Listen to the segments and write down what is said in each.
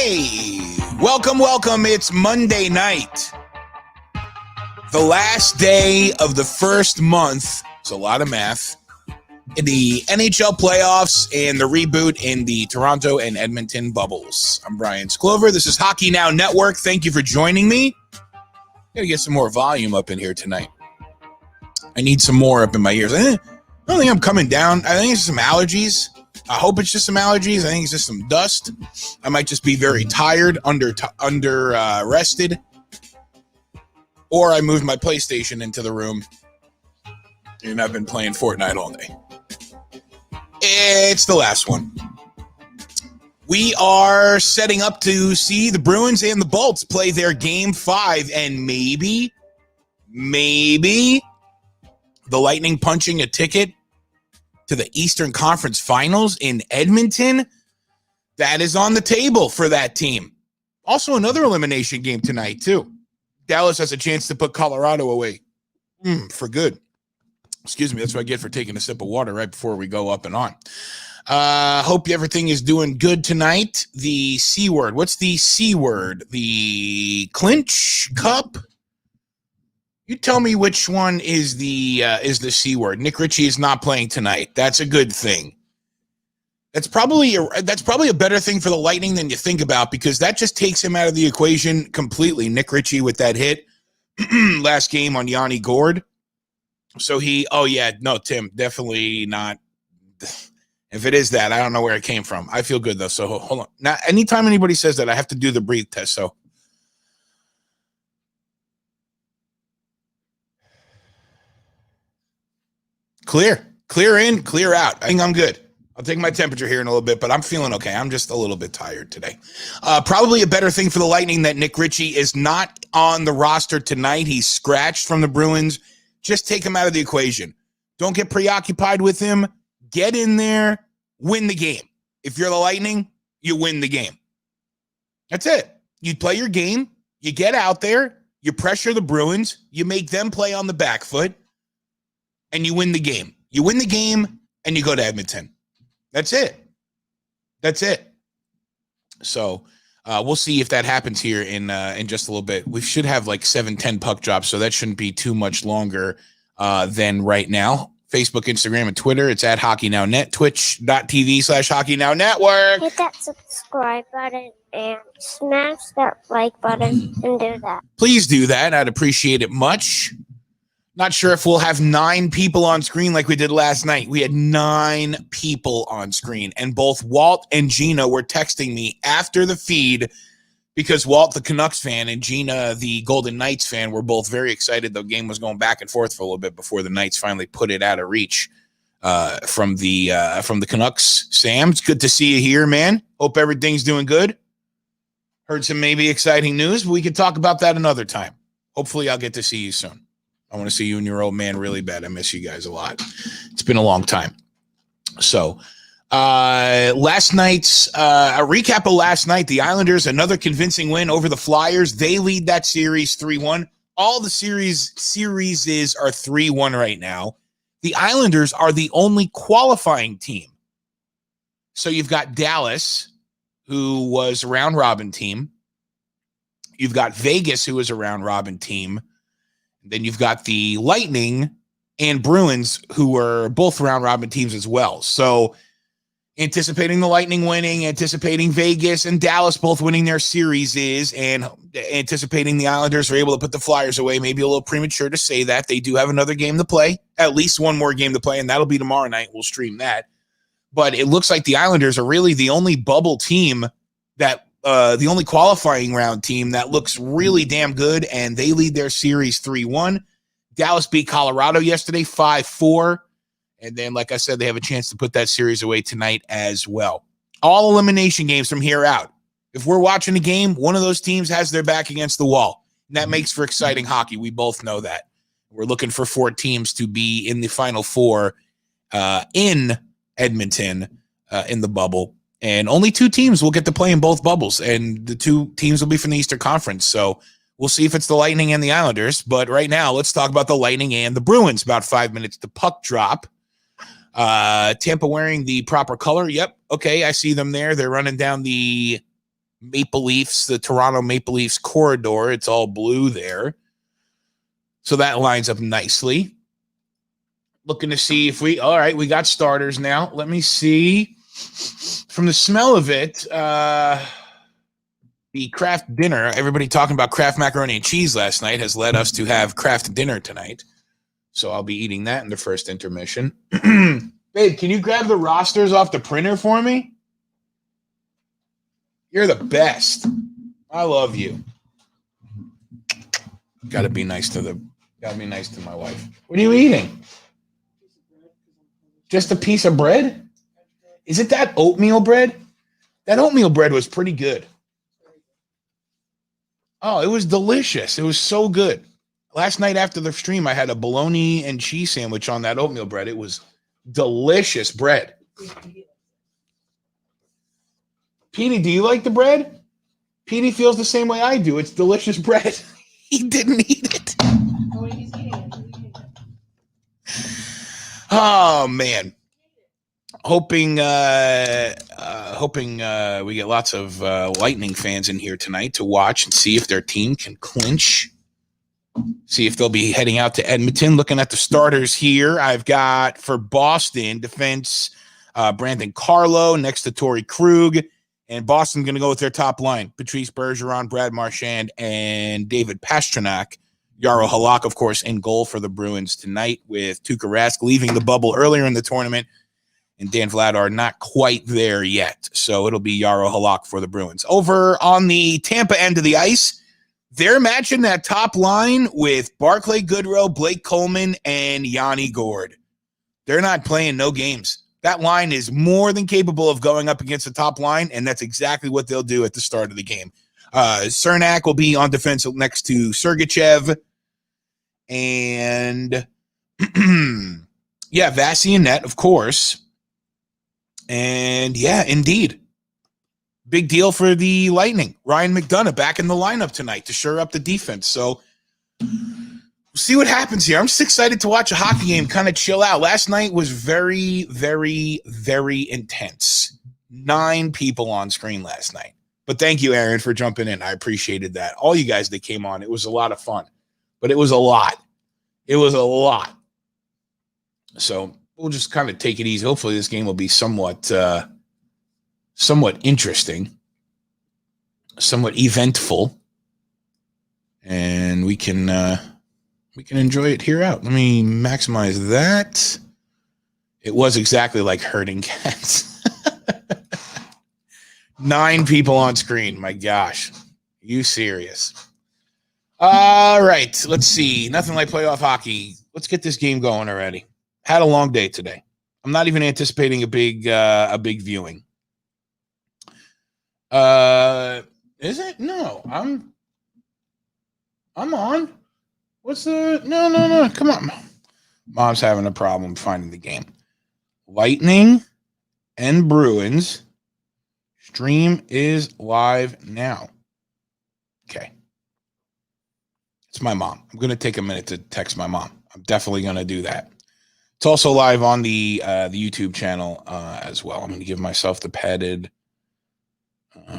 Hey, welcome. It's Monday night. The last day of the first month. It's a lot of math. In the NHL playoffs and the reboot in the Toronto and Edmonton Bubbles. I'm Brian Sklover. This is Hockey Now Network. Thank you for joining me. Gotta get some more volume up in here tonight. I need some more up in my ears. I don't think I'm coming down. I think it's some allergies. I hope it's just some allergies. I think it's just some dust. I might just be very tired, under rested. Or I moved my PlayStation into the room and I've been playing Fortnite all day. It's the last one. We are setting up to see the Bruins and the Bolts play their Game 5, and maybe the Lightning punching a ticket to the Eastern Conference Finals in Edmonton. That is on the table for that team. Also, another elimination game tonight, too. Dallas has a chance to put Colorado away for good. Excuse me, that's what I get for taking a sip of water right before we go up and on. Hope everything is doing good tonight. The C word. What's the C word? The clinch cup? You tell me which one is the C word. Nick Ritchie is not playing tonight. That's a good thing. That's probably a better thing for the Lightning than you think about, because that just takes him out of the equation completely. Nick Ritchie with that hit last game on Yanni Gourde. So Tim, definitely not. If it is that, I don't know where it came from. I feel good though. So hold on. Now, anytime anybody says that, I have to do the breathe test. So. Clear in, clear out. I think I'm good. I'll take my temperature here in a little bit, but I'm feeling okay. I'm just a little bit tired today. Probably a better thing for the Lightning that Nick Ritchie is not on the roster tonight. He's scratched from the Bruins. Just take him out of the equation. Don't get preoccupied with him. Get in there, win the game. If you're the Lightning, you win the game. That's it. You play your game. You get out there. You pressure the Bruins. You make them play on the back foot. And you win the game. You win the game, and you go to Edmonton. That's it. So we'll see if that happens here in just a little bit. We should have like 7-10 puck drops, so that shouldn't be too much longer than right now. Facebook, Instagram, and Twitter. It's at Hockey Now Net. Twitch.tv/Hockey Now Network. Hit that subscribe button and smash that like button and do that. Please do that. I'd appreciate it much. Not sure if we'll have 9 people on screen like we did last night. We had 9 people on screen, and both Walt and Gina were texting me after the feed, because Walt, the Canucks fan, and Gina, the Golden Knights fan, were both very excited. The game was going back and forth for a little bit before the Knights finally put it out of reach from the Canucks. Sam, it's good to see you here, man. Hope everything's doing good. Heard some maybe exciting news, but we can talk about that another time. Hopefully I'll get to see you soon. I want to see you and your old man really bad. I miss you guys a lot. It's been a long time. So last nig's a recap of last night. The Islanders, another convincing win over the Flyers. They lead that series 3-1. All the series are 3-1 right now. The Islanders are the only qualifying team. So you've got Dallas, who was a round robin team. You've got Vegas, who was a round robin team. Then you've got the Lightning and Bruins, who were both round robin teams as well. So anticipating the Lightning winning, anticipating Vegas and Dallas both winning their series and anticipating the Islanders are able to put the Flyers away. Maybe a little premature to say that. They do have another game to play, at least one more game to play, and that'll be tomorrow night. We'll stream that. But it looks like the Islanders are really the only bubble team that the only qualifying round team that looks really damn good, and they lead their series 3-1. Dallas beat Colorado yesterday 5-4, and then, like I said, they have a chance to put that series away tonight as well. All elimination games from here out. If we're watching a game, one of those teams has their back against the wall, and that makes for exciting hockey. We both know that. We're looking for 4 teams to be in the Final Four in Edmonton in the bubble. And only 2 teams will get to play in both bubbles, and the 2 teams will be from the Eastern Conference. So we'll see if it's the Lightning and the Islanders. But right now, let's talk about the Lightning and the Bruins. About 5 minutes to puck drop. Tampa wearing the proper color. Yep. Okay, I see them there. They're running down the Maple Leafs, the Toronto Maple Leafs corridor. It's all blue there. So that lines up nicely. Looking to see if we got starters now. Let me see. From the smell of it, the Kraft dinner, everybody talking about Kraft macaroni and cheese last night has led us to have Kraft dinner tonight. So I'll be eating that in the first intermission. Babe, can you grab the rosters off the printer for me? You're the best. I love you. Gotta be nice to my wife. What are you eating? Just a piece of bread? Is it that oatmeal bread? That oatmeal bread was pretty good. Oh, it was delicious. It was so good. Last night after the stream, I had a bologna and cheese sandwich on that oatmeal bread. It was delicious bread. Petey, do you like the bread? Petey feels the same way I do. It's delicious bread. He didn't eat it. Oh, man. Hoping we get lots of Lightning fans in here tonight to watch and see if their team can clinch. See if they'll be heading out to Edmonton. Looking at the starters here, I've got for Boston defense Brandon Carlo next to Torrey Krug. And Boston's going to go with their top line, Patrice Bergeron, Brad Marchand, and David Pastrnak. Jaro Halak, of course, in goal for the Bruins tonight with Tuukka Rask leaving the bubble earlier in the tournament. And Dan Vladar not quite there yet. So it'll be Jaro Halak for the Bruins. Over on the Tampa end of the ice, they're matching that top line with Barclay Goodrow, Blake Coleman, and Yanni Gourde. They're not playing no games. That line is more than capable of going up against the top line, and that's exactly what they'll do at the start of the game. Cernak will be on defense next to Sergachev. And, yeah, Vasi and net, of course. And, yeah, indeed. Big deal for the Lightning. Ryan McDonough back in the lineup tonight to shore up the defense. So we'll see what happens here. I'm just excited to watch a hockey game, kind of chill out. Last night was very, very, very intense. 9 people on screen last night. But thank you, Aaron, for jumping in. I appreciated that. All you guys that came on, it was a lot of fun. But it was a lot. It was a lot. So we'll just kind of take it easy. Hopefully this game will be somewhat interesting, somewhat eventful, and we can enjoy it here out. Let me maximize that. It was exactly like herding cats. 9 people on screen. My gosh. You serious? All right. Let's see. Nothing like playoff hockey. Let's get this game going already. Had a long day today. I'm not even anticipating a big viewing. Is it? No, I'm on. What's the no. Come on. Mom's having a problem finding the game. Lightning and Bruins. Stream is live now. Okay. It's my mom. I'm going to take a minute to text my mom. I'm definitely going to do that. It's also live on the YouTube channel as well. I'm going to give myself the padded. All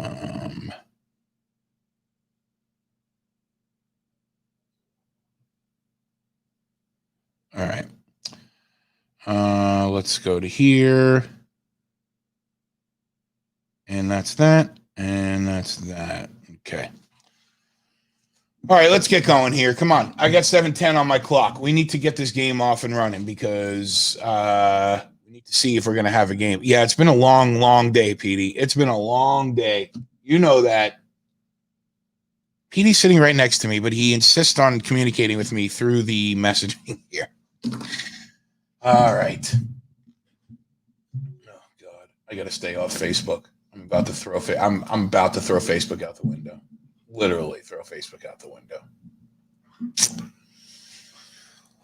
right. Let's go to here. And that's that. And that's that. Okay. All right, let's get going here. Come on. I got 7:10 on my clock. We need to get this game off and running because we need to see if we're going to have a game. Yeah, it's been a long, long day, Petey. It's been a long day. You know that. Petey's sitting right next to me, but he insists on communicating with me through the messaging here. All right. Oh, God. I got to stay off Facebook. I'm about to throw Facebook out the window. Literally throw Facebook out the window.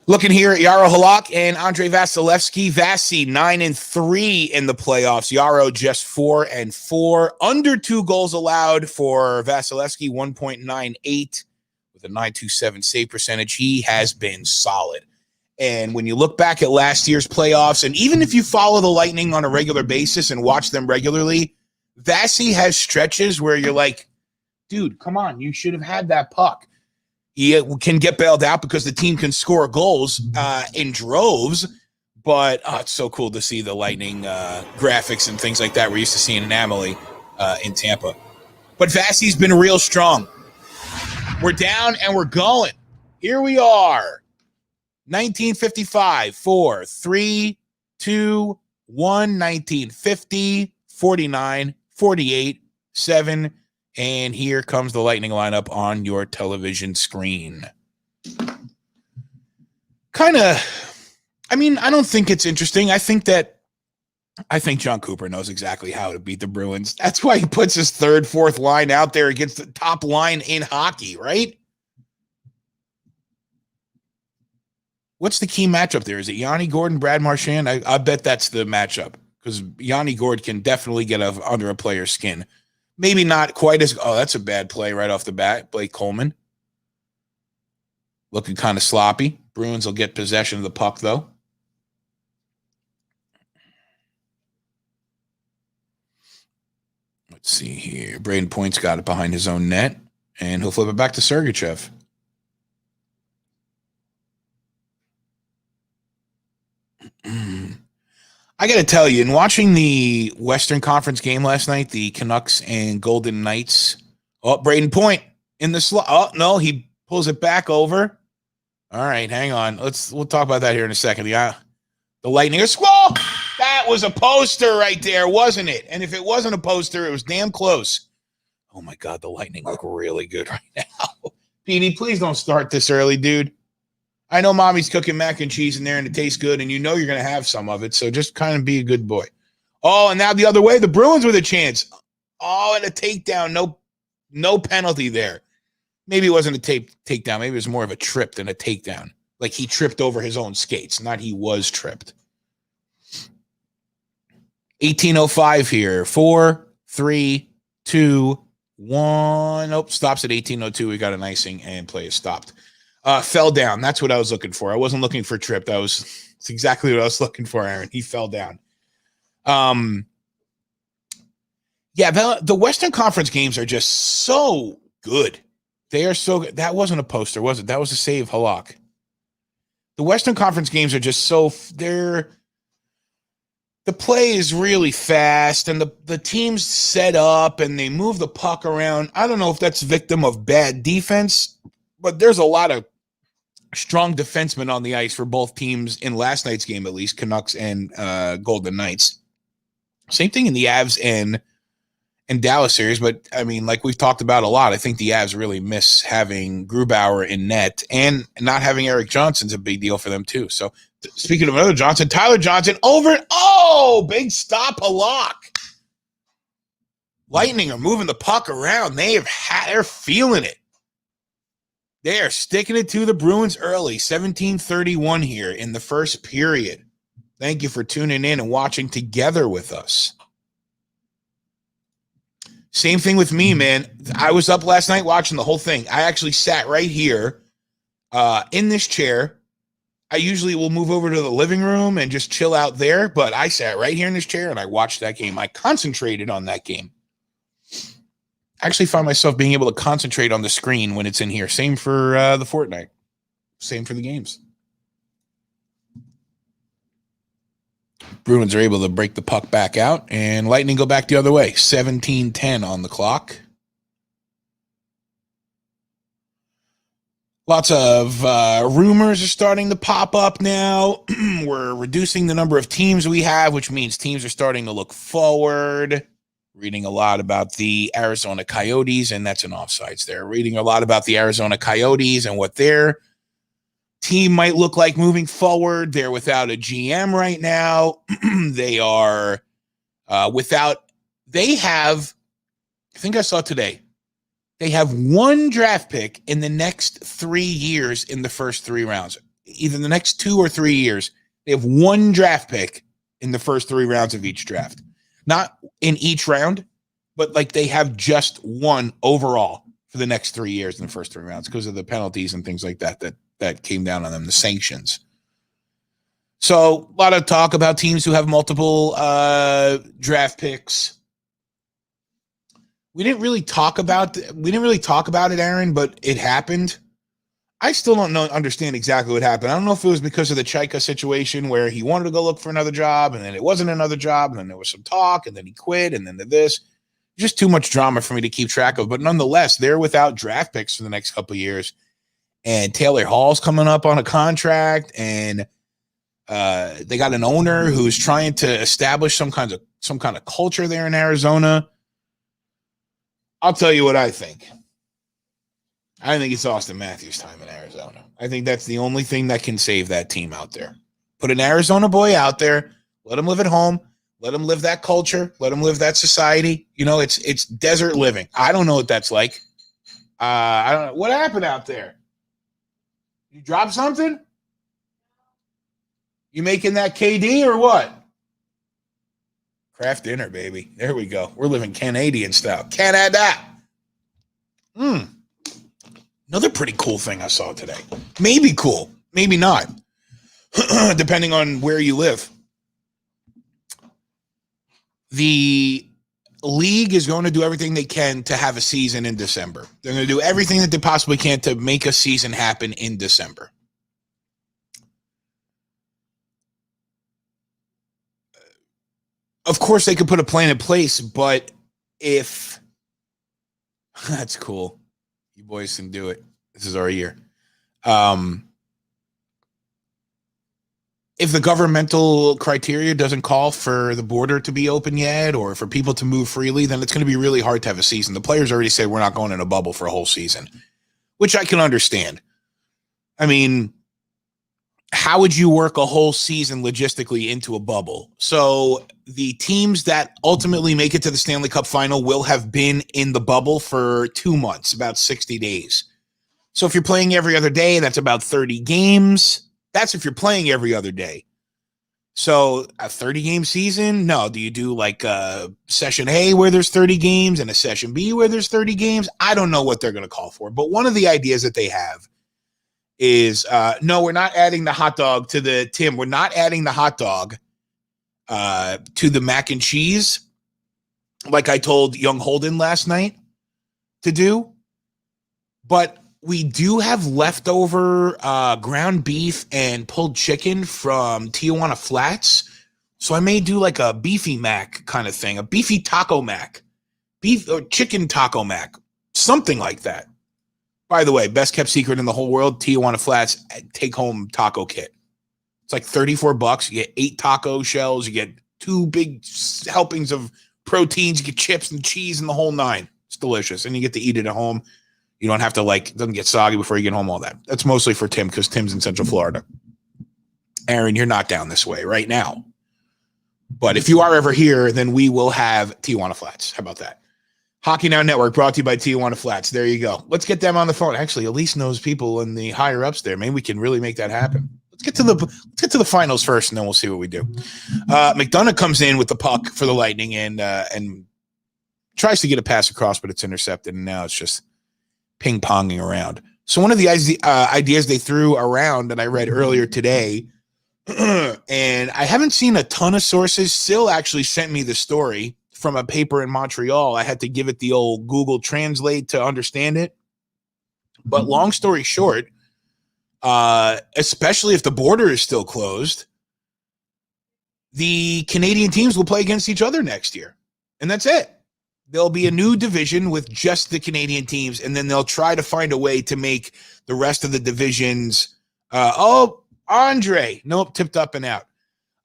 Looking here at Jaro Halak and Andrei Vasilevsky. Vasi 9-3 in the playoffs. Jaro just 4-4. Under 2 goals allowed for Vasilevsky, 1.98 with a 927 save percentage. He has been solid. And when you look back at last year's playoffs, and even if you follow the Lightning on a regular basis and watch them regularly, Vasi has stretches where you're like, dude, come on, you should have had that puck. He can get bailed out because the team can score goals in droves, but it's so cool to see the Lightning graphics and things like that we're used to seeing in Amalie in Tampa. But Vasi's been real strong. We're down and we're going. Here we are. 1955, 4, 3, 2, 1, 1950, 49, 48, 7, and here comes the Lightning lineup on your television screen. I don't think it's interesting. I think John Cooper knows exactly how to beat the Bruins. That's why he puts his third, fourth line out there against the top line in hockey, right? What's the key matchup there? Is it Yanni Gordon, Brad Marchand? I bet that's the matchup because Yanni Gordon can definitely get under a player's skin. Maybe not quite as – oh, that's a bad play right off the bat. Blake Coleman looking kind of sloppy. Bruins will get possession of the puck, though. Let's see here. Braden Point's got it behind his own net, and he'll flip it back to Sergachev. I got to tell you, in watching the Western Conference game last night, the Canucks and Golden Knights. Oh, Braden Point in the slot. Oh, no, he pulls it back over. All right, hang on. We'll talk about that here in a second. The Lightning are squall. That was a poster right there, wasn't it? And if it wasn't a poster, it was damn close. Oh my God, the Lightning look really good right now. PD, please don't start this early, dude. I know mommy's cooking mac and cheese in there and it tastes good and you know you're going to have some of it. So just kind of be a good boy. Oh, and now the other way, the Bruins with a chance. Oh, and a takedown. No penalty there. Maybe it wasn't a takedown. Maybe it was more of a trip than a takedown. Like he tripped over his own skates, not he was tripped. 18:05 here. 4, 3, 2, 1. Nope, stops at 18:02. We got an icing and play is stopped. Fell down. That's what I was looking for. I wasn't looking for trip. It's exactly what I was looking for, Aaron. He fell down. Yeah, the Western Conference games are just so good. They are so good. That wasn't a poster, was it? That was a save, Halak. The Western Conference games are just the play is really fast and the teams set up and they move the puck around. I don't know if that's victim of bad defense, but there's a lot of strong defensemen on the ice for both teams in last night's game, at least Canucks and Golden Knights. Same thing in the Avs and Dallas series, but I mean, like we've talked about a lot, I think the Avs really miss having Grubauer in net and not having Eric Johnson's a big deal for them too. So speaking of another Johnson, Tyler Johnson over. Oh, big stop, a lock. Lightning are moving the puck around. They're feeling it. They are sticking it to the Bruins early. 17:31 here in the first period. Thank you for tuning in and watching together with us. Same thing with me, man. I was up last night watching the whole thing. I actually sat right here in this chair. I usually will move over to the living room and just chill out there, but I sat right here in this chair and I watched that game. I concentrated on that game. I actually found myself being able to concentrate on the screen when it's in here. Same for the Fortnite. Same for the games. Bruins are able to break the puck back out, and Lightning go back the other way. 17:10 on the clock. Lots of rumors are starting to pop up now. We're reducing the number of teams we have, which means teams are starting to look forward. Reading a lot about the Arizona Coyotes, and that's an offsides there. Reading a lot about the Arizona Coyotes and what their team might look like moving forward. They're without a GM right now. They are they have, I think I saw today, they have one draft pick in the next 3 years in the first 3 rounds. Either the next 2 or 3 years, they have one draft pick in the first 3 rounds of each draft. Not in each round, but like they have just one overall for the next 3 years in the first 3 rounds because of the penalties and things like that came down on them, the sanctions. So a lot of talk about teams who have multiple draft picks. We didn't really talk about it, Aaron, but it happened. I still don't understand exactly what happened. I don't know if it was because of the Chaika situation where he wanted to go look for another job, and then it wasn't another job, and then there was some talk, and then he quit, and then this. Just too much drama for me to keep track of. But nonetheless, they're without draft picks for the next couple of years. And Taylor Hall's coming up on a contract, and they got an owner who's trying to establish some kind of culture there in Arizona. I'll tell you what I think. I think it's Austin Matthews' time in Arizona. I think that's the only thing that can save that team out there. Put an Arizona boy out there. Let him live at home. Let him live that culture. Let him live that society. You know, it's desert living. I don't know what that's like. I don't know. What happened out there? You dropped something? You making that KD or what? Craft dinner, baby. There we go. We're living Canadian style. Canada. Another pretty cool thing I saw today. Maybe cool, maybe not, depending on where you live. The league is going to do everything they can to have a season in December. They're going to do everything that they possibly can to make a season happen in December. Of course, they could put a plan in place, but if that's cool, you boys can do it. This is our year. If the governmental criteria doesn't call for the border to be open yet or for people to move freely, then it's going to be really hard to have a season. The players already said we're not going in a bubble for a whole season, which I can understand. I mean, how would you work a whole season logistically into a bubble? So the teams that ultimately make it to the Stanley Cup final will have been in the bubble for 2 months, about 60 days. So if you're playing every other day, that's about 30 games. That's if you're playing every other day. So a 30-game season? No. Do you do like a session A where there's 30 games and a session B where there's 30 games? I don't know what they're going to call for. But one of the ideas that they have is, no, we're not adding the hot dog to the, Tim, we're not adding the hot dog to the mac and cheese like I told young Holden last night to do. But we do have leftover ground beef and pulled chicken from Tijuana Flats. So I may do like a beefy mac kind of thing, a beefy taco mac, beef or chicken taco mac, something like that. By the way, best kept secret in the whole world, Tijuana Flats take home taco kit. It's like $34. You get 8 taco shells. You get 2 big helpings of proteins. You get chips and cheese and the whole 9. It's delicious. And you get to eat it at home. You don't have to it doesn't get soggy before you get home, all that. That's mostly for Tim because Tim's in Central Florida. Aaron, you're not down this way right now. But if you are ever here, then we will have Tijuana Flats. How about that? Hockey Now Network brought to you by Tijuana Flats. There you go. Let's get them on the phone. Actually, Elise knows people in the higher ups there. Maybe we can really make that happen. Let's get to the finals first, and then we'll see what we do. McDonough comes in with the puck for the Lightning and tries to get a pass across, but it's intercepted, and now it's just ping-ponging around. So one of the ideas they threw around that I read earlier today, and I haven't seen a ton of sources. Sil actually sent me the story from a paper in Montreal. I had to give it the old Google Translate to understand it. But long story short, especially if the border is still closed, the Canadian teams will play against each other next year. And that's it. There'll be a new division with just the Canadian teams, and then they'll try to find a way to make the rest of the divisions. Andre. Nope, tipped up and out.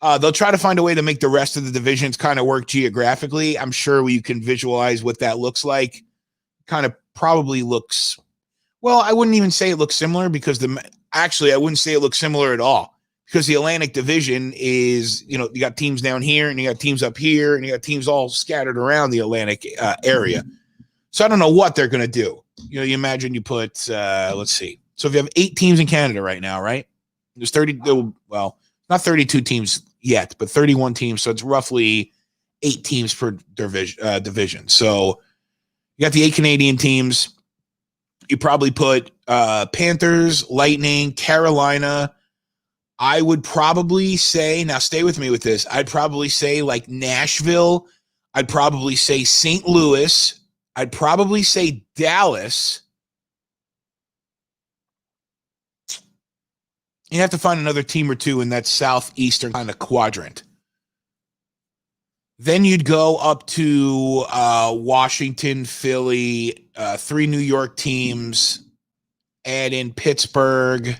They'll try to find a way to make the rest of the divisions kind of work geographically. I'm sure you can visualize what that looks like. Kind of probably looks, well, I wouldn't even say it looks similar because I wouldn't say it looks similar at all. Because the Atlantic Division is, you got teams down here and you got teams up here and you got teams all scattered around the Atlantic area. So I don't know what they're going to do. You imagine you put, let's see. So if you have 8 teams in Canada right now, right? There's 30, well, not 32 teams yet, but 31 teams. So it's roughly 8 teams per division. So you got the 8 Canadian teams. You probably put Panthers, Lightning, Carolina. I would probably say, now stay with me with this, I'd probably say like Nashville. I'd probably say St. Louis. I'd probably say Dallas. You have to find another team or two in that southeastern kind of quadrant. Then you'd go up to Washington, Philly, 3 New York teams, add in Pittsburgh,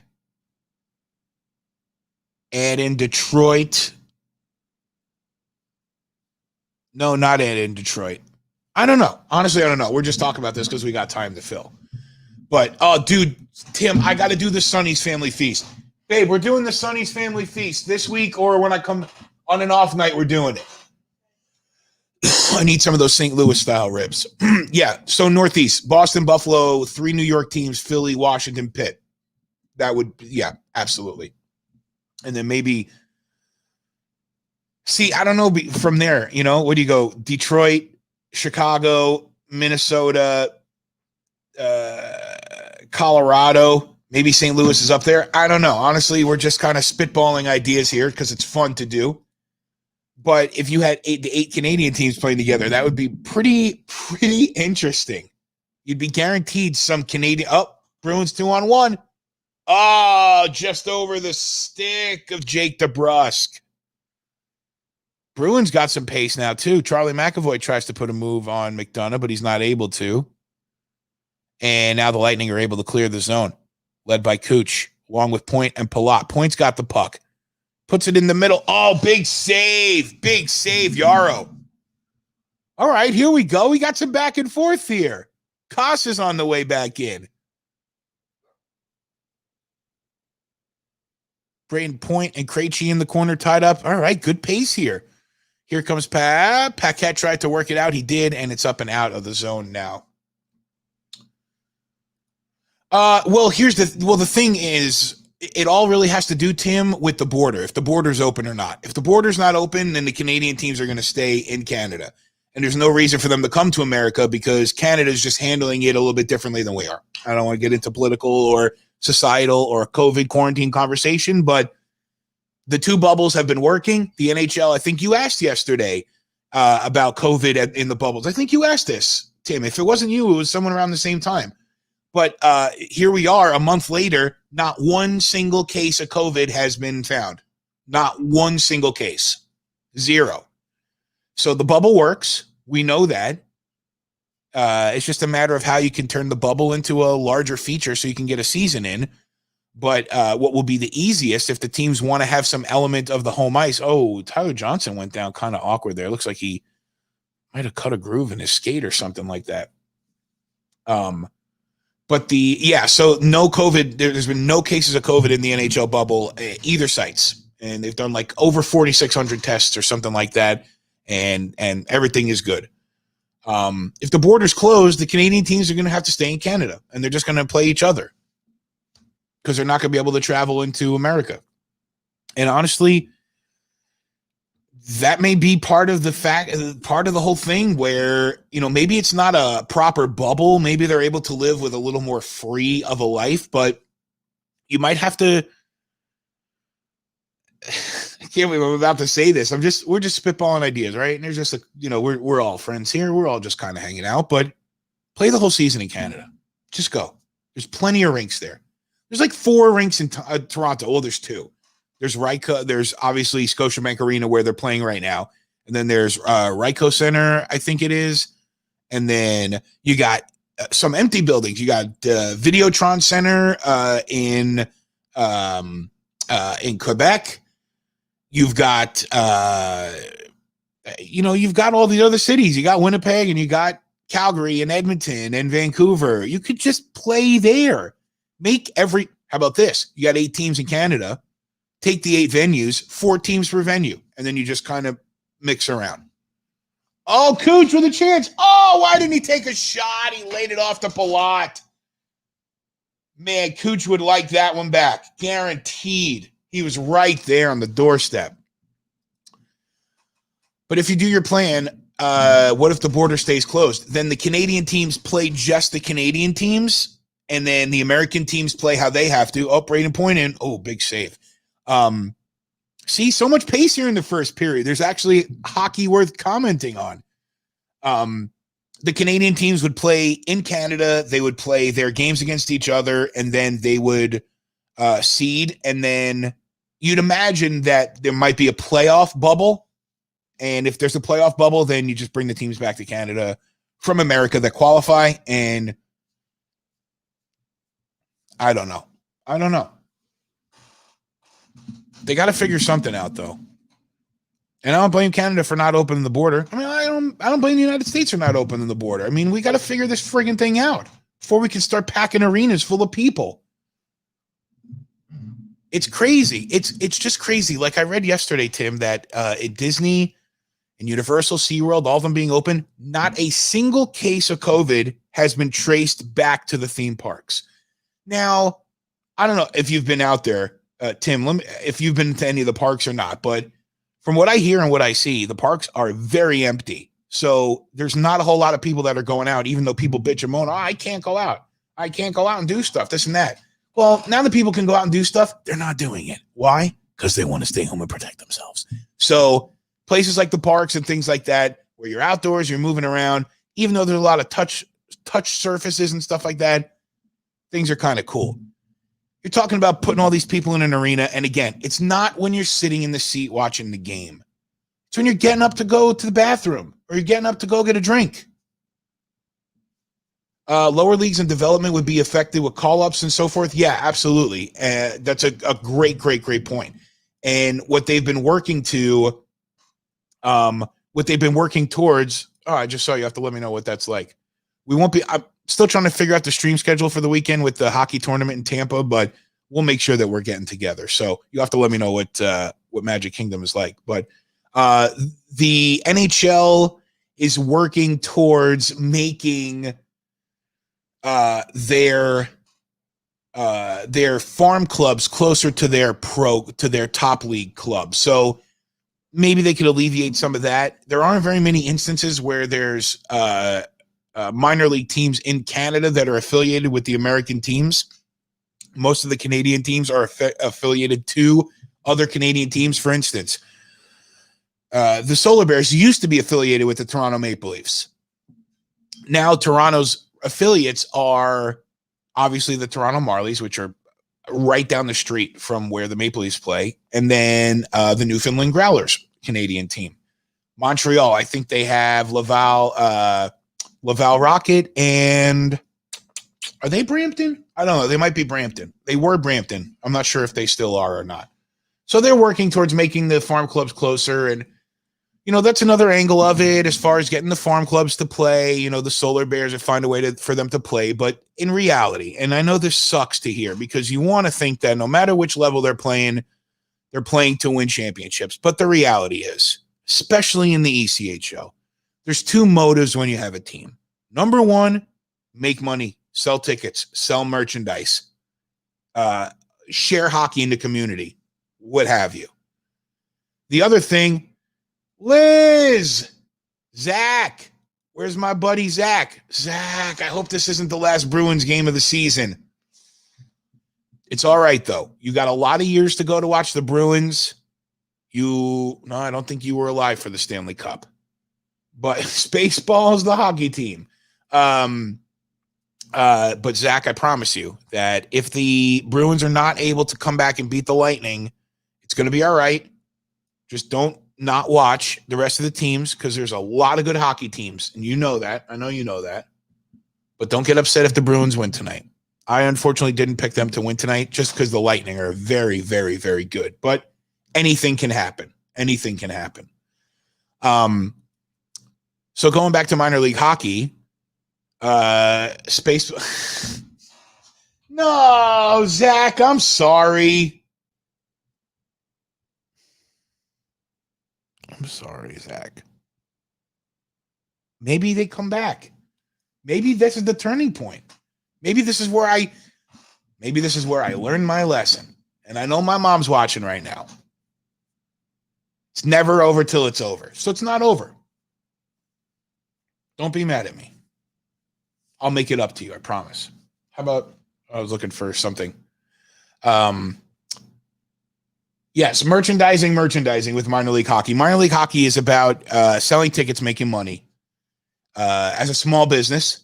add in Detroit. No, not add in Detroit. I don't know. Honestly, I don't know. We're just talking about this because we got time to fill. But, oh, dude, Tim, I got to do the Sonny's Family Feast. Babe, we're doing the Sonny's Family Feast this week, or when I come on an off night, we're doing it. I need some of those St. Louis style ribs. Yeah. So Northeast, Boston, Buffalo, 3 New York teams, Philly, Washington, Pitt. That would, yeah, absolutely. And then maybe, see, I don't know from there, where do you go? Detroit, Chicago, Minnesota, Colorado, maybe St. Louis is up there. I don't know. Honestly, we're just kind of spitballing ideas here because it's fun to do. But if you had the 8 Canadian teams playing together, that would be pretty interesting. You'd be guaranteed some Canadian. Oh, Bruins 2-on-1. Oh, just over the stick of Jake DeBrusk. Bruins got some pace now, too. Charlie McAvoy tries to put a move on McDonough, but he's not able to. And now the Lightning are able to clear the zone, led by Cooch, along with Point and Palat. Point's got the puck. Puts it in the middle. Oh, big save. Big save, Yarrow. All right, here we go. We got some back and forth here. Koss is on the way back in. Braden Point and Krejci in the corner tied up. All right, good pace here. Here comes Paquette tried to work it out. He did, and it's up and out of the zone now. The thing is, it all really has to do, Tim, with the border, if the border's open or not. If the border's not open, then the Canadian teams are going to stay in Canada. And there's no reason for them to come to America because Canada's just handling it a little bit differently than we are. I don't want to get into political or societal or COVID quarantine conversation, but the 2 bubbles have been working. The NHL, I think you asked yesterday about COVID in the bubbles. I think you asked this, Tim. If it wasn't you, it was someone around the same time. But here we are a month later, not one single case of COVID has been found. Not one single case. 0. So the bubble works. We know that. It's just a matter of how you can turn the bubble into a larger feature so you can get a season in. But what will be the easiest if the teams want to have some element of the home ice. Oh, Tyler Johnson went down kind of awkward there. Looks like he might have cut a groove in his skate or something like that. So no COVID. There's been no cases of COVID in the NHL bubble, either sites. And they've done like over 4,600 tests or something like that. And everything is good. If the border's closed, the Canadian teams are going to have to stay in Canada and they're just going to play each other because they're not going to be able to travel into America. And honestly, that may be part of the whole thing where, maybe it's not a proper bubble. Maybe they're able to live with a little more free of a life, but you might have to, I can't believe I'm about to say this. We're just spitballing ideas, right? And there's just we're all friends here. We're all just kind of hanging out, but play the whole season in Canada. Just go. There's plenty of rinks there. There's like 4 rinks in Toronto. Oh, there's 2. There's Ryko. There's obviously Scotiabank Arena where they're playing right now. And then there's Ryko Center, I think it is. And then you got some empty buildings. You got Videotron Center in Quebec. You've got, you've got all the other cities. You got Winnipeg and you got Calgary and Edmonton and Vancouver. You could just play there. How about this? You got 8 teams in Canada. Take the 8 venues, 4 teams per venue, and then you just kind of mix around. Oh, Cooch with a chance. Oh, why didn't he take a shot? He laid it off to Palat. Man, Cooch would like that one back. Guaranteed. He was right there on the doorstep. But if you do your plan, what if the border stays closed? Then the Canadian teams play just the Canadian teams, and then the American teams play how they have to. Oh, Braden Point in. Oh, big save. See, so much pace here in the first period. There's actually hockey worth commenting on. the Canadian teams would play in Canada. They would play their games against each other, and then they would seed. And then you'd imagine that there might be a playoff bubble. And if there's a playoff bubble, then you just bring the teams back to Canada from America that qualify. And I don't know. They got to figure something out, though. And I don't blame Canada for not opening the border. I mean, I don't blame the United States for not opening the border. I mean, we got to figure this friggin' thing out before we can start packing arenas full of people. It's crazy. It's just crazy. Like I read yesterday, Tim, that at Disney and Universal, SeaWorld, all of them being open, not a single case of COVID has been traced back to the theme parks. Now, I don't know if you've been out there, Tim, if you've been to any of the parks or not, but from what I hear and what I see, the parks are very empty. So there's not a whole lot of people that are going out, even though people bitch and moan, oh, I can't go out. I can't go out and do stuff, this and that. Well, now that people can go out and do stuff, they're not doing it. Why? Because they want to stay home and protect themselves. So places like the parks and things like that, where you're outdoors, you're moving around, even though there's a lot of touch surfaces and stuff like that, things are kind of cool. You're talking about putting all these people in an arena. And again, it's not when you're sitting in the seat watching the game. It's when you're getting up to go to the bathroom or you're getting up to go get a drink. Lower leagues and development would be affected with call-ups and so forth. Yeah, absolutely. That's a great point. And what they've been working to, towards, I just saw you have to let me know what that's like. I'm still trying to figure out the stream schedule for the weekend with the hockey tournament in Tampa, but we'll make sure that we're getting together. So you have to let me know what Magic Kingdom is like. But the NHL is working towards making their farm clubs closer to their top league clubs. So maybe they could alleviate some of that. There aren't very many instances where there's minor league teams in Canada that are affiliated with the American teams. Most of the Canadian teams are affiliated to other Canadian teams. For instance, the Solar Bears used to be affiliated with the Toronto Maple Leafs. Now Toronto's affiliates are obviously the Toronto Marlies, which are right down the street from where the Maple Leafs play, and then the Newfoundland Growlers, Canadian team. Montreal, I think they have Laval Rocket, and are they Brampton? I don't know. They might be Brampton. They were Brampton. I'm not sure if they still are or not. So they're working towards making the farm clubs closer, and that's another angle of it as far as getting the farm clubs to play. The Solar Bears would find a way for them to play. But in reality, and I know this sucks to hear because you want to think that no matter which level they're playing to win championships. But the reality is, especially in the ECHL, there's two motives when you have a team. Number one, make money, sell tickets, sell merchandise, share hockey in the community, what have you. The other thing, Liz, Zach, where's my buddy Zach? Zach, I hope this isn't the last Bruins game of the season. It's all right, though. You got a lot of years to go to watch the Bruins. No, I don't think you were alive for the Stanley Cup. But Spaceballs, the hockey team. But Zach, I promise you that if the Bruins are not able to come back and beat the Lightning, it's going to be all right. Just don't not watch the rest of the teams because there's a lot of good hockey teams, and you know that. I know you know that. But don't get upset if the Bruins win tonight. I unfortunately didn't pick them to win tonight just because the Lightning are very, very, very good. But anything can happen. Anything can happen. So going back to minor league hockey, space. No, Zach, I'm sorry. I'm sorry, Zach. Maybe they come back. Maybe this is the turning point. Maybe this is where I learned my lesson. And I know my mom's watching right now. It's never over till it's over. So it's not over. Don't be mad at me. I'll make it up to you, I promise. How about, I was looking for something. Yes, merchandising with minor league hockey. Minor league hockey is about selling tickets, making money. as a small business.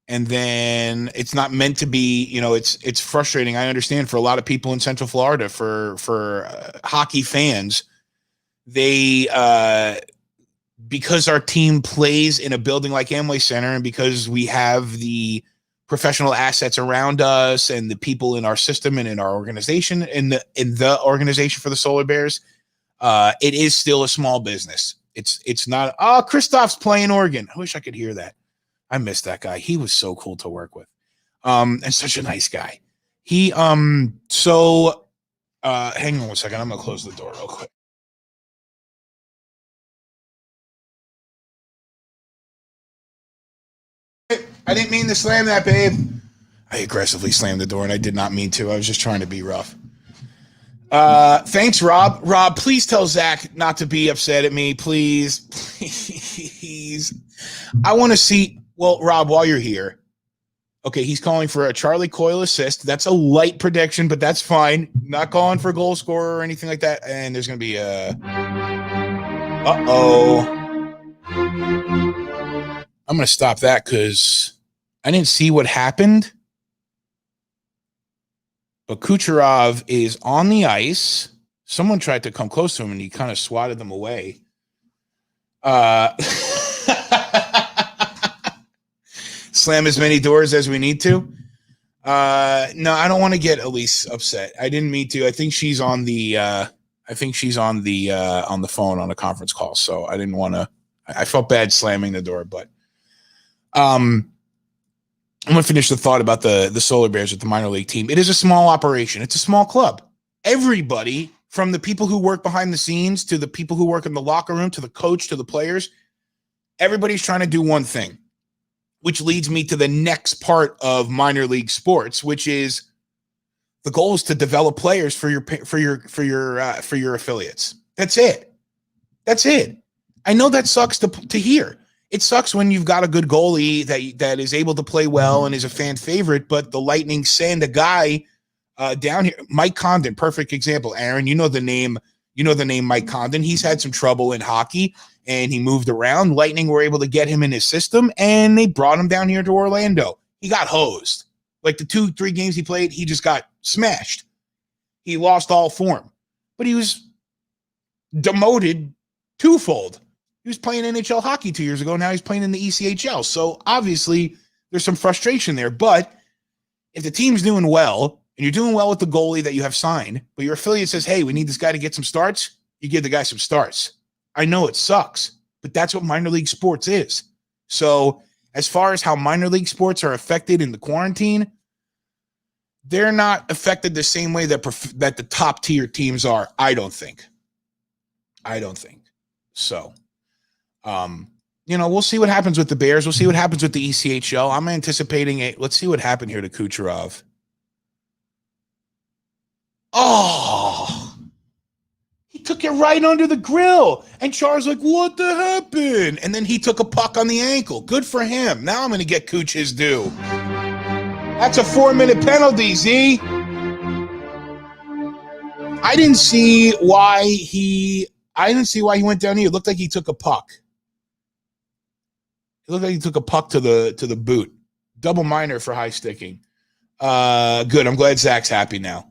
And then it's not meant to be, it's frustrating. I understand for a lot of people in Central Florida, for hockey fans, they, because our team plays in a building like Amway Center, and because we have the professional assets around us and the people in our system and in our organization, in the organization for the Solar Bears, it is still a small business. It's not, Christoph's playing organ. I wish I could hear that. I miss that guy. He was so cool to work with. And such a nice guy. Hang on 1 second. I'm going to close the door real quick. I didn't mean to slam that, babe. I aggressively slammed the door, and I did not mean to. I was just trying to be rough. Thanks, Rob. Rob, please tell Zach not to be upset at me, please. Please. I want to see. Well, Rob, while you're here, okay, he's calling for a Charlie Coyle assist. That's a light prediction, but that's fine. Not calling for a goal scorer or anything like that. And there's going to be a... Uh-oh. I'm going to stop that because I didn't see what happened. But Kucherov is on the ice. Someone tried to come close to him, and he kind of swatted them away. Slam as many doors as we need to. No, I don't want to get Elise upset. I didn't mean to. I think she's on the on the phone on a conference call. So I didn't want to. I felt bad slamming the door, but I'm gonna finish the thought about the Solar Bears with the minor league team. It is a small operation. It's a small club. Everybody, from the people who work behind the scenes to the people who work in the locker room to the coach to the players, everybody's trying to do one thing. Which leads me to the next part of minor league sports, which is the goal is to develop players for your affiliates. That's it. That's it. I know that sucks to hear. It sucks when you've got a good goalie that is able to play well and is a fan favorite, but the Lightning send a guy down here. Mike Condon, perfect example. Aaron, you know the name Mike Condon. He's had some trouble in hockey. And he moved around. Lightning were able to get him in his system, and they brought him down here to Orlando. He got hosed. Like the 2-3 games he played, he just got smashed. He lost all form. But he was demoted twofold. He was playing NHL hockey 2 years ago. Now he's playing in the ECHL. So obviously there's some frustration there. But if the team's doing well, and you're doing well with the goalie that you have signed, but your affiliate says, hey, we need this guy to get some starts, you give the guy some starts. I know it sucks, but that's what minor league sports is. So as far as how minor league sports are affected in the quarantine, they're not affected the same way that the top tier teams are. I don't think. So, we'll see what happens with the Bears. We'll see what happens with the ECHL. I'm anticipating let's see what happened here to Kucherov. Oh, he took it right under the grill. And Char's like, what the happened? And then he took a puck on the ankle. Good for him. Now I'm going to get Cooch his due. That's a 4-minute penalty, Z. I didn't see why he went down here. It looked like he took a puck. It looked like he took a puck to the boot. Double minor for high sticking. Good. I'm glad Zach's happy now.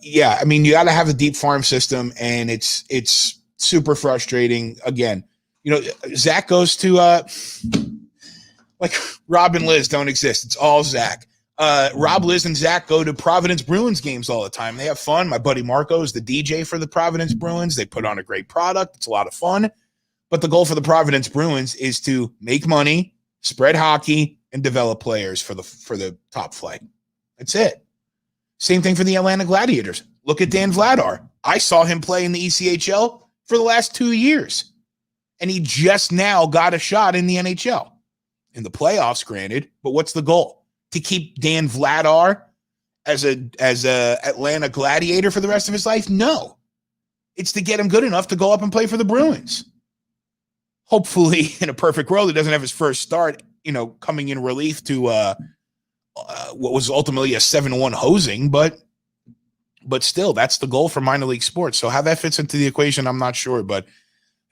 Yeah, I mean, you got to have a deep farm system, and it's super frustrating. Again, Zach goes to like Rob and Liz don't exist. It's all Zach. Rob, Liz, and Zach go to Providence Bruins games all the time. They have fun. My buddy Marco is the DJ for the Providence Bruins. They put on a great product. It's a lot of fun. But the goal for the Providence Bruins is to make money, spread hockey, and develop players for the top flight. That's it. Same thing for the Atlanta Gladiators. Look at Dan Vladar. I saw him play in the ECHL for the last 2 years. And he just now got a shot in the NHL. In the playoffs, granted. But what's the goal? To keep Dan Vladar as a Atlanta Gladiator for the rest of his life? No. It's to get him good enough to go up and play for the Bruins. Hopefully, in a perfect world, he doesn't have his first start, coming in relief to what was ultimately a 7-1 hosing, but still, that's the goal for minor league sports. So how that fits into the equation, I'm not sure, but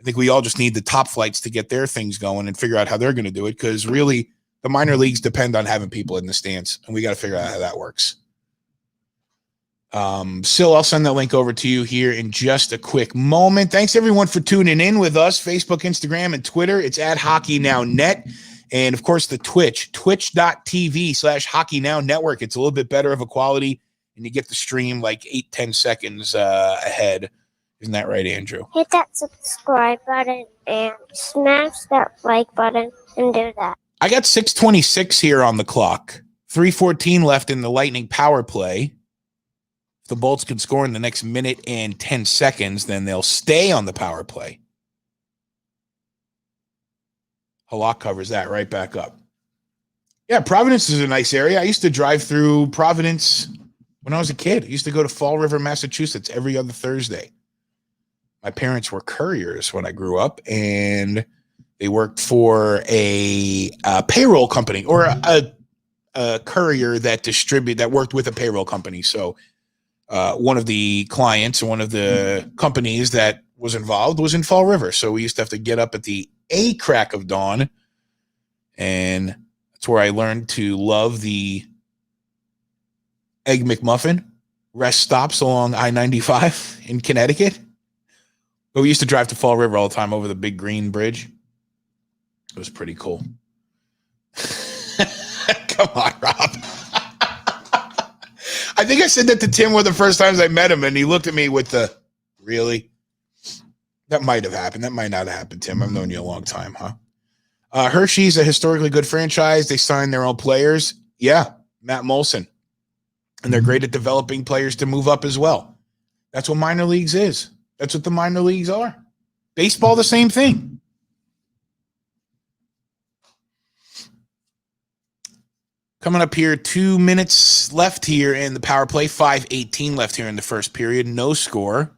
I think we all just need the top flights to get their things going and figure out how they're going to do it, because really the minor leagues depend on having people in the stands, and we got to figure out how that works. Sil, I'll send that link over to you here in just a quick moment. Thanks everyone for tuning in with us. Facebook, Instagram, and Twitter. It's at HockeyNowNet. And of course the twitch.tv/Hockey Now Network. It's a little bit better of a quality, and you get the stream like 8-10 seconds ahead. Isn't that right, Andrew? Hit that subscribe button and smash that like button and do that. I got 6:26 here on the clock. 3:14 left in the Lightning power play. If the Bolts can score in the next minute and 10 seconds, then they'll stay on the power play. Halak covers that right back up. Yeah, Providence is a nice area. I used to drive through Providence when I was a kid. I used to go to Fall River, Massachusetts every other Thursday. My parents were couriers when I grew up, and they worked for a payroll company, or a courier that worked with a payroll company. So one of the clients and one of the companies that was involved was in Fall River. So we used to have to get up at the crack of dawn, and that's where I learned to love the Egg McMuffin rest stops along I-95 in Connecticut. But we used to drive to Fall River all the time over the Big Green Bridge. It was pretty cool. Come on, Rob. I think I said that to Tim one of the first times I met him, and he looked at me with the, really? That might have happened. That might not have happened, Tim. I've known you a long time, huh? Hershey's a historically good franchise. They signed their own players. Yeah, Matt Molson. And they're great at developing players to move up as well. That's what minor leagues is. That's what the minor leagues are. Baseball, the same thing. Coming up here, 2 minutes left here in the power play. 5:18 left here in the first period. No score.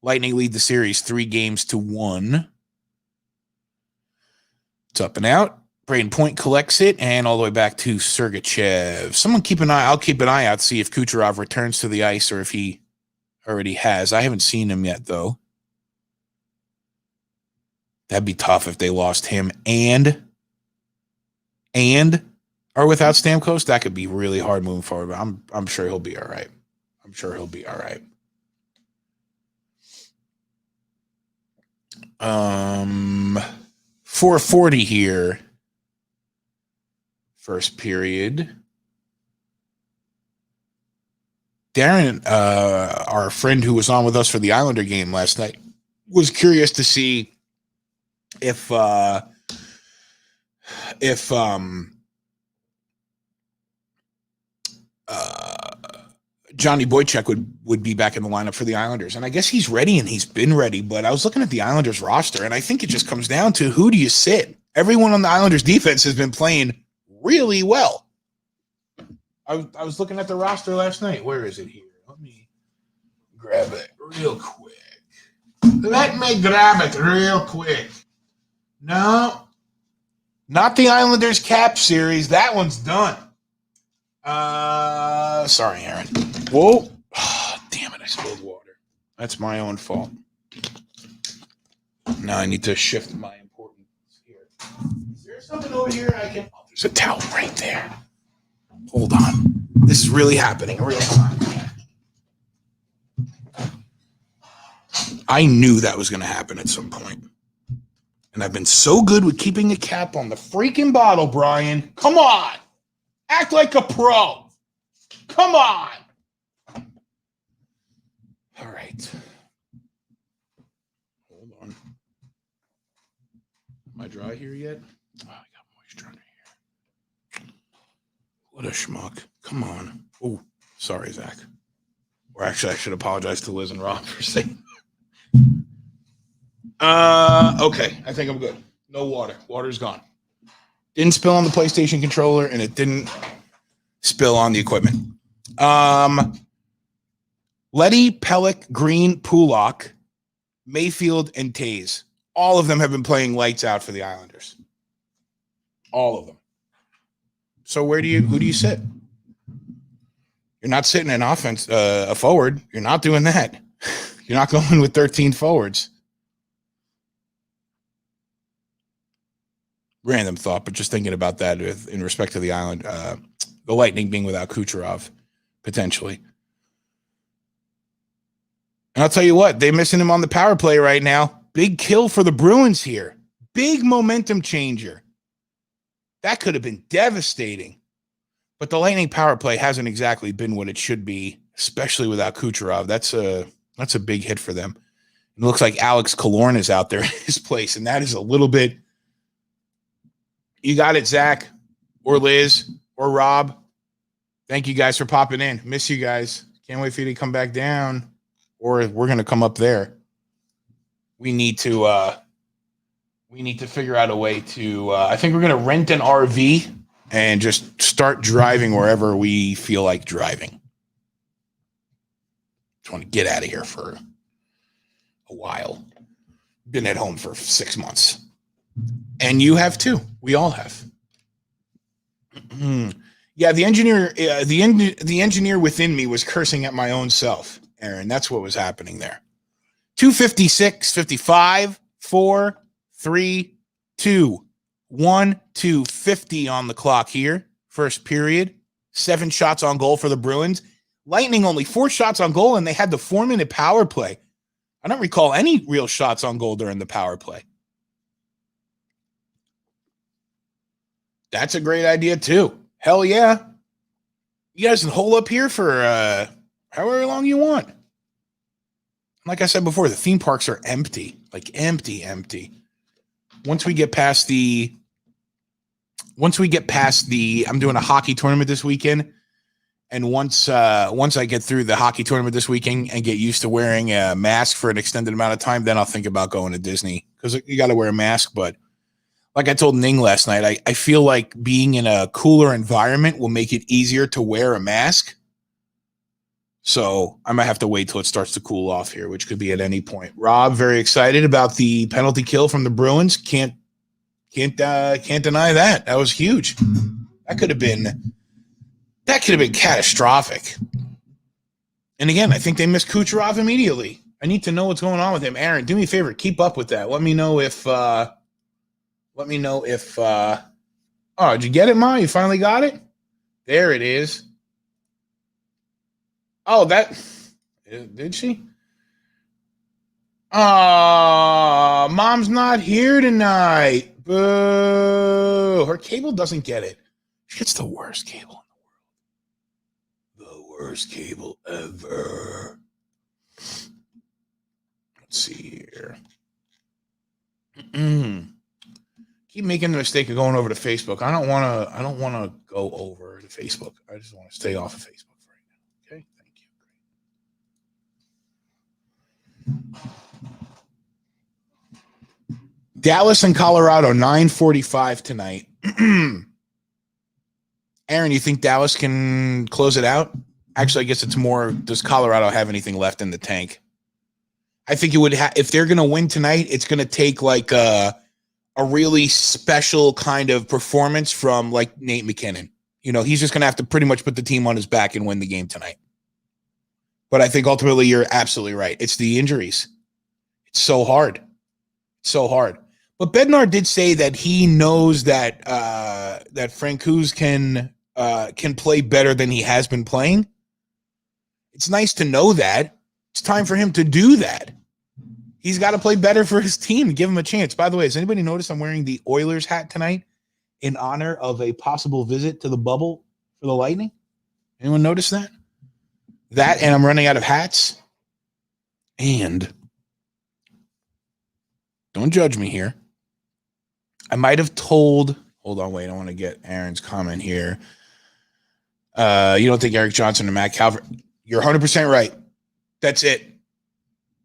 Lightning lead the series 3-1. It's up and out. Braden Point collects it, and all the way back to Sergachev. Someone keep an eye. I'll keep an eye out, see if Kucherov returns to the ice or if he already has. I haven't seen him yet, though. That'd be tough if they lost him and are without Stamkos. That could be really hard moving forward, but I'm sure he'll be all right. 4:40 here. First period. Darren, our friend who was on with us for the Islander game last night, was curious to see if Johnny Boychuk would be back in the lineup for the Islanders. And I guess he's ready, and he's been ready. But I was looking at the Islanders roster, and I think it just comes down to who do you sit? Everyone on the Islanders defense has been playing really well. I was looking at the roster last night. Where is it here? Let me grab it real quick. No, not the Islanders cap series. That one's done. Sorry, Aaron. Whoa. Oh, damn it, I spilled water. That's my own fault. Now I need to shift my importance here. Is there something over here I can... Oh, there's a towel right there. Hold on. This is really happening. Real time. I knew that was going to happen at some point. And I've been so good with keeping a cap on the freaking bottle, Brian. Come on. Act like a pro. Come on. All right. Hold on. Am I dry here yet? Oh, I got moisture under here. What a schmuck. Come on. Oh, sorry, Zach. Or actually, I should apologize to Liz and Rob for saying okay. I think I'm good. No water. Water's gone. Didn't spill on the PlayStation controller, and it didn't spill on the equipment. Letty, Pellick, Green, Pulak, Mayfield, and Taze. All of them have been playing lights out for the Islanders. All of them. So who do you sit? You're not sitting in offense, a forward. You're not doing that. You're not going with 13 forwards. Random thought, but just thinking about that in respect to the Island, the Lightning being without Kucherov, potentially. And I'll tell you what, they're missing him on the power play right now. Big kill for the Bruins here. Big momentum changer. That could have been devastating. But the Lightning power play hasn't exactly been what it should be, especially without Kucherov. That's a big hit for them. It looks like Alex Killorn is out there in his place, and that is a little bit. You got it, Zach, or Liz, or Rob. Thank you guys for popping in. Miss you guys. Can't wait for you to come back down, or we're gonna come up there. We need to figure out a way to. I think we're gonna rent an RV and just start driving wherever we feel like driving. Just want to get out of here for a while. Been at home for 6 months. And you have too. We all have. Yeah, the engineer within me was cursing at my own self, Aaron. That's what was happening there. 2:56, 55, 4, 3, 2, 1, 2:50 on the clock here. First period. 7 shots on goal for the Bruins. Lightning only 4 shots on goal, and they had the 4-minute power play. I don't recall any real shots on goal during the power play. That's a great idea, too. Hell yeah. You guys can hole up here for however long you want. Like I said before, the theme parks are empty. Like empty. Once we get past the I'm doing a hockey tournament this weekend. And once I get through the hockey tournament this weekend and get used to wearing a mask for an extended amount of time, then I'll think about going to Disney, because you got to wear a mask. But like I told Ning last night, I feel like being in a cooler environment will make it easier to wear a mask. So I might have to wait till it starts to cool off here, which could be at any point. Rob, very excited about the penalty kill from the Bruins. Can't deny that. That was huge. That could have been catastrophic. And again, I think they missed Kucherov immediately. I need to know what's going on with him. Aaron, do me a favor, keep up with that. Let me know if oh, did you get it, Ma? You finally got it? There it is. Oh, did she? Mom's not here tonight. Boo. Her cable doesn't get it. She gets the worst cable in the world. The worst cable ever. Let's see here. Keep making the mistake of going over to Facebook. I don't want to go over to Facebook. I just want to stay off of Facebook for right now. Okay? Thank you. Dallas and Colorado, 9:45 tonight. Aaron, you think Dallas can close it out? Actually, I guess it's more, does Colorado have anything left in the tank? I think it would if they're going to win tonight, it's going to take like a really special kind of performance from like Nate McKinnon. You know, he's just going to have to pretty much put the team on his back and win the game tonight. But I think ultimately you're absolutely right. It's the injuries. It's so hard. But Bednar did say that he knows that that Francouz can play better than he has been playing. It's nice to know that. It's time for him to do that. He's got to play better for his team. Give him a chance. By the way, has anybody noticed I'm wearing the Oilers hat tonight in honor of a possible visit to the bubble for the Lightning? Anyone notice that? That, and I'm running out of hats. And don't judge me here. I might have told, hold on, wait, I want to get Aaron's comment here. You don't think Erik Johnson and Matt Calvert? You're 100% right. That's it.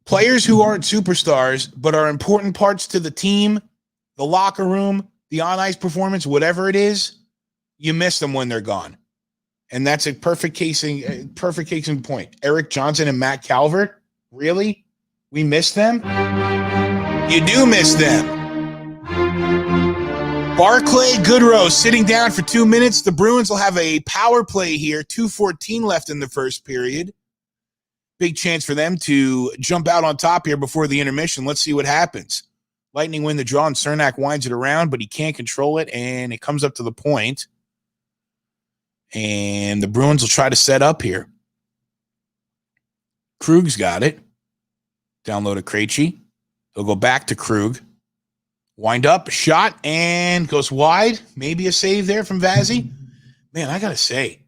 Players who aren't superstars, but are important parts to the team, the locker room, the on-ice performance, whatever it is, you miss them when they're gone. And that's a perfect case in point. Erik Johnson and Matt Calvert, really? We miss them? You do miss them. Barclay Goodrow sitting down for 2 minutes. The Bruins will have a power play here. 2:14 left in the first period. Big chance for them to jump out on top here before the intermission. Let's see what happens. Lightning win the draw, and Cernak winds it around, but he can't control it, and it comes up to the point. And the Bruins will try to set up here. Krug's got it. Download a Krejci. He'll go back to Krug. Wind up, shot, and goes wide. Maybe a save there from Vazzy. Man, I got to say,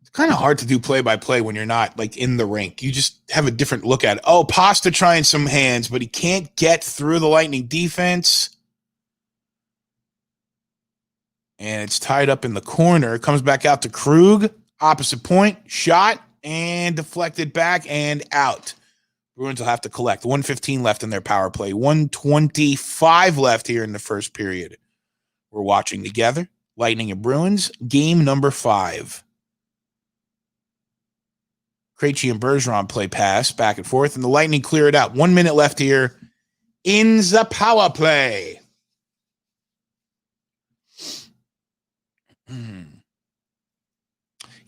it's kind of hard to do play-by-play when you're not, like, in the rink. You just have a different look at it. Oh, Pasta trying some hands, but he can't get through the Lightning defense. And it's tied up in the corner. It comes back out to Krug. Opposite point, shot, and deflected back and out. Bruins will have to collect. 1:15 left in their power play. 1:25 left here in the first period. We're watching together. Lightning and Bruins, game number 5. Krejci and Bergeron play pass back and forth, and the Lightning clear it out. 1 minute left here in the power play.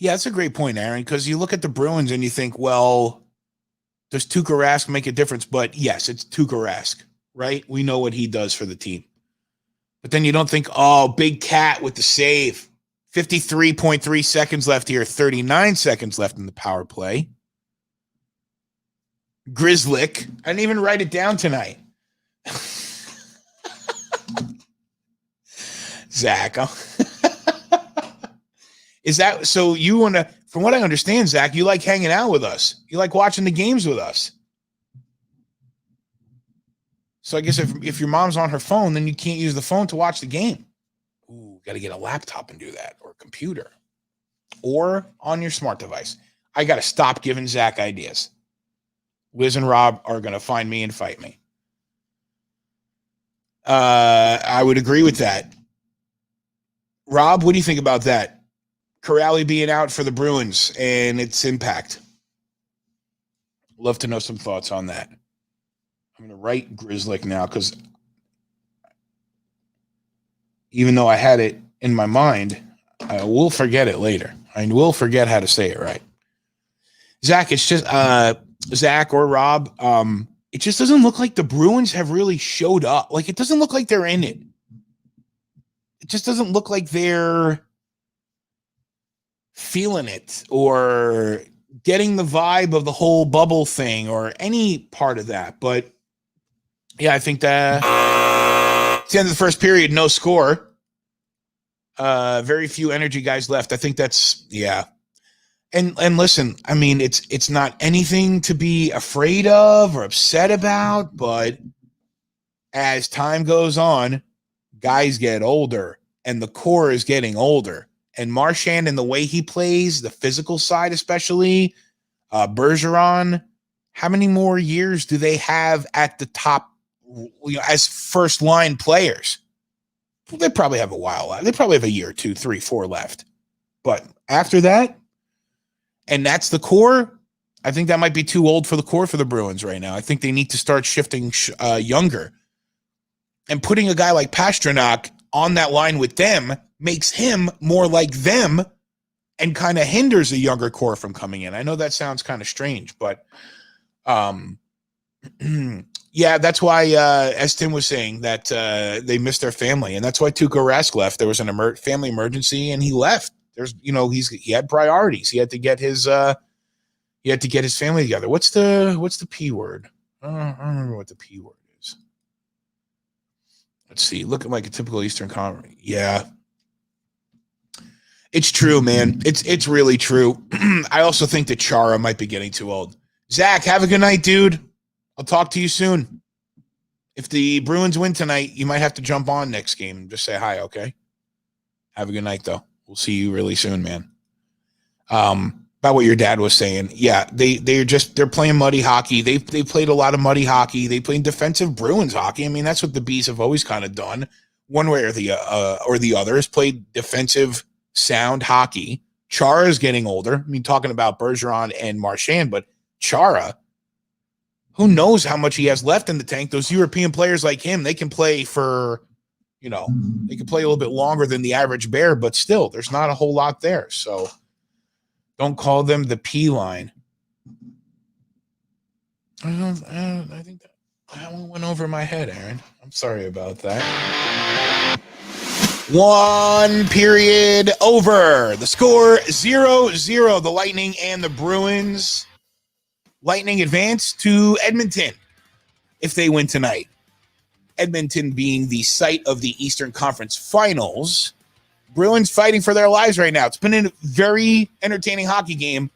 Yeah, that's a great point, Aaron, because you look at the Bruins and you think, well, does Tuukka Rask make a difference? But yes, it's Tuukka Rask, right? We know what he does for the team. But then you don't think, oh, Big Cat with the save. 53.3 seconds left here, 39 seconds left in the power play. Grizzlick. I didn't even write it down tonight. Zach. Is that so? You want to, from what I understand, Zach, you like hanging out with us. You like watching the games with us. So I guess if your mom's on her phone, then you can't use the phone to watch the game. Ooh, got to get a laptop and do that, or a computer, or on your smart device. I got to stop giving Zach ideas. Liz and Rob are going to find me and fight me. I would agree with that. Rob, what do you think about that? Corrali being out for the Bruins and its impact. Love to know some thoughts on that. I'm going to write Grizzlick now because even though I had it in my mind, I will forget it later. I will forget how to say it right. Zach, it's just Zach or Rob. It just doesn't look like the Bruins have really showed up. Like, it doesn't look like they're in it. It just doesn't look like they're feeling it or getting the vibe of the whole bubble thing or any part of that. But yeah, I think that it's the end of the first period, no score. Very few energy guys left. I think that's, yeah. And listen, I mean, it's not anything to be afraid of or upset about, but as time goes on, guys get older and the core is getting older. And Marchand and the way he plays, the physical side especially, Bergeron, how many more years do they have at the top, as first-line players? Well, they probably have a while left. They probably have a year, 2, 3, 4 left. But after that, and that's the core, I think that might be too old for the core for the Bruins right now. I think they need to start shifting younger. And putting a guy like Pastrnak on that line with them makes him more like them and kind of hinders a younger core from coming in. I know that sounds kind of strange, but yeah, that's why, as Tim was saying, that they missed their family, and that's why Tuukka Rask left. There was an family emergency, and he left. There's, he had priorities. He had to get his family together. What's the P word? I don't remember what the P word is. Let's see. Look at like a typical Eastern Conference. Yeah. It's true, man. It's really true. I also think that Chara might be getting too old. Zach, have a good night, dude. I'll talk to you soon. If the Bruins win tonight, you might have to jump on next game and just say hi, okay? Have a good night, though. We'll see you really soon, man. About what your dad was saying. Yeah, they're playing muddy hockey. They played a lot of muddy hockey. They played defensive Bruins hockey. I mean, that's what the Bees have always kind of done. One way or the other has played defensive sound hockey. Chara is getting older. I mean, talking about Bergeron and Marchand, but Chara, who knows how much he has left in the tank? Those European players like him, they can play for, they can play a little bit longer than the average Bear, but still, there's not a whole lot there. So don't call them the P line. I think that That one went over my head, Aaron. I'm sorry about that. 1 period over. The score 0-0. The Lightning and the Bruins. Lightning advance to Edmonton if they win tonight. Edmonton being the site of the Eastern Conference Finals. Bruins fighting for their lives right now. It's been a very entertaining hockey game.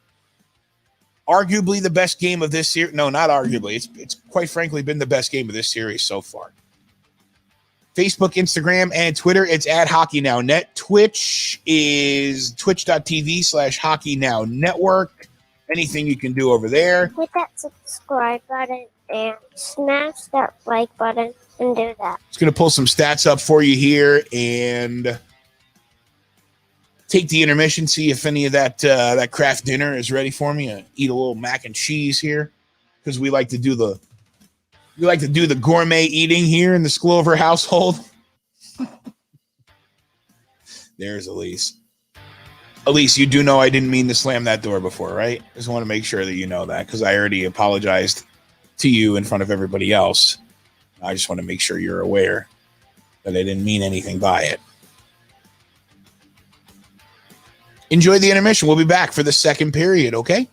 Arguably the best game of this series. No, not arguably. It's quite frankly been the best game of this series so far. Facebook, Instagram, and Twitter, it's at HockeyNowNet. Twitch is twitch.tv/HockeyNowNetwork. Anything you can do over there. Hit that subscribe button and smash that like button and do that. Just going to pull some stats up for you here and take the intermission, see if any of that craft dinner is ready for me. Eat a little mac and cheese here because we like to do the gourmet eating here in the Sklover household. There's Elise. Elise, you do know I didn't mean to slam that door before, right? Just want to make sure that you know that because I already apologized to you in front of everybody else. I just want to make sure you're aware that I didn't mean anything by it. Enjoy the intermission. We'll be back for the second period, okay?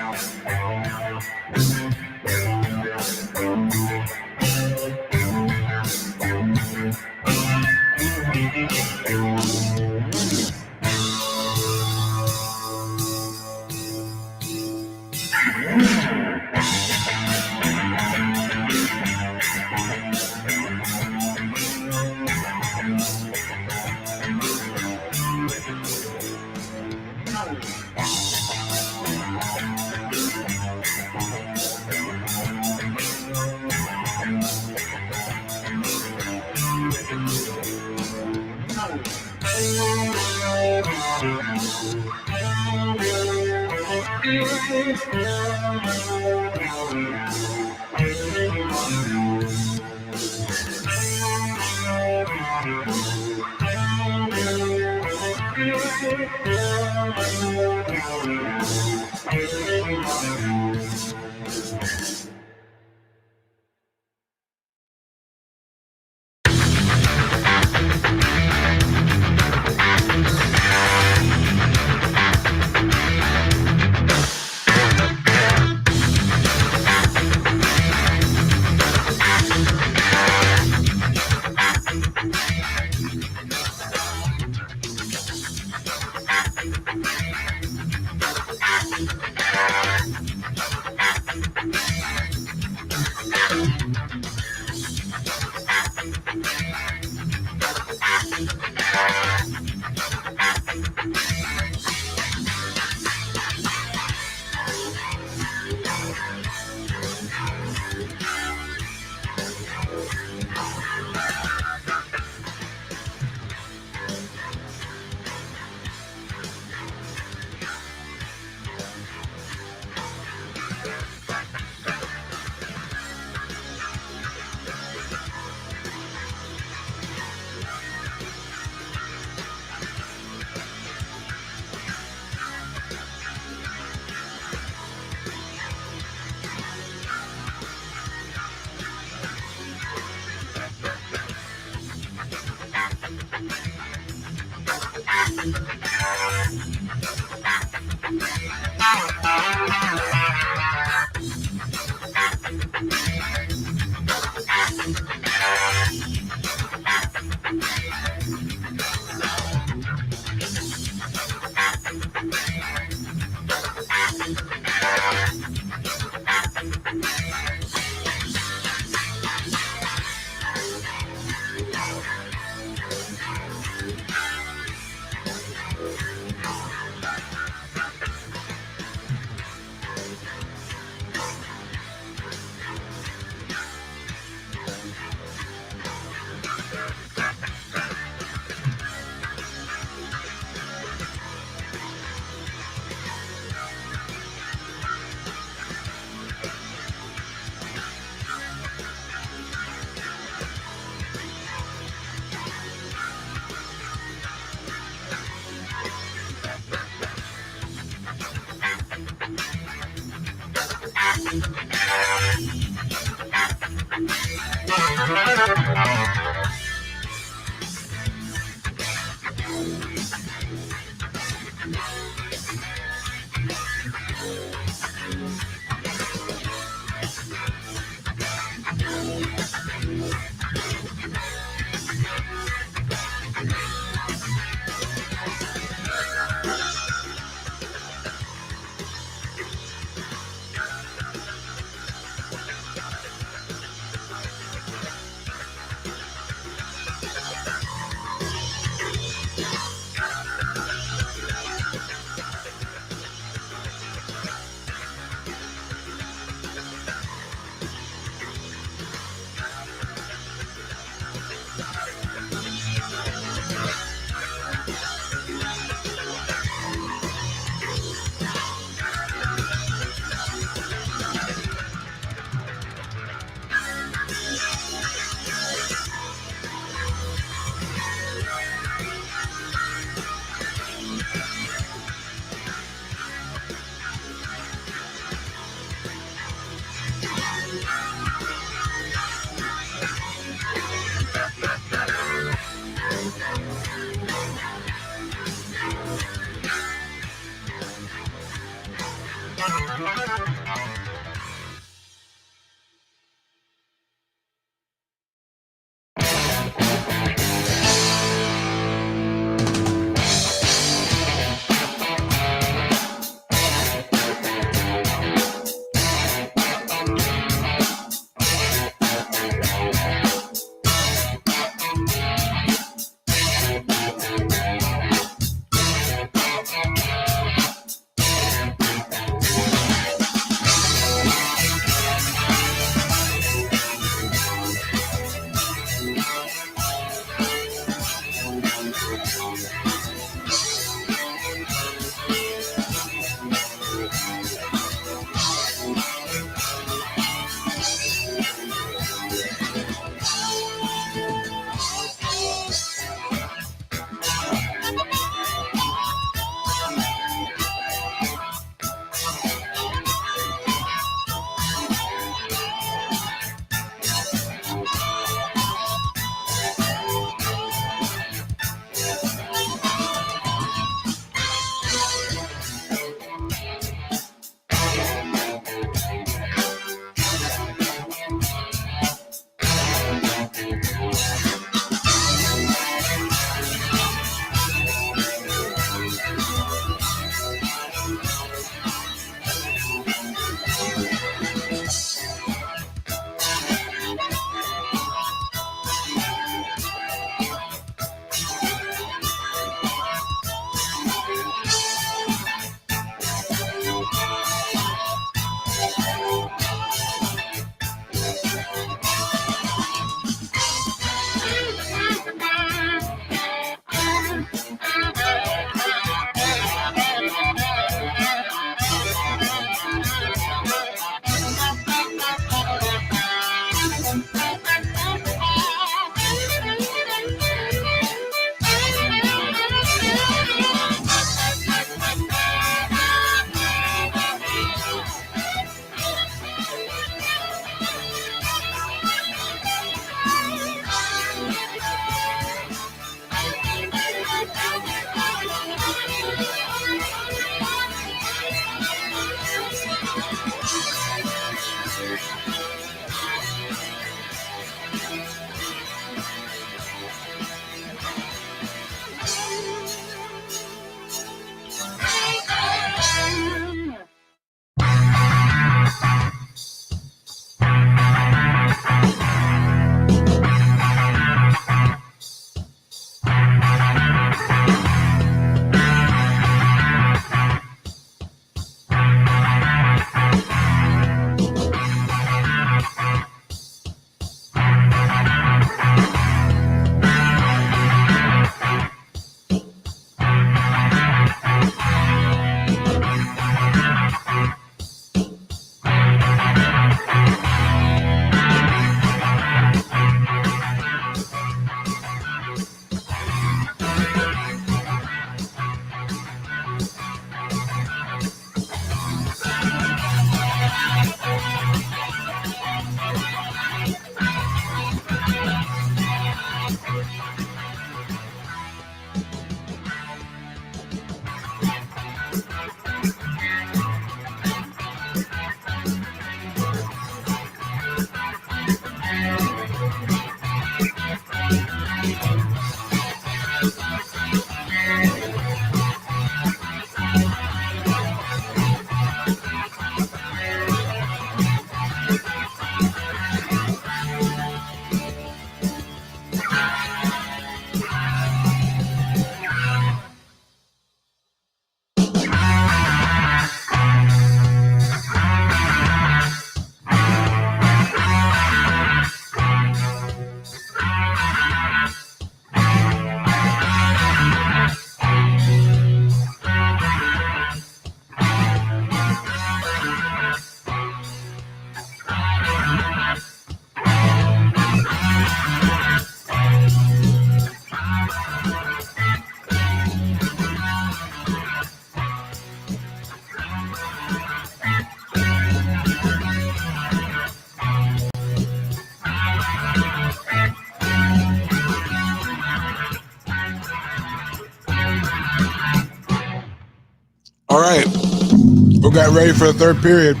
All right. We got ready for the third period.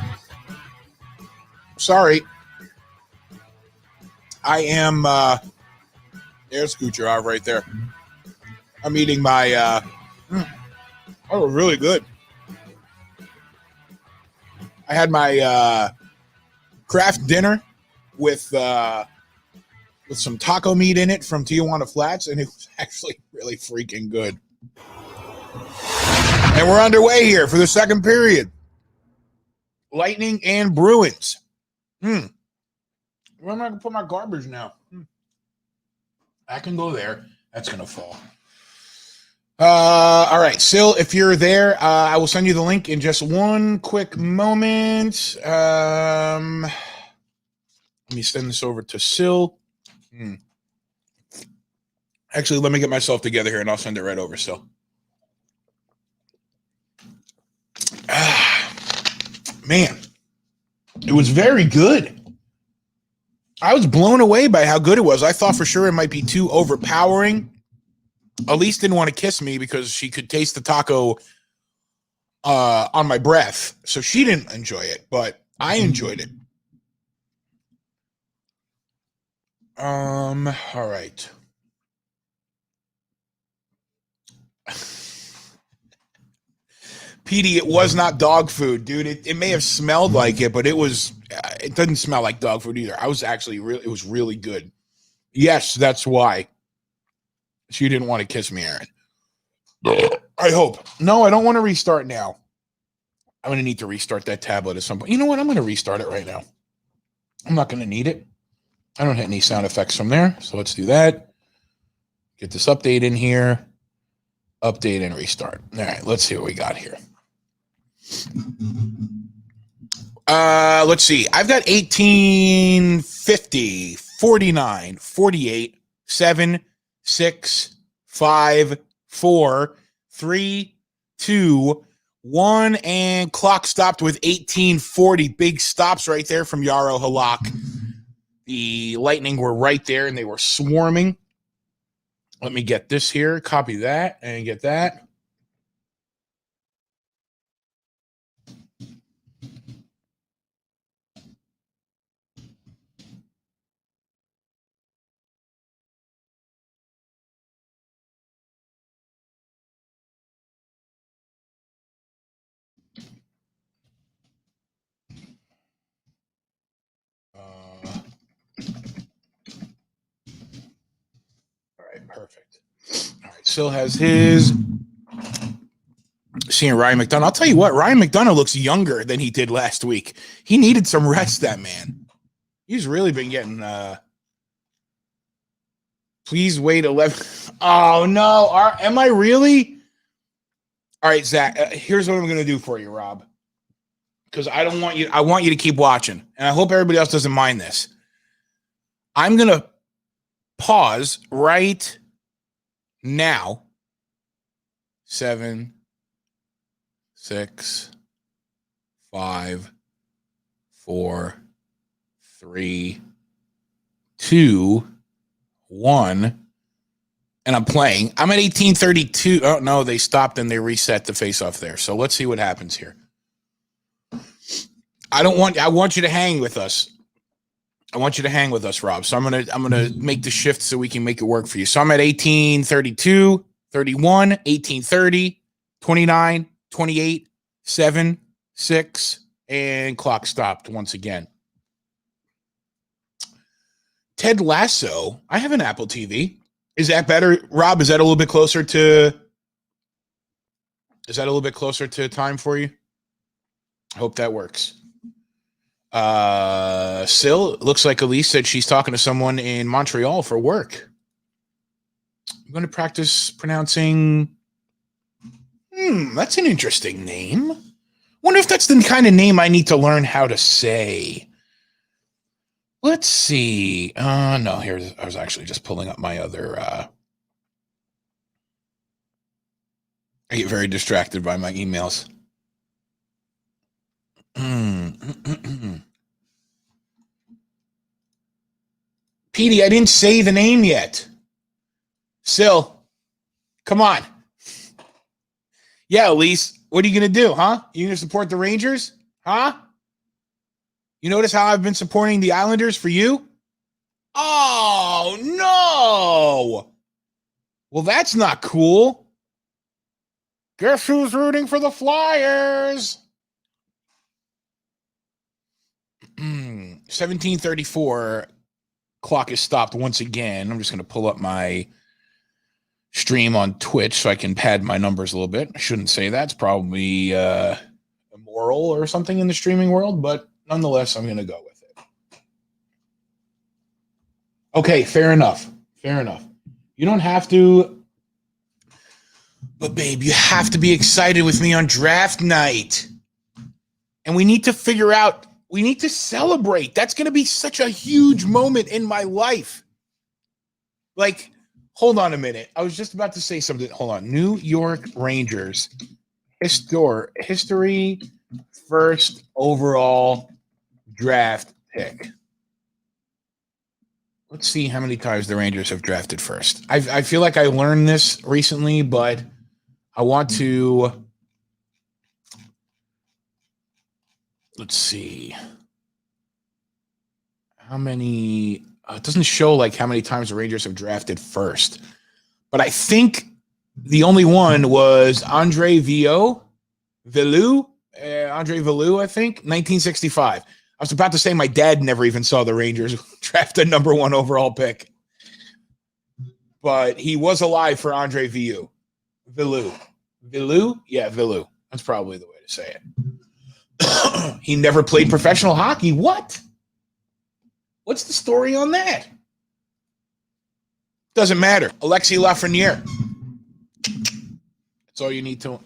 Sorry. I am air scoocher out right there. I'm eating my oh, really good. I had my craft dinner with some taco meat in it from Tijuana Flats, and it was actually really freaking good. And we're underway here for the second period. Lightning and Bruins. Where am I going to put my garbage now? I can go there. That's going to fall. All right, Sil, if you're there, I will send you the link in just one quick moment. Let me send this over to Sil. Actually, let me get myself together here, and I'll send it right over, Sil. Man, it was very good. I was blown away by how good it was. I thought for sure it might be too overpowering. Elise didn't want to kiss me because she could taste the taco on my breath. So she didn't enjoy it, but I enjoyed it. All right. PD, it was not dog food, dude. It may have smelled like it, but it doesn't smell like dog food either. I was actually it was really good. Yes, that's why she didn't want to kiss me, Aaron. I hope. No, I don't want to restart now. I'm going to need to restart that tablet at some point. You know what? I'm going to restart it right now. I'm not going to need it. I don't have any sound effects from there. So let's do that. Get this update in here. Update and restart. All right, let's see what we got here. Let's see. I've got 18, 50, 49, 48, 7, 6, 5, 4, 3, 2, 1, and clock stopped with 1840. Big stops right there from Yaro Halak. The Lightning were right there, and they were swarming. Let me get this here, copy that, and get that. All right, perfect. All right, Sil has his. Seeing Ryan McDonough. I'll tell you what, Ryan McDonough looks younger than he did last week. He needed some rest, that man. He's really been getting please wait 11. Oh no. Am I really? All right, Zach. Here's what I'm gonna do for you, Rob. Because I want you to keep watching. And I hope everybody else doesn't mind this. I'm gonna pause right now. 7, 6, 5, 4, 3, 2, 1, and I'm playing. I'm at 1832. Oh no, they stopped and they reset the face-off there. So let's see what happens here. I want you to hang with us. I want you to hang with us, Rob. So I'm gonna make the shift so we can make it work for you. So I'm at 1832, 31, 1830, 29, 28, 7, 6, and clock stopped once again. Ted Lasso. I have an Apple TV. Is that better, Rob? Is that a little bit closer to time for you? I hope that works. Sil, looks like Elise said she's talking to someone in Montreal for work. I'm going to practice pronouncing. That's an interesting name. Wonder if that's the kind of name I need to learn how to say. Let's see. No, here I was actually just pulling up my other. I get very distracted by my emails. Petey, I didn't say the name yet. Sil, come on. Yeah, Elise, what are you going to do, huh? You going to support the Rangers? Huh? You notice how I've been supporting the Islanders for you? Oh, no. Well, that's not cool. Guess who's rooting for the Flyers? 1734. Clock is stopped once again. I'm just going to pull up my stream on Twitch so I can pad my numbers a little bit. I shouldn't say that. It's probably immoral or something in the streaming world, but nonetheless, I'm going to go with it. Okay, fair enough. You don't have to But, babe, you have to be excited with me on draft night. And we need to figure out, we need to celebrate. That's going to be such a huge moment in my life. Like, hold on a minute. I was just about to say something. Hold on. New York Rangers. History first overall draft pick. Let's see how many times the Rangers have drafted first. I feel like I learned this recently, but I want to. Let's see. How many? It doesn't show like how many times the Rangers have drafted first, but I think the only one was Andre Vilou, I think, 1965. I was about to say my dad never even saw the Rangers draft a number 1 overall pick, but he was alive for Andre Vilou. Yeah, Vilou. That's probably the way to say it. He never played professional hockey. What? What's the story on that? Doesn't matter. Alexis Lafreniere. That's all you need to.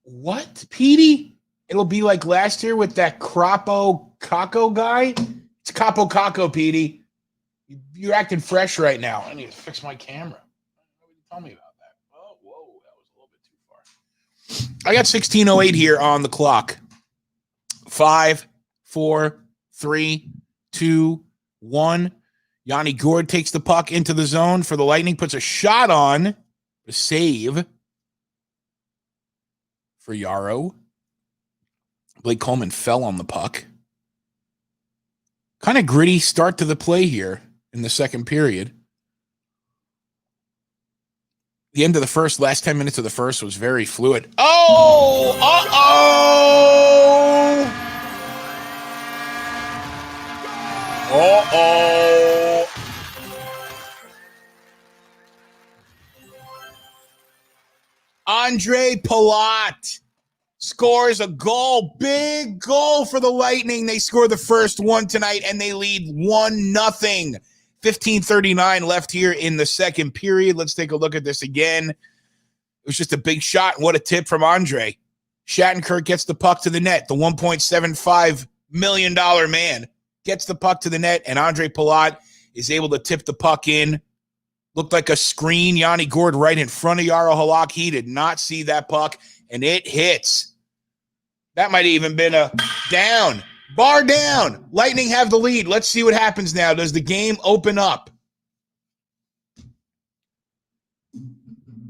What, Petey? It'll be like last year with that Capo Caco guy. It's Capo Caco, Petey. You're acting fresh right now. I need to fix my camera. Tell me about that. Oh, whoa, that was a little bit too far. I got 16:08 here on the clock. 5, 4, 3, 2, 1. Yanni Gourde takes the puck into the zone for the Lightning, puts a shot on, a save for Yarrow. Blake Coleman fell on the puck. Kind of gritty start to the play here in the second period. The end of the first, last 10 minutes of the first was very fluid. Oh! Uh-oh! Andre Palat scores a goal. Big goal for the Lightning. They score the first one tonight, and they lead 1-0. 15:39 left here in the second period. Let's take a look at this again. It was just a big shot. What a tip from Andre. Shattenkirk gets the puck to the net. The $1.75 million man gets the puck to the net, and Andre Palat is able to tip the puck in. Looked like a screen. Yanni Gourde right in front of Jaro Halak. He did not see that puck, and it hits. That might have even been a down. Bar down. Lightning have the lead. Let's see what happens now. Does the game open up?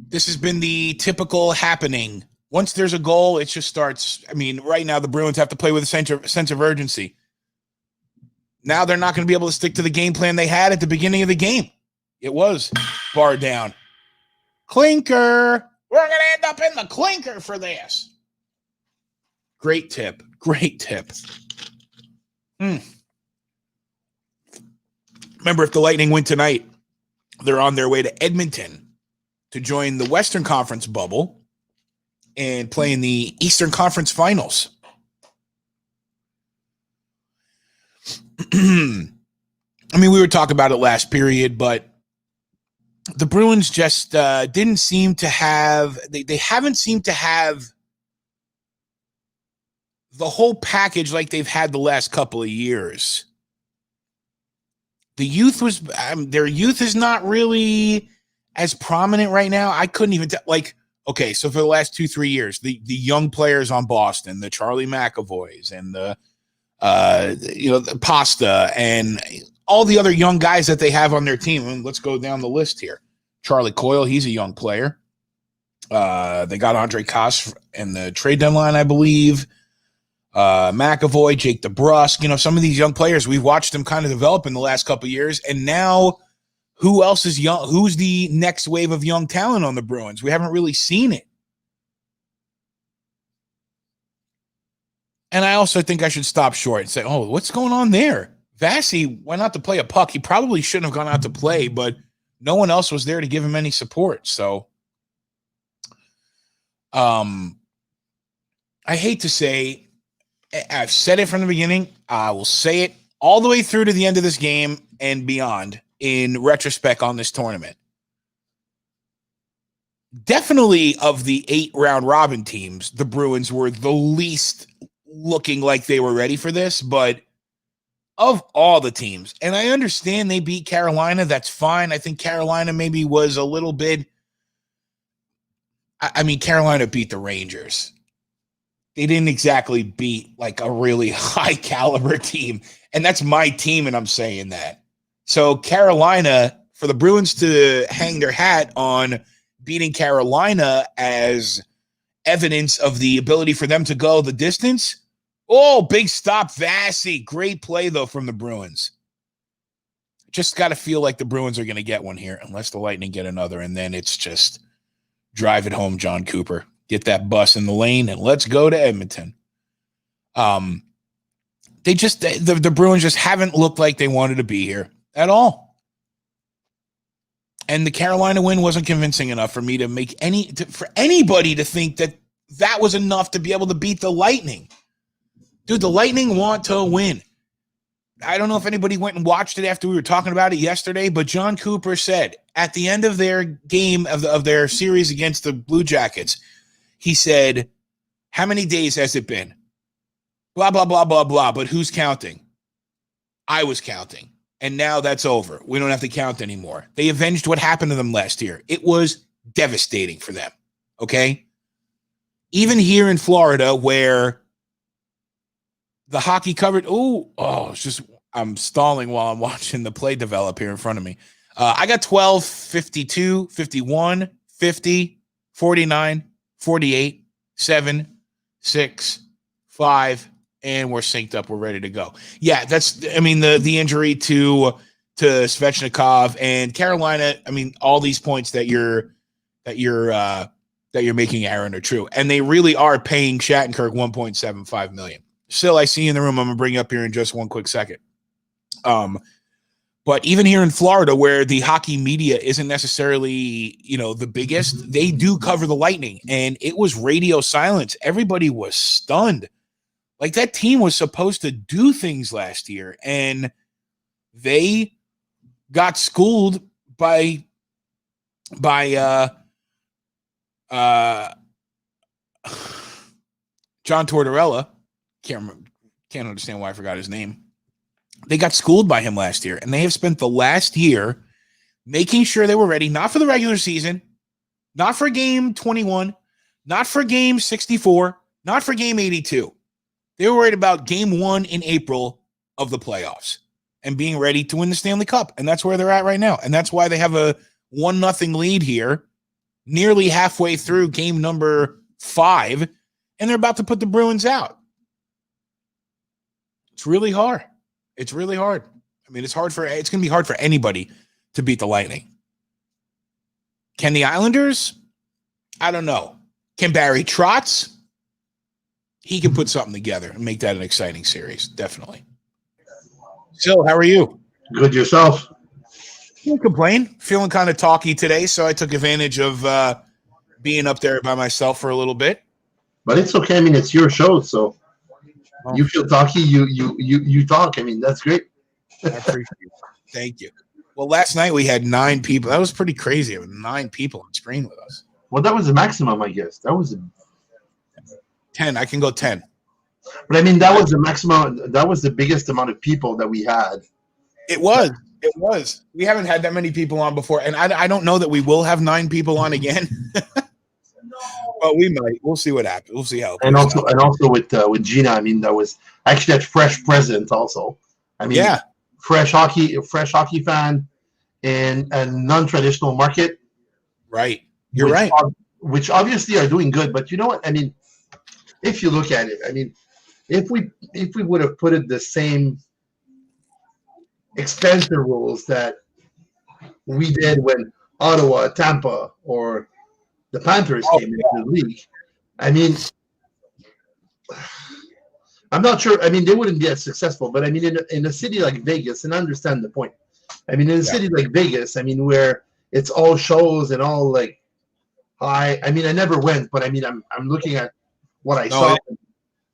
This has been the typical happening. Once there's a goal, it just starts. I mean, right now the Bruins have to play with a sense of urgency. Now they're not going to be able to stick to the game plan they had at the beginning of the game. It was bar down. Clinker. We're going to end up in the clinker for this. Great tip. Great tip. Remember, if the Lightning win tonight, they're on their way to Edmonton to join the Western Conference bubble and play in the Eastern Conference Finals. I mean, we were talking about it last period, but the Bruins just didn't seem to have – they haven't seemed to have the whole package like they've had the last couple of years. The youth was their youth is not really as prominent right now. I couldn't even okay, so for the last 2-3 years, the young players on Boston, the Charlie McAvoys and the Pasta and all the other young guys that they have on their team. And let's go down the list here. Charlie Coyle, he's a young player. They got Andre Koss in the trade deadline, I believe. McAvoy, Jake DeBrusk, some of these young players, we've watched them kind of develop in the last couple of years. And now who else is young? Who's the next wave of young talent on the Bruins? We haven't really seen it. And I also think I should stop short and say, oh, what's going on there? Vasi went out to play a puck. He probably shouldn't have gone out to play, but no one else was there to give him any support. So I hate to say, I've said it from the beginning. I will say it all the way through to the end of this game and beyond in retrospect on this tournament. definitely of the 8 round robin teams, the Bruins were the least looking like they were ready for this, but of all the teams, and I understand they beat Carolina, that's fine. I think Carolina maybe was a little bit, I mean, Carolina beat the Rangers. They didn't exactly beat like a really high caliber team, and that's my team, and I'm saying that. So Carolina, for the Bruins to hang their hat on beating Carolina as evidence of the ability for them to go the distance. Oh, big stop, Vassy. Great play, though, from the Bruins. Just got to feel like the Bruins are going to get one here, unless the Lightning get another, and then it's just drive it home, John Cooper. Get that bus in the lane, and let's go to Edmonton. The Bruins just haven't looked like they wanted to be here at all. And the Carolina win wasn't convincing enough for me to make for anybody to think that was enough to be able to beat the Lightning. Dude, the Lightning want to win. I don't know if anybody went and watched it after we were talking about it yesterday, but John Cooper said at the end of their game of their series against the Blue Jackets, he said, how many days has it been? Blah, blah, blah, blah, blah. But who's counting? I was counting. And now that's over. We don't have to count anymore. They avenged what happened to them last year. It was devastating for them. Okay? Even here in Florida, where the hockey covered. It's just I'm stalling while I'm watching the play develop here in front of me. I got 12, 52, 51, 50, 49, 48, 7, 6, 5, and we're synced up. We're ready to go. Yeah, the injury to Svechnikov and Carolina. I mean, all these points that you're making, Aaron, are true, and they really are paying Shattenkirk $1.75 million. Still, I see you in the room. I'm going to bring you up here in just one quick second. But even here in Florida, where the hockey media isn't necessarily, the biggest, they do cover the Lightning. And it was radio silence. Everybody was stunned. Like, that team was supposed to do things last year. And they got schooled by John Tortorella. Can't understand why I forgot his name. They got schooled by him last year, and they have spent the last year making sure they were ready, not for the regular season, not for game 21, not for game 64, not for game 82. They were worried about game 1 in April of the playoffs and being ready to win the Stanley Cup, and that's where they're at right now. And that's why they have a 1-0 lead here, nearly halfway through game number 5, and they're about to put the Bruins out. It's really hard. It's really hard. I mean, it's going to be hard for anybody to beat the Lightning. Can the Islanders? I don't know. Can Barry Trotz? He can put something together and make that an exciting series. Definitely. Sil, how are you? Good, yourself? Can't complain. Feeling kind of talky today, so I took advantage of being up there by myself for a little bit. But it's okay. I mean, it's your show, so you feel talky, you talk. I mean, that's great. I appreciate it. Thank you. Well, last night we had 9 people. That was pretty crazy. 9 people on screen with us. Well, that was the maximum, I guess. That was 10. I can go 10. But I mean, that was the maximum. That was the biggest amount of people that we had. It was. It was. We haven't had that many people on before, and I don't know that we will have 9 people on again. Well, we might. We'll see what happens. We'll see how. And also with Gina, I mean, that was actually that fresh present. Also, I mean, yeah, fresh hockey fan, in a non-traditional market. Right. You're right. Which obviously are doing good, but you know what? I mean, if you look at it, I mean, if we would have put it the same expansion rules that we did when Ottawa, Tampa, or the Panthers came into the league, I mean, I'm not sure. I mean, they wouldn't be as successful, but I mean, in a city like Vegas, and I understand the point. I mean, in a city like Vegas, I mean, where it's all shows and all like high. I mean, I never went, but I mean, I'm looking at what I saw.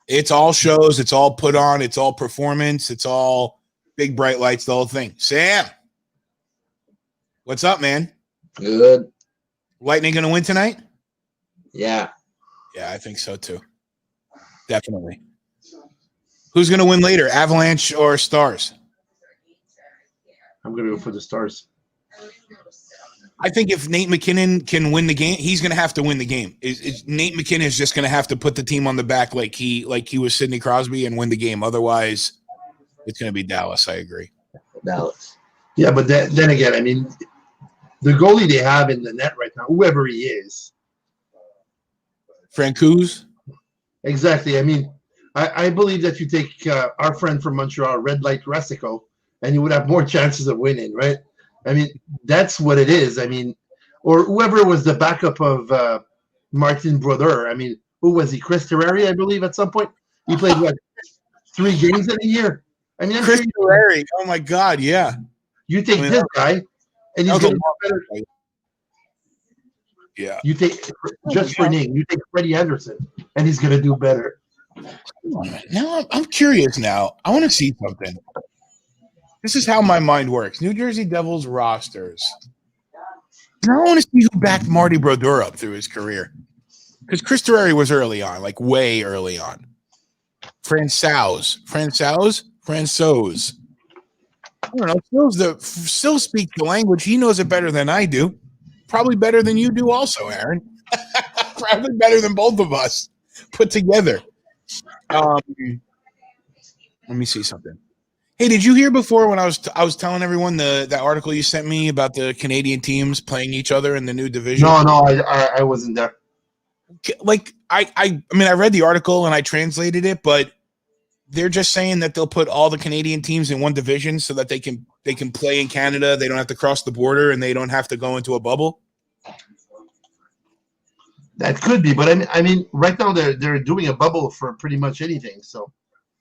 It's all shows. It's all put on. It's all performance. It's all big bright lights. The whole thing. Sam, what's up, man? Good. Lightning going to win tonight? Yeah. Yeah, I think so too. Definitely. Who's going to win later, Avalanche or Stars? I'm going to go for the Stars. I think if Nate McKinnon can win the game, he's going to have to win the game. Nate McKinnon is just going to have to put the team on the back like he was Sidney Crosby and win the game. Otherwise, it's going to be Dallas. I agree. Dallas. Yeah, but then again, I mean, the goalie they have in the net right now, whoever he is. Francouz? Exactly. I mean, I believe that you take our friend from Montreal, Red Light Resico, and you would have more chances of winning, right? I mean, that's what it is. I mean, or whoever was the backup of Martin Brodeur. I mean, who was he? Chris Terrari, I believe, at some point. He played, what, 3 games in a year? I mean, Chris Terrari. Oh, my God, yeah. You take this guy, and he's going to do better. Yeah. You take, just for name, you take Freddie Anderson, and he's going to do better. Now, I'm curious now. I want to see something. This is how my mind works. New Jersey Devils rosters. Now I want to see who backed Marty Brodeur up through his career. Because Chris Terrari was early on, like way early on. Francouz. I don't know. Still speaks the language. He knows it better than I do. Probably better than you do also, Aaron. Probably better than both of us put together. Let me see something. Hey, did you hear before when I was telling everyone that article you sent me about the Canadian teams playing each other in the new division? No, I wasn't there. Like I mean, I read the article and I translated it, but they're just saying that they'll put all the Canadian teams in one division so that they can play in Canada. They don't have to cross the border and they don't have to go into a bubble. That could be, but I mean, right now they're doing a bubble for pretty much anything. So,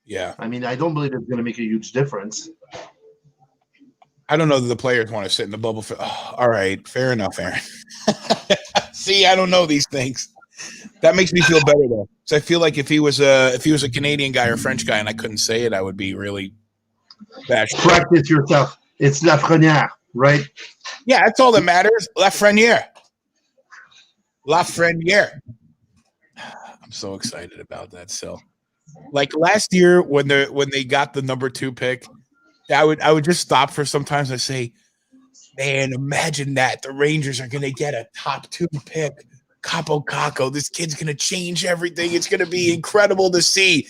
yeah, I mean, I don't believe it's going to make a huge difference. I don't know that the players want to sit in the bubble. All right, fair enough, Aaron. See, I don't know these things. That makes me feel better though, because I feel like if he was a Canadian guy or French guy and I couldn't say it, I would be really bashed. Practice yourself. It's Lafrenière, right? Yeah, that's all that matters. Lafrenière. I'm so excited about that. So, like last year when they got the number 2 pick, I would just stop for sometimes. I say, man, imagine that the Rangers are going to get a top 2 pick. Capo Caco, this kid's going to change everything. It's going to be incredible to see.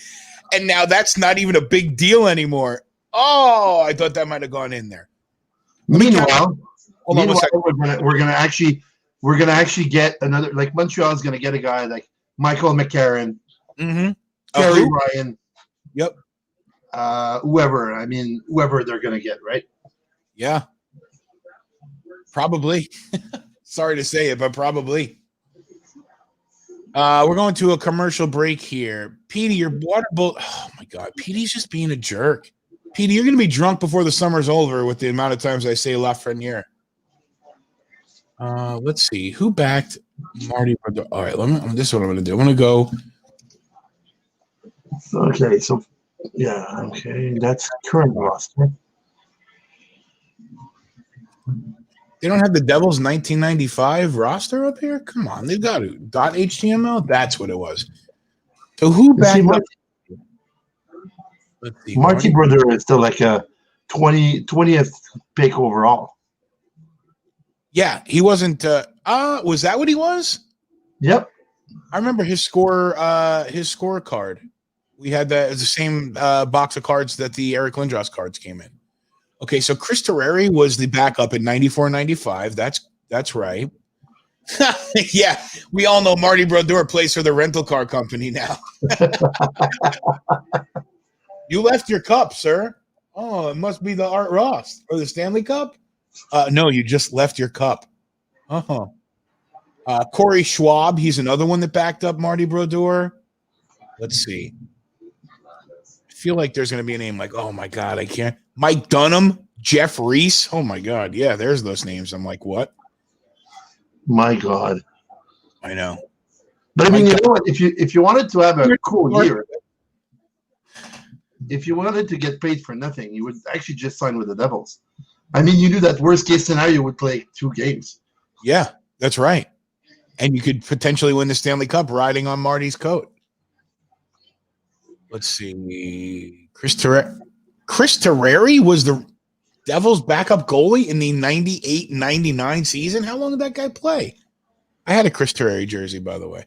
And now that's not even a big deal anymore. Oh, I thought that might have gone in there. Meanwhile, we're gonna actually get another, like Montreal's gonna get a guy like Michael McCarron, Kerry Ryan, yep, whoever they're gonna get, right? Yeah, probably. Sorry to say it, but probably. We're going to a commercial break here. Petey, your water boat. Oh my God, Petey's just being a jerk. Petey, you're going to be drunk before the summer's over with the amount of times I say Lafrenière. Let's see. Who backed Marty Brodeur? All right, this is what I'm going to do. I'm going to go. Okay, so, yeah, okay. That's current roster. They don't have the Devils 1995 roster up here? Come on. They've got it. .html? That's what it was. So who backed up? Let's see. Marty Brodeur is still like a 20th pick overall. Yeah, he wasn't. Was that what he was? Yep. I remember his scorecard. We had that as the same box of cards that the Eric Lindros cards came in. Okay, so Chris Terrari was the backup in 94-95. That's right. Yeah, we all know Marty Brodeur plays for the rental car company now. You left your cup, sir. Oh, it must be the Art Ross or the Stanley Cup. No, you just left your cup. Corey Schwab, he's another one that backed up Marty Brodeur. Let's see. I feel like there's going to be a name like, oh my God, I can't. Mike Dunham, Jeff Reese. Oh my God, yeah, there's those names. I'm like, what? My God, I know. But I mean, you know what? If you wanted to have a cool year, if you wanted to get paid for nothing, you would actually just sign with the Devils. I mean, you do that worst case scenario, you would play 2 games. Yeah, that's right. And you could potentially win the Stanley Cup riding on Marty's coat. Let's see. Chris Terreri was the Devils' backup goalie in the 98-99 season. How long did that guy play? I had a Chris Terreri jersey, by the way.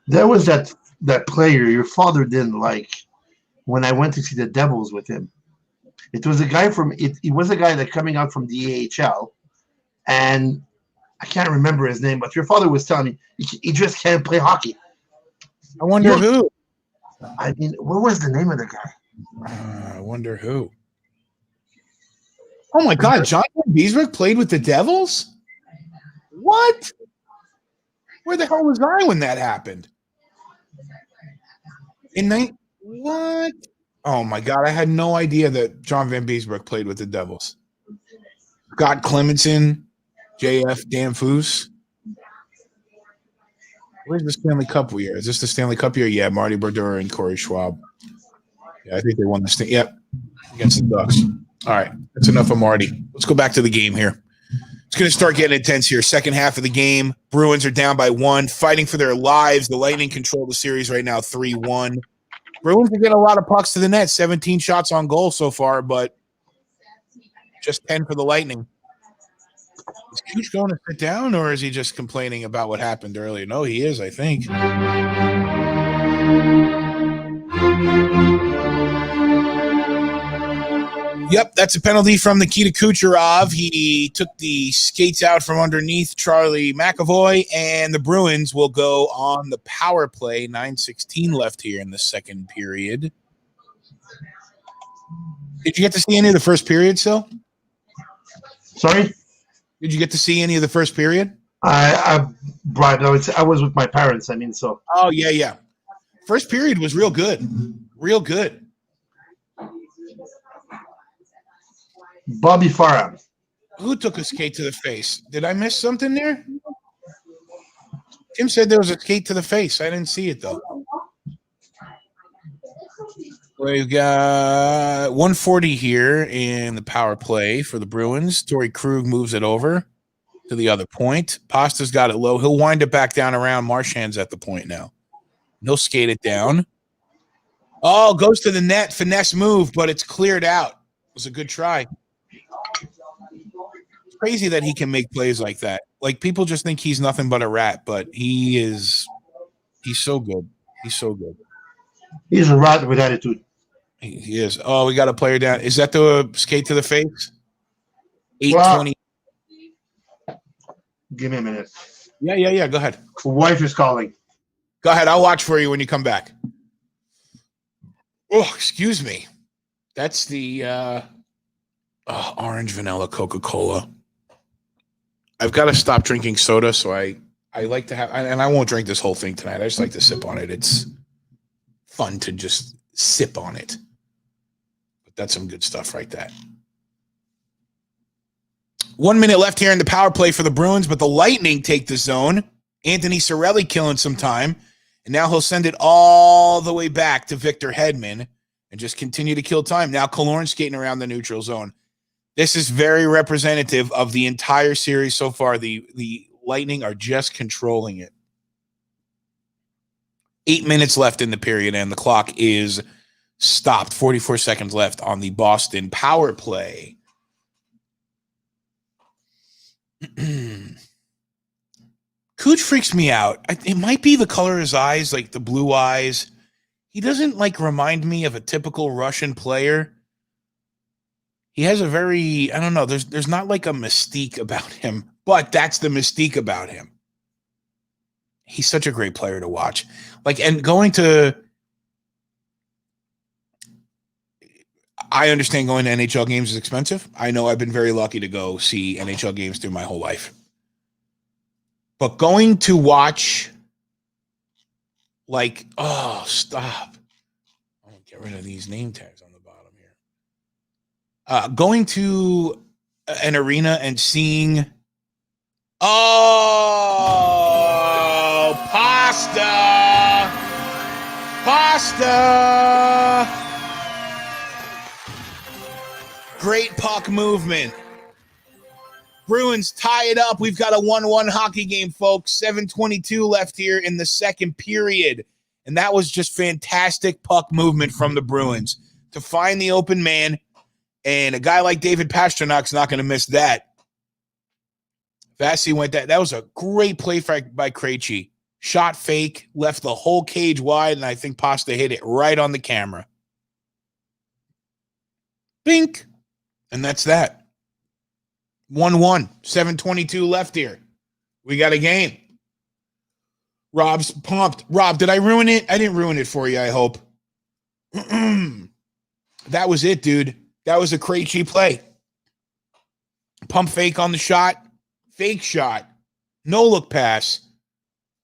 There was that player your father didn't like when I went to see the Devils with him. It was a guy he was a guy that coming out from the AHL, and I can't remember his name, but your father was telling me he just can't play hockey. I wonder who. I mean, what was the name of the guy? I wonder who. Oh my God, John Van Beesbrook played with the Devils? What? Where the hell was I when that happened? What? Oh my God, I had no idea that John Van Beesbrook played with the Devils. Scott Clemenson, JF Danfoos. Where's the Stanley Cup year? Is this the Stanley Cup year? Yeah, Marty Brodeur and Corey Schwab. Yeah, I think they won the Yep, against the Ducks. All right, that's enough of Marty. Let's go back to the game here. It's going to start getting intense here. Second half of the game. Bruins are down by 1, fighting for their lives. The Lightning control the series right now, 3-1. Bruins are getting a lot of pucks to the net. 17 shots on goal so far, but just 10 for the Lightning. Is Cooch going to sit down, or is he just complaining about what happened earlier? No, he is, I think. Yep, that's a penalty from Nikita Kucherov. He took the skates out from underneath Charlie McAvoy, and the Bruins will go on the power play. 9:16 left here in the second period. Did you get to see any of the first period, Sil? Sorry? Did you get to see any of the first period? I was with my parents. I mean, so. Oh, yeah. First period was real good. Real good. Bobby Farah. Who took a skate to the face? Did I miss something there? Tim said there was a skate to the face. I didn't see it, though. We've got 140 here in the power play for the Bruins. Torrey Krug moves it over to the other point. Pasta's got it low. He'll wind it back down around. Marchand's at the point now. He'll skate it down. Oh, goes to the net. Finesse move, but it's cleared out. It was a good try. It's crazy that he can make plays like that. Like, people just think he's nothing but a rat, but he's so good. He's so good. He's a rat with attitude. He is. Oh, we got a player down. Is that the skate to the face? 8:20. Give me a minute. Yeah. Go ahead. Wife is calling. Go ahead. I'll watch for you when you come back. Oh, excuse me. That's the orange vanilla Coca-Cola. I've got to stop drinking soda, so I like to have, and I won't drink this whole thing tonight. I just like to sip on it. It's fun to just sip on it. But that's some good stuff right there. 1 minute left here in the power play for the Bruins, but the Lightning take the zone. Anthony Cirelli killing some time, and now he'll send it all the way back to Victor Hedman and just continue to kill time. Now Killorn skating around the neutral zone. This is very representative of the entire series so far. The Lightning are just controlling it. 8 minutes left in the period, and the clock is stopped. 44 seconds left on the Boston power play. Cooch freaks me out. It might be the color of his eyes, like the blue eyes. He doesn't remind me of a typical Russian player. He has a very, I don't know, there's not like a mystique about him, but that's the mystique about him. He's such a great player to watch. And going to, I understand going to NHL games is expensive. I know I've been very lucky to go see NHL games through my whole life. But going to watch, oh, stop. I'm going to get rid of these name tags on the bottom here. Going to an arena and seeing, pasta. Great puck movement. Bruins tie it up. We've got a 1-1 hockey game, folks. 7:22 left here in the second period. And that was just fantastic puck movement from the Bruins to find the open man. And a guy like David Pasternak's not going to miss that. Vasi went that. That was a great play by Krejci. Shot fake, left the whole cage wide, and I think Pasta hit it right on the camera. Bink. And that's that. 1-1. 7:22 left here. We got a game. Rob's pumped. Rob, did I ruin it? I didn't ruin it for you, I hope. That was it, dude. That was a Krejci play. Pump fake on the shot. Fake shot. No look pass.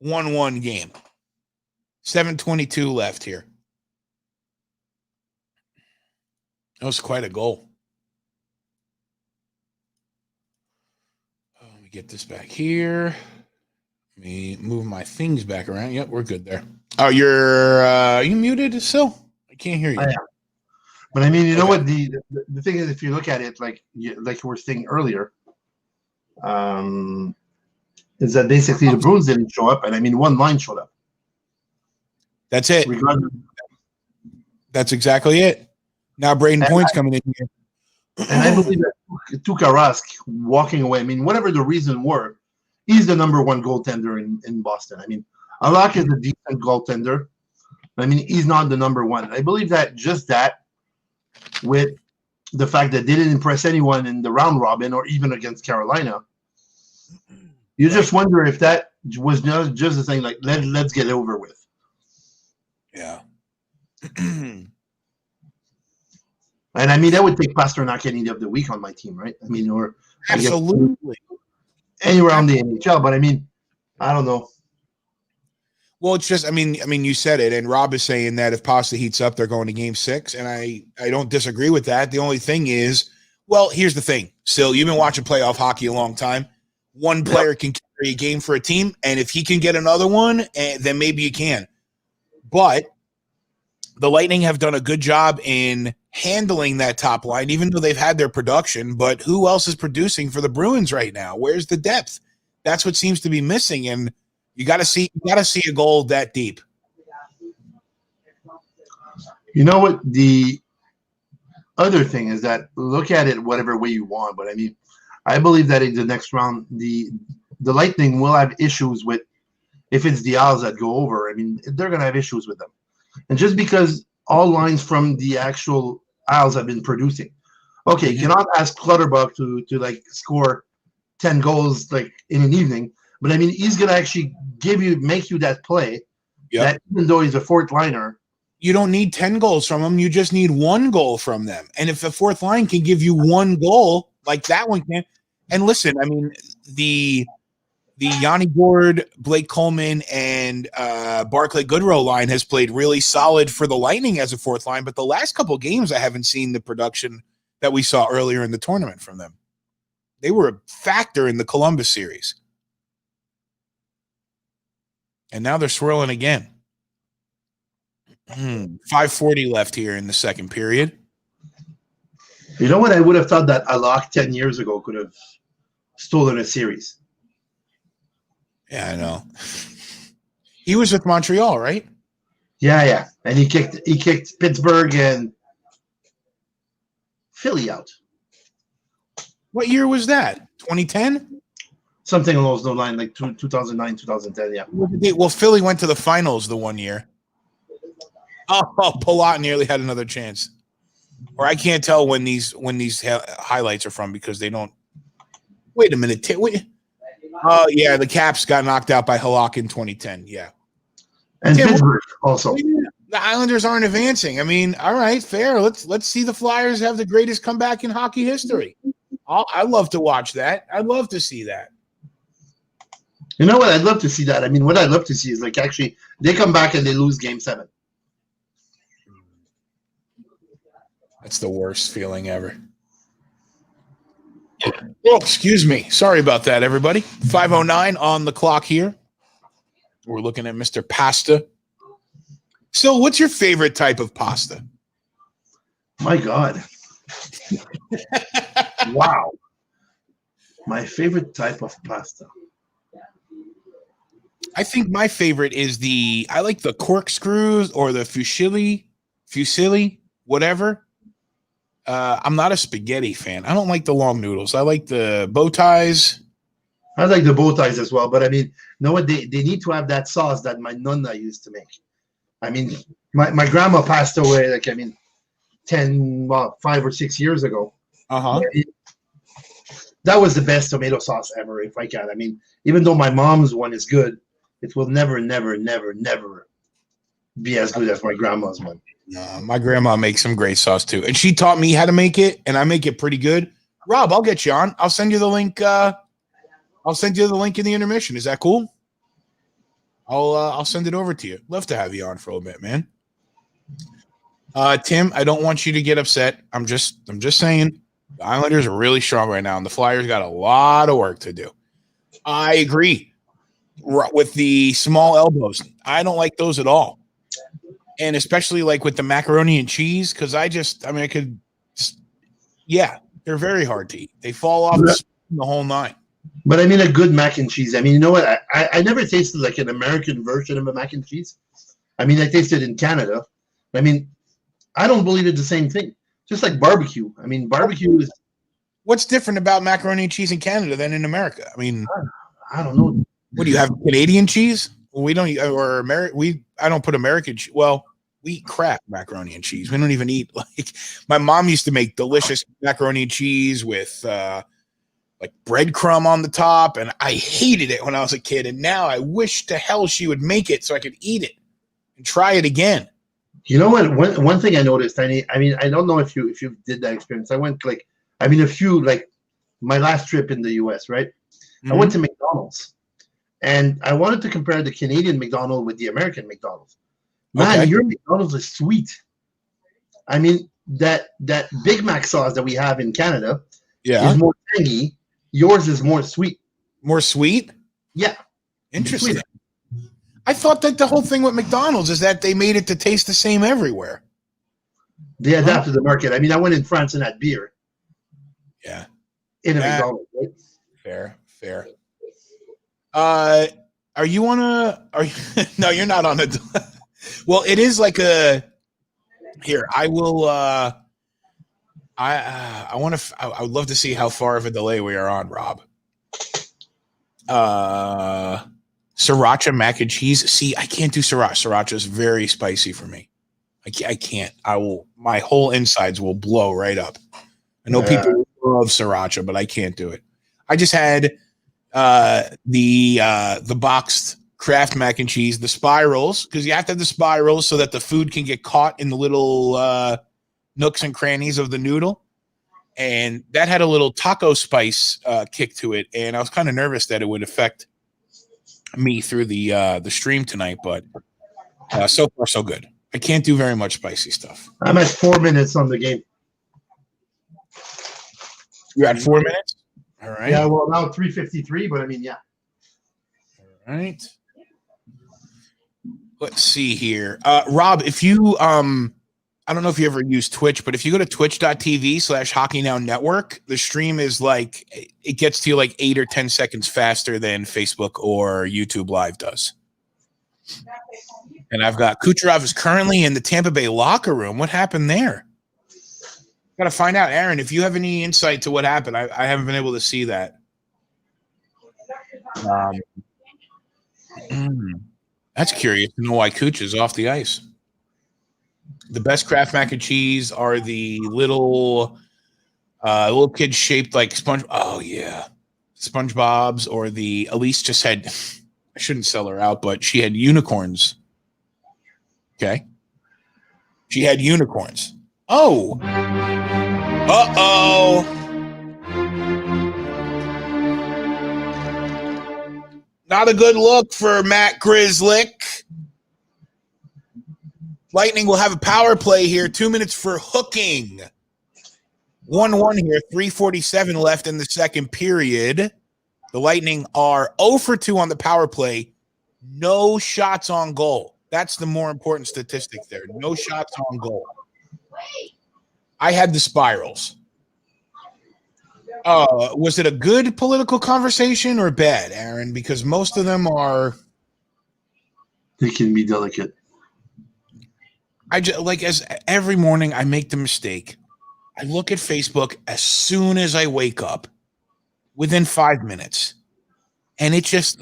1-1 game. 7:22 left here. That was quite a goal. Let me get this back here. Let me move my things back around. Yep, we're good there. Oh, are you muted still? I can't hear you. I am. But I mean, you know what? The thing is, if you look at it like you were saying earlier, is that basically the Bruins didn't show up, and I mean, one line showed up. That's it. That's exactly it. Now Braden Point's coming in here. And I believe that Tuukka Rask walking away, I mean, whatever the reason were, he's the number one goaltender in Boston. I mean, Alak is a decent goaltender. I mean, he's not the number one. I believe that just that, with the fact that they didn't impress anyone in the round robin or even against Carolina, you just wonder if that was just the thing, like, let's get it over with. Yeah. And I mean, that would take Pasternak any day of the week on my team, right? I mean, or absolutely anywhere around the NHL. But I mean, I don't know. Well, it's just, I mean, you said it, and Rob is saying that if Pasta heats up, they're going to Game 6, and I don't disagree with that. The only thing is, well, here's the thing. Sil, you've been watching playoff hockey a long time. One player can carry a game for a team, and if he can get another one, then maybe you can. But the Lightning have done a good job in handling that top line, even though they've had their production. But who else is producing for the Bruins right now? Where's the depth? That's what seems to be missing, and you got to see a goal that deep. You know what? The other thing is that look at it whatever way you want, but I mean, I believe that in the next round, the Lightning will have issues with, if it's the Isles that go over, I mean, they're going to have issues with them. And just because all lines from the actual Isles have been producing. Okay, you cannot ask Clutterbuck to like score 10 goals like in an evening, but I mean, he's going to actually make you that play. Yep. That even though he's a fourth liner, you don't need 10 goals from him. You just need one goal from them. And if the fourth line can give you one goal, like that one can, and listen, I mean, the Yanni Gourde, Blake Coleman, and Barclay Goodrow line has played really solid for the Lightning as a fourth line, but the last couple games I haven't seen the production that we saw earlier in the tournament from them. They were a factor in the Columbus series. And now they're swirling again. 5:40 left here in the second period. You know what? I would have thought that Alak 10 years ago could have stolen a series. Yeah, I know. He was with Montreal, right? Yeah. And he kicked Pittsburgh and Philly out. What year was that? 2010? Something along those lines, like 2009, 2010, yeah. Well, Philly went to the finals the one year. Oh, Palat nearly had another chance. Or I can't tell when these highlights are from because they don't. Wait a minute. Oh, yeah, the Caps got knocked out by Halak in 2010. Yeah. And Pittsburgh also. The Islanders aren't advancing. I mean, all right, fair. Let's see the Flyers have the greatest comeback in hockey history. I'd love to watch that. I'd love to see that. You know what? I'd love to see that. I mean, what I'd love to see is like actually they come back and they lose Game 7. That's the worst feeling ever. Oh, excuse me. Sorry about that, everybody. 5:09 on the clock here. We're looking at Mr. Pasta. So, what's your favorite type of pasta? My God. Wow. My favorite type of pasta. I think my favorite is I like the corkscrews or the fusilli, whatever. I'm not a spaghetti fan. I don't like the long noodles. I like the bow ties. I like the bow ties as well, but I mean, you know what? They need to have that sauce that my nonna used to make. I mean, my grandma passed away, like, I mean, 5 or 6 years ago. Uh-huh. That was the best tomato sauce ever, if I can. I mean, even though my mom's one is good, it will never, never, never, never be as good as my grandma's one. My grandma makes some great sauce too, and she taught me how to make it, and I make it pretty good. Rob, I'll get you on. I'll send you the link. I'll send you the link in the intermission. Is that cool? I'll send it over to you. Love to have you on for a bit, man. Tim, I don't want you to get upset. I'm just saying the Islanders are really strong right now, and the Flyers got a lot of work to do. I agree with the small elbows. I don't like those at all. And especially like with the macaroni and cheese, because they're very hard to eat. They fall off the whole nine. But I mean, a good mac and cheese. I mean, you know what? I never tasted like an American version of a mac and cheese. I mean, I tasted in Canada. I mean, I don't believe it's the same thing. Just like barbecue. I mean, barbecue is. What's different about macaroni and cheese in Canada than in America? I mean, I don't know. What do you have? Canadian cheese? Well, we don't, or American. I don't put American. Well, we eat crap macaroni and cheese. We don't even eat like. My mom used to make delicious macaroni and cheese with like breadcrumb on the top, and I hated it when I was a kid. And now I wish to hell she would make it so I could eat it and try it again. You know what? One thing I noticed. I mean, I don't know if you did that experience. I went my last trip in the U.S. Right? Mm-hmm. I went to McDonald's. And I wanted to compare the Canadian McDonald's with the American McDonald's. Man, your McDonald's is sweet. I mean, that Big Mac sauce that we have in Canada is more tangy. Yours is more sweet. More sweet? Yeah. Interesting. I thought that the whole thing with McDonald's is that they made it to taste the same everywhere. They adapted the market. I mean, I went in France and had beer. Yeah. In a McDonald's, right? Fair. Are you on no, you're not on a, well, it is like here, I will, I would love to see how far of a delay we are on, Rob. Sriracha mac and cheese. See, I can't do sriracha. Sriracha is very spicy for me. I can't, my whole insides will blow right up. I know people love sriracha, but I can't do it. I just had, the boxed Kraft mac and cheese, the spirals, because you have to have the spirals so that the food can get caught in the little nooks and crannies of the noodle. And that had a little taco spice kick to it, and I was kind of nervous that it would affect me through the stream tonight, but so far so good. I can't do very much spicy stuff. I'm at 4 minutes on the game. You're at 4 minutes? All right. Yeah, well, now 3:53, but I mean, yeah. All right. Let's see here. Rob, if you, I don't know if you ever use Twitch, but if you go to twitch.tv/HockeyNowNetwork, the stream is like, it gets to you like 8 or 10 seconds faster than Facebook or YouTube Live does. And I've got Kucherov is currently in the Tampa Bay locker room. What happened there? Got to find out, Aaron, if you have any insight to what happened. I haven't been able to see that. That's curious to know why Cooch is off the ice. The best Kraft mac and cheese are the little kids shaped like sponge. Oh yeah, SpongeBob's, or the Elise just had. I shouldn't sell her out, but she had unicorns. Okay, she had unicorns. Oh. Uh-oh. Not a good look for Matt Grzelcyk. Lightning will have a power play here. 2 minutes for hooking. 1-1 here. 3:47 left in the second period. The Lightning are 0 for 2 on the power play. No shots on goal. That's the more important statistic there. No shots on goal. I had the spirals. Was it a good political conversation or bad, Aaron? Because most of them are. They can be delicate. I just as every morning I make the mistake. I look at Facebook as soon as I wake up, within 5 minutes, and it just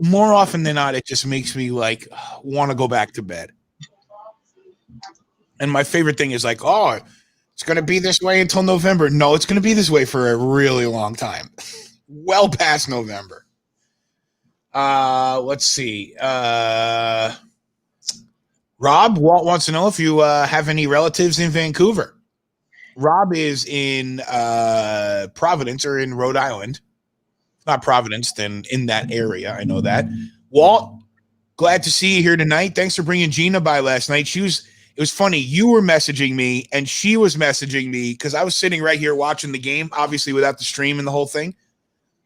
more often than not, it just makes me want to go back to bed. And my favorite thing is it's going to be this way until November. No, it's going to be this way for a really long time, well past November. Let's see. Rob, Walt wants to know if you have any relatives in Vancouver. Rob is in Providence or in Rhode Island. Not Providence, then in that area. I know that. Walt, glad to see you here tonight. Thanks for bringing Gina by last night. It was funny. You were messaging me and she was messaging me because I was sitting right here watching the game, obviously without the stream and the whole thing.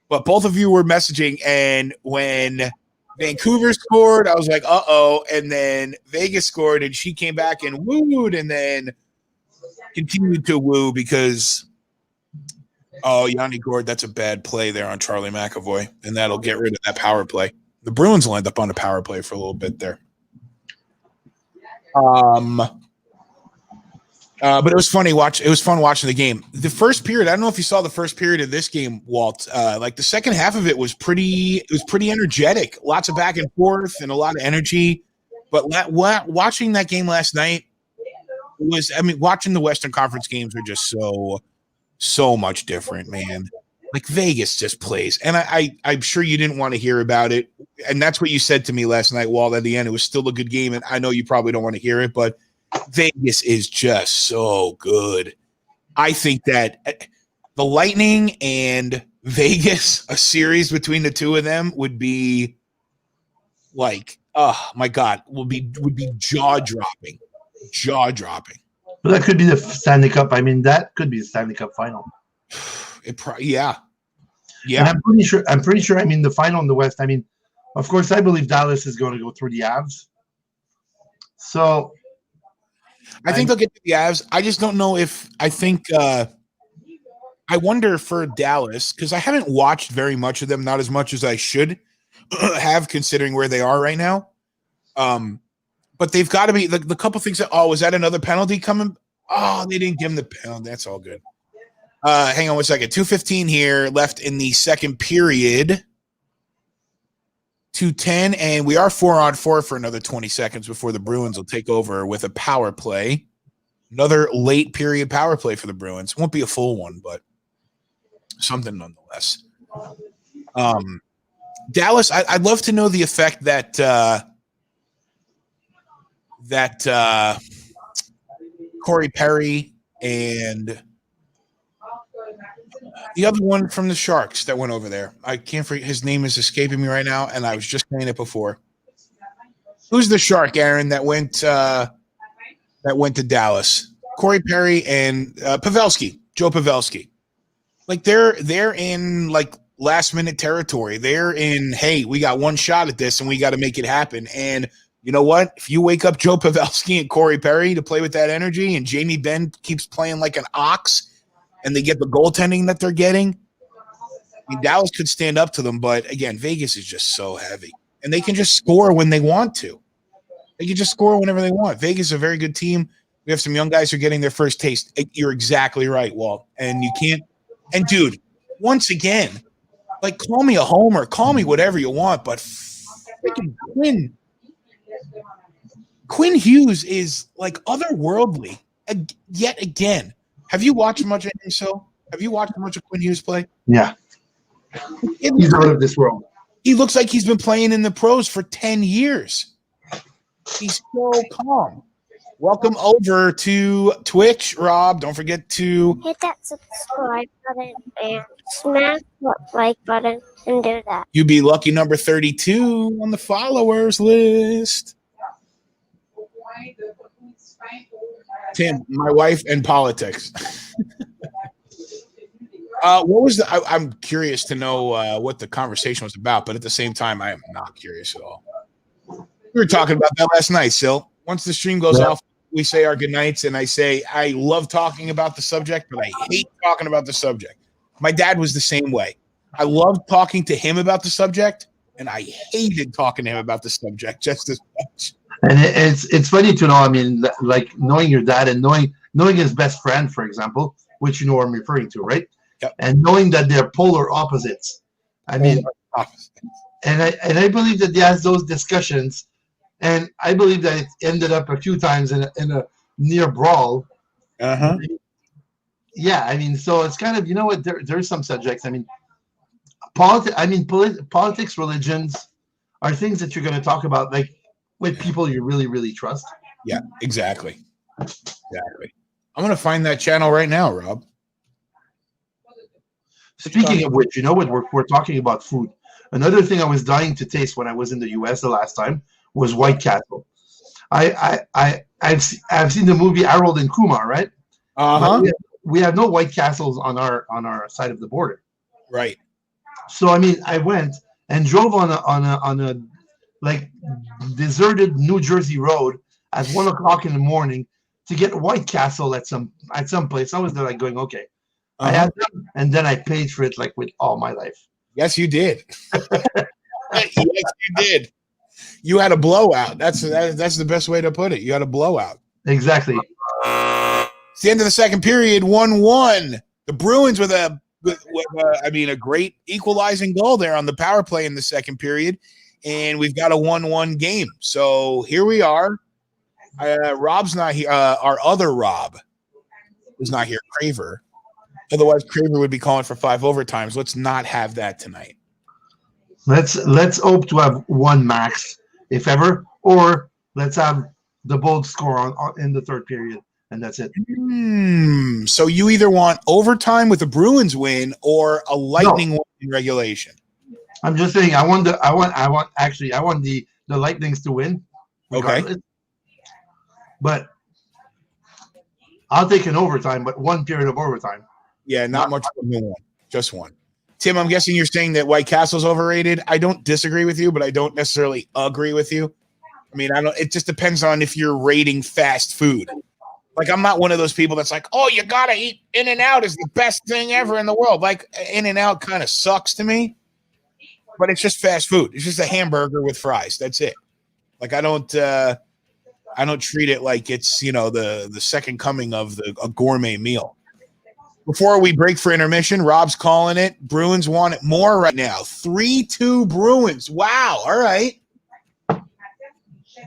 But both of you were messaging, and when Vancouver scored, I was like, uh-oh. And then Vegas scored, and she came back and wooed, and then continued to woo because, Yanni Gord, that's a bad play there on Charlie McAvoy, and that'll get rid of that power play. The Bruins will end up on a power play for a little bit there. But it was funny It was fun watching the game. The first period, I don't know if you saw the first period of this game, Walt. The second half of it was pretty energetic. Lots of back and forth and a lot of energy. But watching that game last night watching the Western Conference games are just so much different, man. Vegas just plays. And I'm sure you didn't want to hear about it. And that's what you said to me last night, Walt, at the end. It was still a good game. And I know you probably don't want to hear it, but Vegas is just so good. I think that the Lightning and Vegas, a series between the two of them would be oh my God, would be jaw-dropping. But that could be the Stanley Cup. I mean, that could be the Stanley Cup final. Yeah. And I'm pretty sure. I mean, the final in the West. I mean, of course, I believe Dallas is going to go through the Avs. So, I think they'll get to the Avs. I just don't know if I think. I wonder for Dallas because I haven't watched very much of them, not as much as I should have, considering where they are right now. But they've got to be the couple things that. Oh, was that another penalty coming? Oh, they didn't give him the penalty. That's all good. Hang on one second. 2:15 here left in the second period. 2:10, and we are 4-on-4 for another 20 seconds before the Bruins will take over with a power play. Another late period power play for the Bruins. Won't be a full one, but something nonetheless. Dallas, I'd love to know the effect that Corey Perry and the other one from the Sharks that went over there. I can't forget. His name is escaping me right now, and I was just saying it before. Who's the Shark, Aaron, that went to Dallas? Corey Perry and Pavelski, Joe Pavelski. They're in last minute territory. They're in, hey, we got one shot at this and we got to make it happen. And you know what? If you wake up Joe Pavelski and Corey Perry to play with that energy, and Jamie Benn keeps playing like an ox, and they get the goaltending that they're getting, I mean, Dallas could stand up to them. But again, Vegas is just so heavy, and they can just score when they want to. They can just score whenever they want. Vegas is a very good team. We have some young guys who are getting their first taste. You're exactly right, Walt. And you can't. And dude, once again, call me a homer, call me whatever you want, but freaking Quinn Hughes is otherworldly yet again. Have you watched much of him? So, have you watched much of Quinn Hughes play? Yeah, he's out of this world. He looks like he's been playing in the pros for 10 years. He's so calm. Welcome over to Twitch, Rob. Don't forget to hit that subscribe button and smash the like button and do that. You be lucky number 32 on the followers list. Tim, my wife and politics. What was I'm curious to know what the conversation was about, but at the same time, I am not curious at all. We were talking about that last night, Sil. Once the stream goes off, we say our good nights, and I say I love talking about the subject, but I hate talking about the subject. My dad was the same way. I loved talking to him about the subject, and I hated talking to him about the subject just as much. And it's funny to know. I mean, like knowing your dad and knowing his best friend, for example, which you know I'm referring to, right? Yep. And knowing that they're polar opposites. I mean, and I believe that he has those discussions, and I believe that it ended up a few times in a near brawl. Uh-huh. Yeah, I mean, so it's kind of, you know what? There's some subjects. I mean, politics, religions are things that you're going to talk about, like with people you really, really trust. Yeah, exactly. Exactly. I'm going to find that channel right now, Rob. Speaking of which, you know what? We're talking about food. Another thing I was dying to taste when I was in the U.S. the last time was White Castle. I've seen the movie Harold and Kumar, right? Uh-huh. We have no White Castles on our side of the border. Right. So I mean, I went and drove on a like deserted New Jersey road at 1 o'clock in the morning to get White Castle at some place. I was there like going, okay. I had them, and then I paid for it like with all my life. Yes, you did. Yes, you did. You had a blowout. That's the best way to put it. You had a blowout. Exactly. It's the end of the second period, 1-1. The Bruins with a great equalizing goal there on the power play in the second period, and we've got a 1-1 game. So here we are. Rob's not here. Our other Rob is not here, Craver. Otherwise, Craver would be calling for 5 overtimes. Let's not have that tonight. Let's hope to have one max, if ever, or let's have the bold score in the third period, and that's it. So you either want overtime with a Bruins win or a Lightning win in regulation. I'm just saying I want the Lightnings to win. Regardless. Okay. But I'll take an overtime, but one period of overtime. Yeah, not much more than one. Just one. Tim, I'm guessing you're saying that White Castle's overrated. I don't disagree with you, but I don't necessarily agree with you. I mean, it just depends on if you're rating fast food. Like, I'm not one of those people that's like, oh, you gotta eat In-N-Out is the best thing ever in the world. Like, In-N-Out kind of sucks to me, but it's just fast food. It's just a hamburger with fries. That's it. Like, I don't treat it like it's, the second coming of a gourmet meal. Before we break for intermission, Rob's calling it. Bruins want it more right now. 3-2 Bruins. Wow. All right.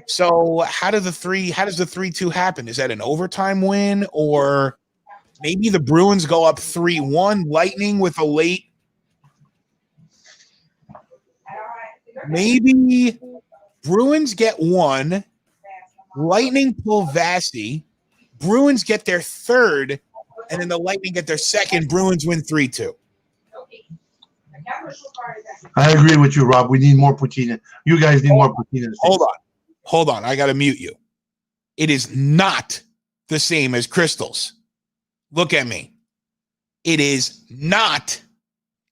So how does the 3-2 happen? Is that an overtime win, or maybe the Bruins go up 3-1, Lightning with a late? Maybe Bruins get 1, Lightning pull Vasi, Bruins get their third, and then the Lightning get their second. Bruins win 3-2. I agree with you, Rob. We need more poutine. You guys need more poutine. Hold on. I got to mute you. It is not the same as Crystals. Look at me. It is not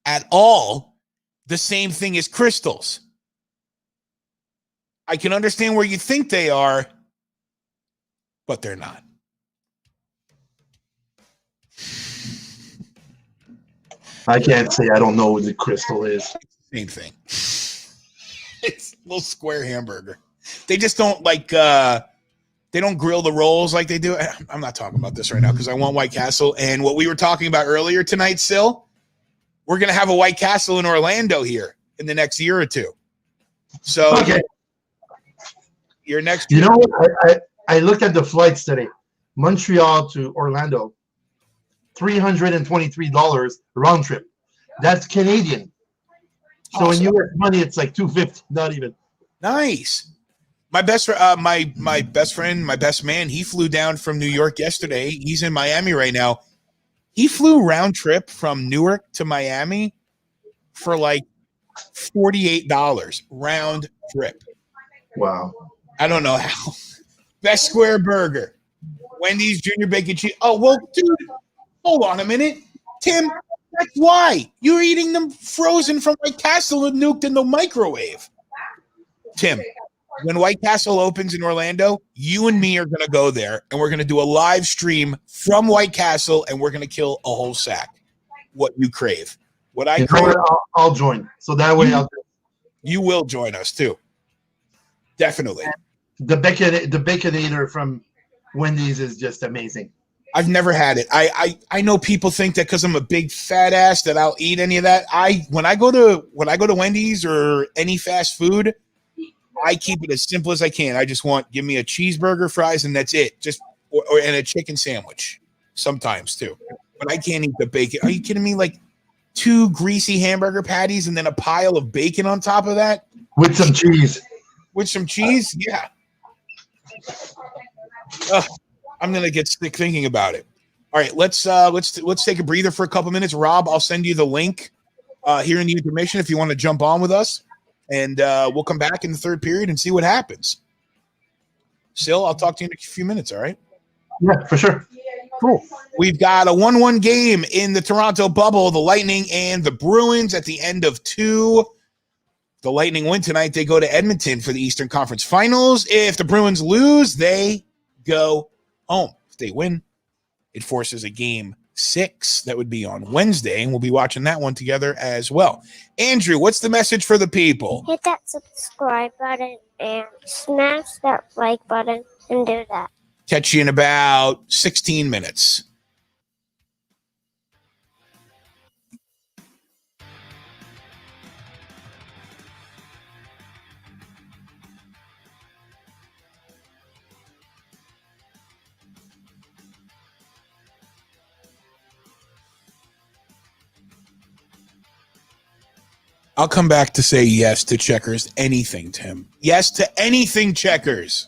at all the same thing as Crystals. I can understand where you think they are, but they're not. I can't say I don't know what the Crystal is. Same thing. It's a little square hamburger. They just don't they don't grill the rolls like they do. I'm not talking about this right now because I want White Castle. And what we were talking about earlier tonight, Sil, we're going to have a White Castle in Orlando here in the next year or two. So okay. Your next. You know what? I looked at the flights today. Montreal to Orlando, $323 round trip. That's Canadian. So awesome. In US money, it's like $250, not even. Nice. My best friend, my best man, he flew down from New York yesterday. He's in Miami right now. He flew round trip from Newark to Miami for like $48 round trip. Wow. I don't know how. Best Square Burger, Wendy's Junior Bacon Cheese. Oh, well, dude, hold on a minute. Tim, that's why. You're eating them frozen from White Castle and nuked in the microwave. Tim, when White Castle opens in Orlando, you and me are going to go there, and we're going to do a live stream from White Castle, and we're going to kill a whole sack. what you crave. What I You know crave, what? I'll join. So that way, you will join us too. Definitely. the Baconator from Wendy's is just amazing. I've never had it. I know people think that because I'm a big fat ass that I'll eat any of that. When I go to Wendy's or any fast food, I keep it as simple as I can. I just give me a cheeseburger, fries, and that's it. And a chicken sandwich sometimes too. But I can't eat the bacon. Are you kidding me? Like 2 greasy hamburger patties and then a pile of bacon on top of that With some cheese. with some cheese? Yeah. Ugh. I'm gonna get sick thinking about it. All right, let's take a breather for a couple minutes. Rob, I'll send you the link here in the information if you want to jump on with us, and we'll come back in the third period and see what happens. Sil, I'll talk to you in a few minutes. All right? Yeah, for sure. Cool. We've got a 1-1 game in the Toronto Bubble, the Lightning and the Bruins at the end of 2. The Lightning win tonight. They go to Edmonton for the Eastern Conference Finals. If the Bruins lose, they go home. If they win, it forces a game 6 that would be on Wednesday, and we'll be watching that one together as well. Andrew, what's the message for the people? Hit that subscribe button and smash that like button and do that. Catch you in about 16 minutes. I'll come back to say yes to Checkers. Anything, Tim. Yes to anything, Checkers.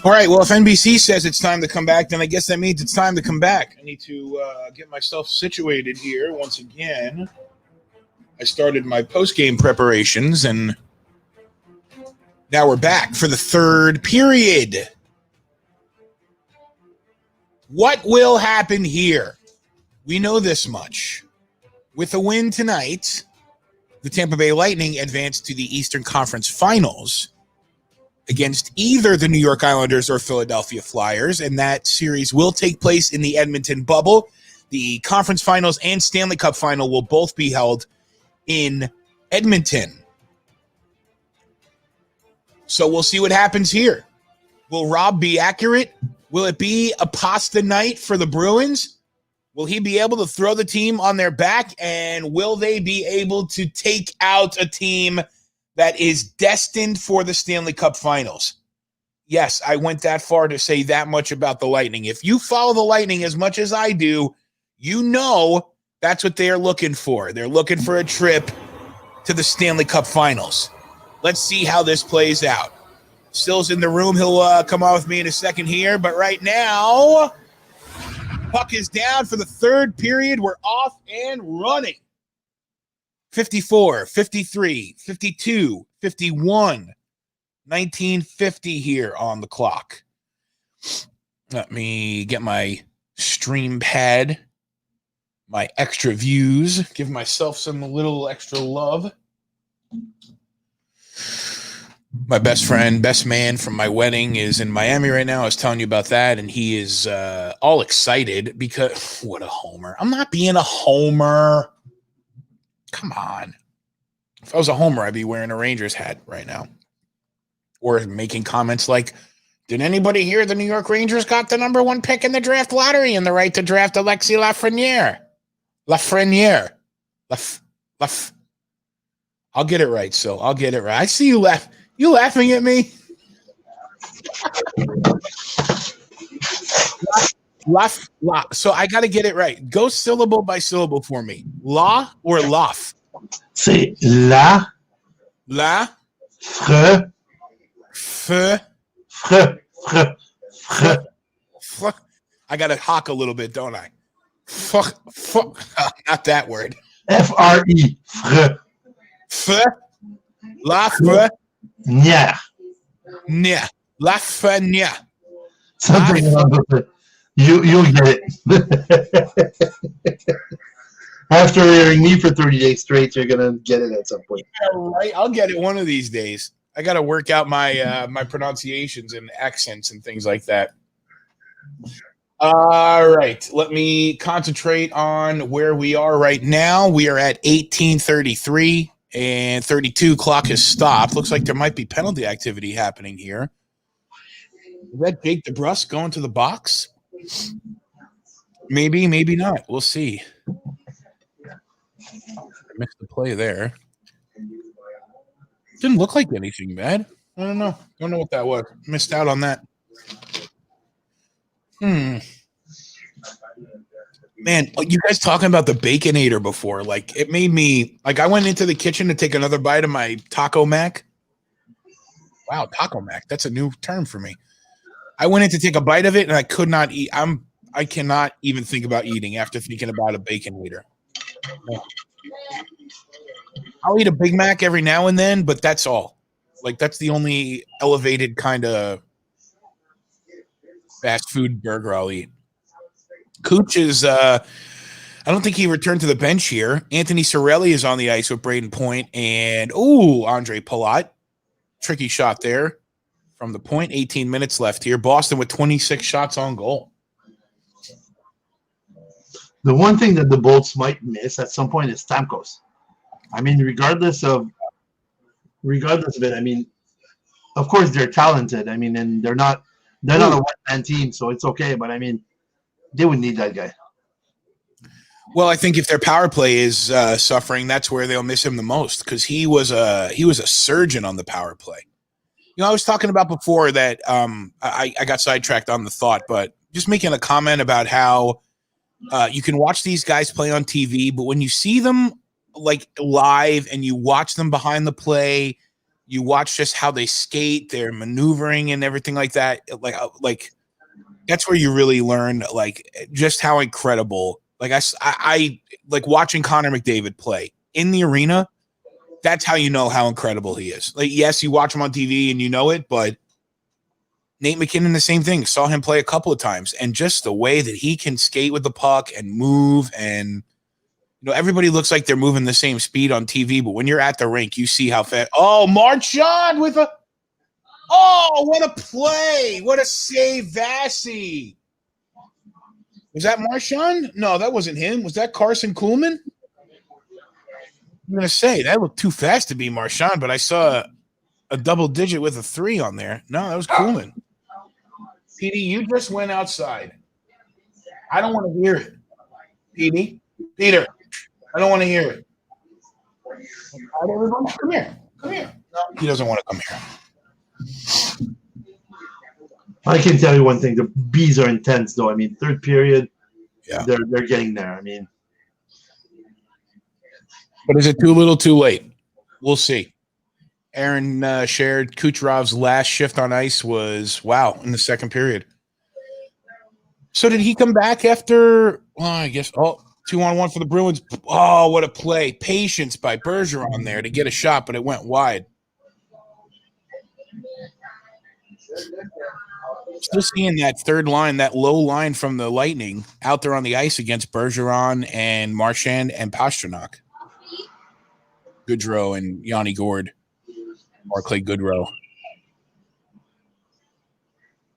All right. Well, if NBC says it's time to come back, then I guess that means it's time to come back. I need to get myself situated here once again. I started my post-game preparations, and now we're back for the third period. What will happen here? We know this much. With a win tonight, the Tampa Bay Lightning advanced to the Eastern Conference Finals against either the New York Islanders or Philadelphia Flyers, and that series will take place in the Edmonton Bubble. The Conference Finals and Stanley Cup Final will both be held in Edmonton. So we'll see what happens here. Will Rob be accurate? Will it be a pasta night for the Bruins? Will he be able to throw the team on their back? And will they be able to take out a team that is destined for the Stanley Cup Finals? Yes, I went that far to say that much about the Lightning. If you follow the Lightning as much as I do, you know that's what they're looking for. They're looking for a trip to the Stanley Cup Finals. Let's see how this plays out. Still's in the room. He'll come on with me in a second here. But right now, puck is down for the third period. We're off and running. 54, 53, 52, 51, 1950 here on the clock. Let me get my stream pad, my extra views, give myself some little extra love. My best friend, best man from my wedding is in Miami right now. I was telling you about that, and he is all excited because what a homer. I'm not being a homer. Come on. If I was a homer, I'd be wearing a Rangers hat right now. Or making comments like, did anybody hear the New York Rangers got the number 1 pick in the draft lottery and the right to draft Alexis Lafreniere? I'll get it right, so I'll get it right. I see you laugh. You laughing at me? So I got to get it right. Go syllable by syllable for me. La or laf? C'est la. La. Fre. F. Fre. Fre. Fre. Fuck. I got to hawk a little bit, don't I? Fuck. Not that word. F-R-E. Fre. F. La. F. Nya. Nya. Lafreniere. Something about the. You'll get it. After hearing me for 30 days straight, you're gonna get it at some point. Yeah, right. I'll get it one of these days. I got to work out my my pronunciations and accents and things like that. All right, let me concentrate on where we are right now. We are at 18:33 and 32. Clock has stopped. Looks like there might be penalty activity happening here. Is that Jake DeBrusk going to the box? Maybe, maybe not. We'll see. I missed the play there. Didn't look like anything bad. I don't know. Don't know what that was. Missed out on that. Man, you guys talking about the Baconator before, like it made me, like I went into the kitchen to take another bite of my Taco Mac. Wow, Taco Mac. That's a new term for me. I went in to take a bite of it and I could not eat. I cannot even think about eating after thinking about a Baconator. I'll eat a Big Mac every now and then, but that's all. Like that's the only elevated kind of fast food burger I'll eat. Cooch is I don't think he returned to the bench here. Anthony Cirelli is on the ice with Braden Point and Andre Palat. Tricky shot there from the point. 18 minutes left here. Boston with 26 shots on goal. The one thing that the Bolts might miss at some point is Stamkos. I mean, regardless of it, I mean, of course they're talented. I mean, and they're not a one-man team, so it's okay. But I mean, they would need that guy. Well, I think if their power play is suffering, that's where they'll miss him the most because he was a surgeon on the power play. You know, I was talking about before that I got sidetracked on the thought, but just making a comment about how you can watch these guys play on TV, but when you see them like live and you watch them behind the play, You watch just how they skate, their maneuvering and everything like that. Like that's where you really learn like just how incredible. Like I like watching Connor McDavid play in the arena. That's how you know how incredible he is. Like, yes, you watch him on TV and you know it, but Nate McKinnon, the same thing. Saw him play a couple of times, and just the way that he can skate with the puck and move, and everybody looks like they're moving the same speed on TV, but when you're at the rink, you see how fast. Oh, Marchand with a. Oh, what a play! What a save, Vassy. Was that Marchand? No, that wasn't him. Was that Carson Kuhlman? I'm gonna say that looked too fast to be Marchand, but I saw a double digit with a 3 on there. No, that was Kuhlman. PD, you just went outside. I don't want to hear it. Peter, I don't want to hear it. Come here. No, he doesn't want to come here. I can tell you one thing: the bees are intense, though. I mean, third period, yeah, they're getting there. I mean, but is it too little, too late? We'll see. Aaron shared Kucherov's last shift on ice was in the second period. So did he come back after? Well, I guess 2-on-1 for the Bruins. Oh, what a play! Patience by Bergeron there to get a shot, but it went wide. Still seeing that third line, that low line from the Lightning out there on the ice against Bergeron and Marchand and Pastrnak. Goodrow and Yanni Gord. Or Clay Goodrow.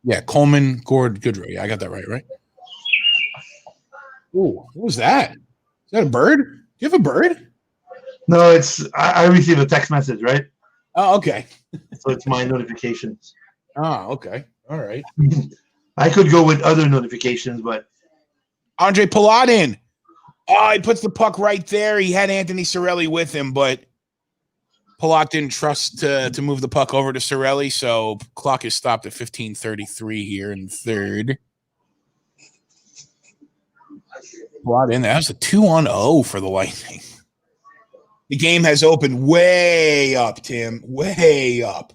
Yeah, Coleman, Gord, Goodrow. Yeah, I got that right? Ooh, what was that? Is that a bird? Do you have a bird? No, it's I received a text message, right? Oh, okay. So it's my notifications. Oh, okay. All right. I could go with other notifications, but Andre Paladin. Oh, he puts the puck right there. He had Anthony Cirelli with him, but Palat didn't trust to move the puck over to Cirelli, so clock is stopped at 15:33 here in third. Palat in there. That was a 2-on-0 for the Lightning. The game has opened way up, Tim. Way up.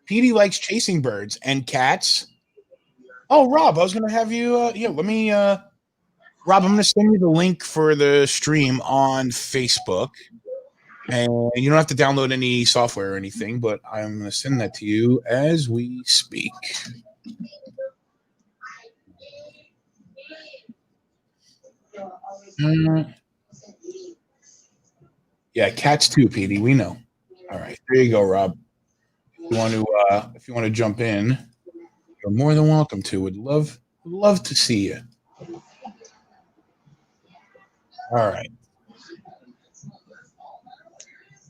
Petey likes chasing birds and cats. Oh, Rob, I was going to have you let me Rob, I'm going to send you the link for the stream on Facebook. And you don't have to download any software or anything, but I'm going to send that to you as we speak. Yeah, cats too, Petey. We know. All right, there you go, Rob. If you want to jump in, you're more than welcome to. Would love to see you. All right.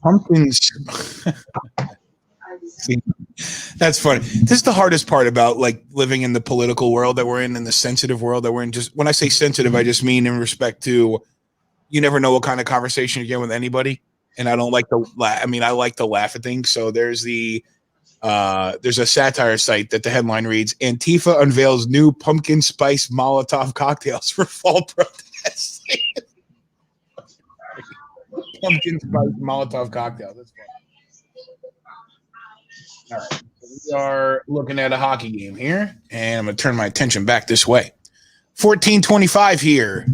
Pumpkins. See, that's funny. This is the hardest part about like living in the political world that we're in and the sensitive world that we're in. Just when I say sensitive, I just mean in respect to you never know what kind of conversation you get with anybody. And I don't like to laugh. I mean, I like to laugh at things. So there's a satire site that the headline reads, Antifa unveils new pumpkin spice Molotov cocktails for fall protests. Pumpkin spice Molotov cocktail. That's fun. All right. We are looking at a hockey game here, and I'm going to turn my attention back this way. 14-25 here.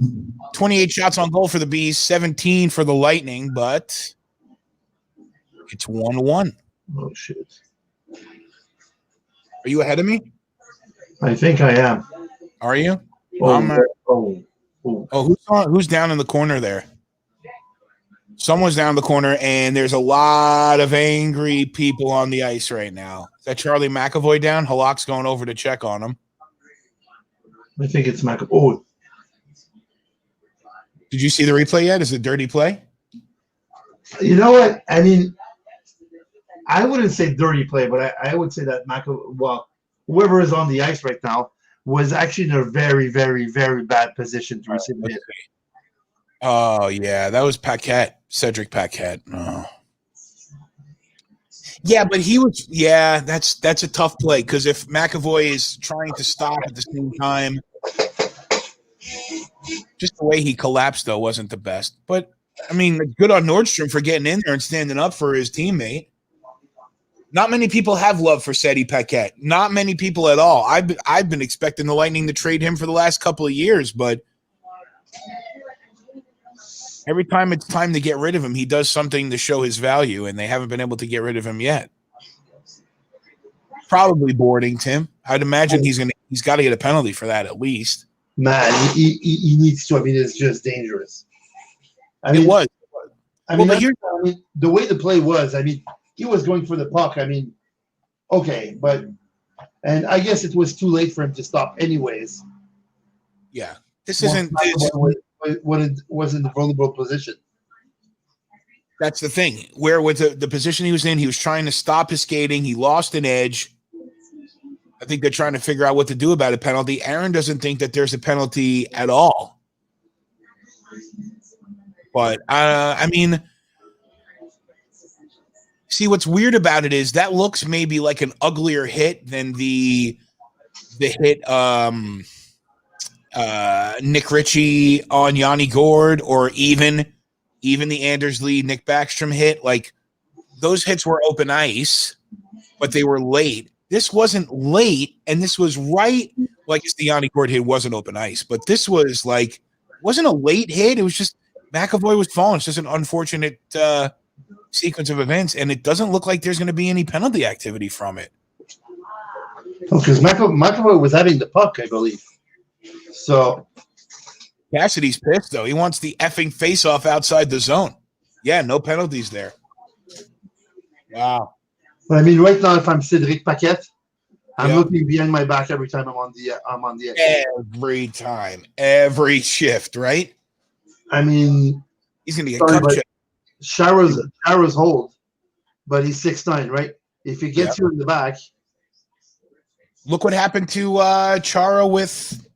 28 shots on goal for the Bees, 17 for the Lightning, but it's 1-1. Oh, shit. Are you ahead of me? I think I am. Are you? Who's down in the corner there? Someone's down the corner, and there's a lot of angry people on the ice right now. Is that Charlie McAvoy down? Halak's going over to check on him. I think it's McAvoy. Oh. Did you see the replay yet? Is it dirty play? You know what? I mean, I wouldn't say dirty play, but I would say that whoever is on the ice right now was actually in a very, very, very bad position to receive it. Oh, yeah. That was Paquette, Cedric Paquette. Oh. Yeah, but that's a tough play because if McAvoy is trying to stop at the same time, just the way he collapsed, though, wasn't the best. But, I mean, good on Nordstrom for getting in there and standing up for his teammate. Not many people have love for Seti Paquette. Not many people at all. I've been expecting the Lightning to trade him for the last couple of years, but every time it's time to get rid of him, he does something to show his value, and they haven't been able to get rid of him yet. Probably boarding, Tim. I'd imagine he's got to get a penalty for that at least. Man, he needs to. I mean, it's just dangerous. It was. I mean, the way the play was, I mean, he was going for the puck. I mean, okay, and I guess it was too late for him to stop anyways. Yeah. This isn't was in the vulnerable position. That's the thing. Where with the position he was in, he was trying to stop his skating. He lost an edge. I think they're trying to figure out what to do about a penalty. Aaron doesn't think that there's a penalty at all. But, I mean, see, what's weird about it is that looks maybe like an uglier hit than the hit Nick Ritchie on Yanni Gord, or even the Anders Lee Nick Backstrom hit. Like, those hits were open ice, but they were late. This wasn't late, and this was right. Like, it's the Yanni Gord hit wasn't open ice, but this was like, wasn't a late hit. It was just McAvoy was falling. It's just an unfortunate sequence of events, and it doesn't look like there's going to be any penalty activity from it. Because McAvoy was having the puck, I believe. So Cassidy's pissed, though. He wants the effing face-off outside the zone. Yeah, no penalties there. Wow. But I mean, right now, if I'm Cédric Paquette, I'm looking behind my back every time I'm on the edge. Every time, every shift, right? I mean, he's gonna get cut. Shara's hold, but he's 6'9", right? If he gets you in the back, look what happened to Chara with.